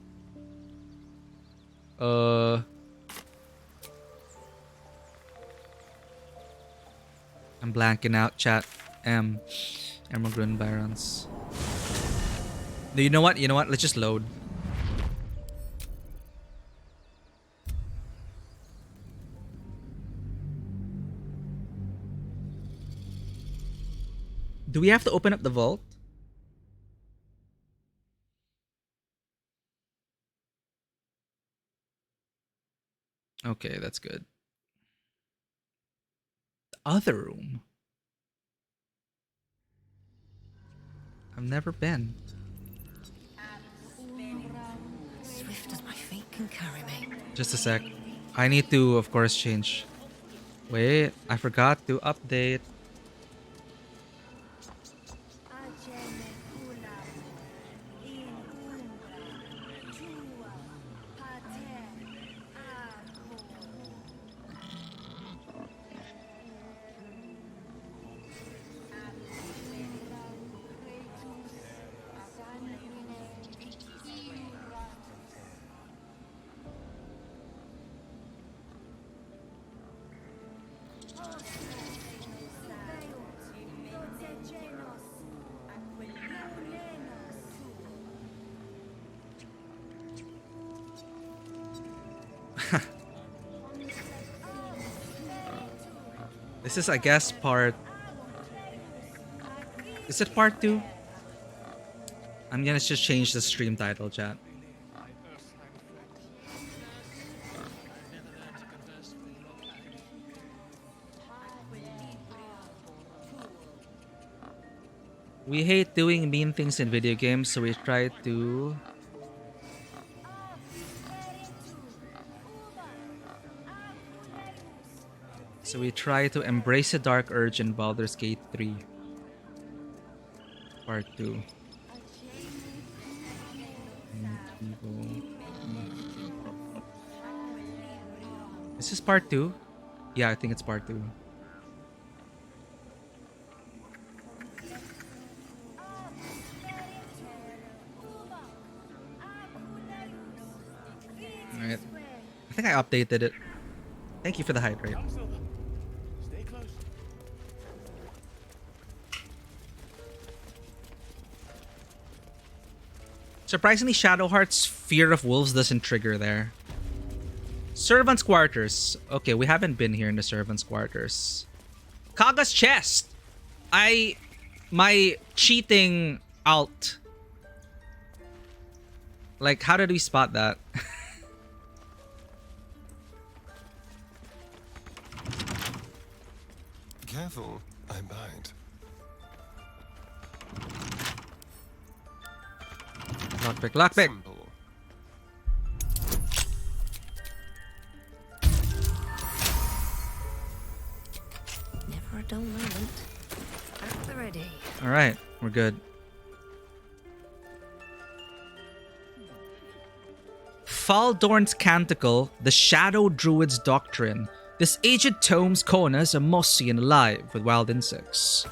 I'm blanking out, chat. Emerald Grun Barons. No, you know what? You know what? Let's just load. Do we have to open up the vault? Okay, that's good. The other room. I've never been. Swift as my feet can carry me. Just a sec. I need to, of course, change. Wait, I forgot to update. This is, I guess, part... Is it part 2? I'm gonna just change the stream title, chat. We hate doing mean things in video games, so we try to... So we try to embrace the dark urge in Baldur's Gate 3. Part 2. Is this part 2? Yeah, I think it's part 2. I think I updated it. Thank you for the hydrate. Come, Silva. Stay close. Surprisingly, Shadowheart's fear of wolves doesn't trigger there. Servants' quarters. Okay, we haven't been here in the servants' quarters. Kaga's chest. My cheating alt. Like, how did we spot that? Careful, I bite. Lockpick, lockpick. Simple. Never a dull moment. At the ready. All right, we're good. Faldorn's Canticle, the Shadow Druid's Doctrine. This aged tome's corners are mossy and alive with wild insects.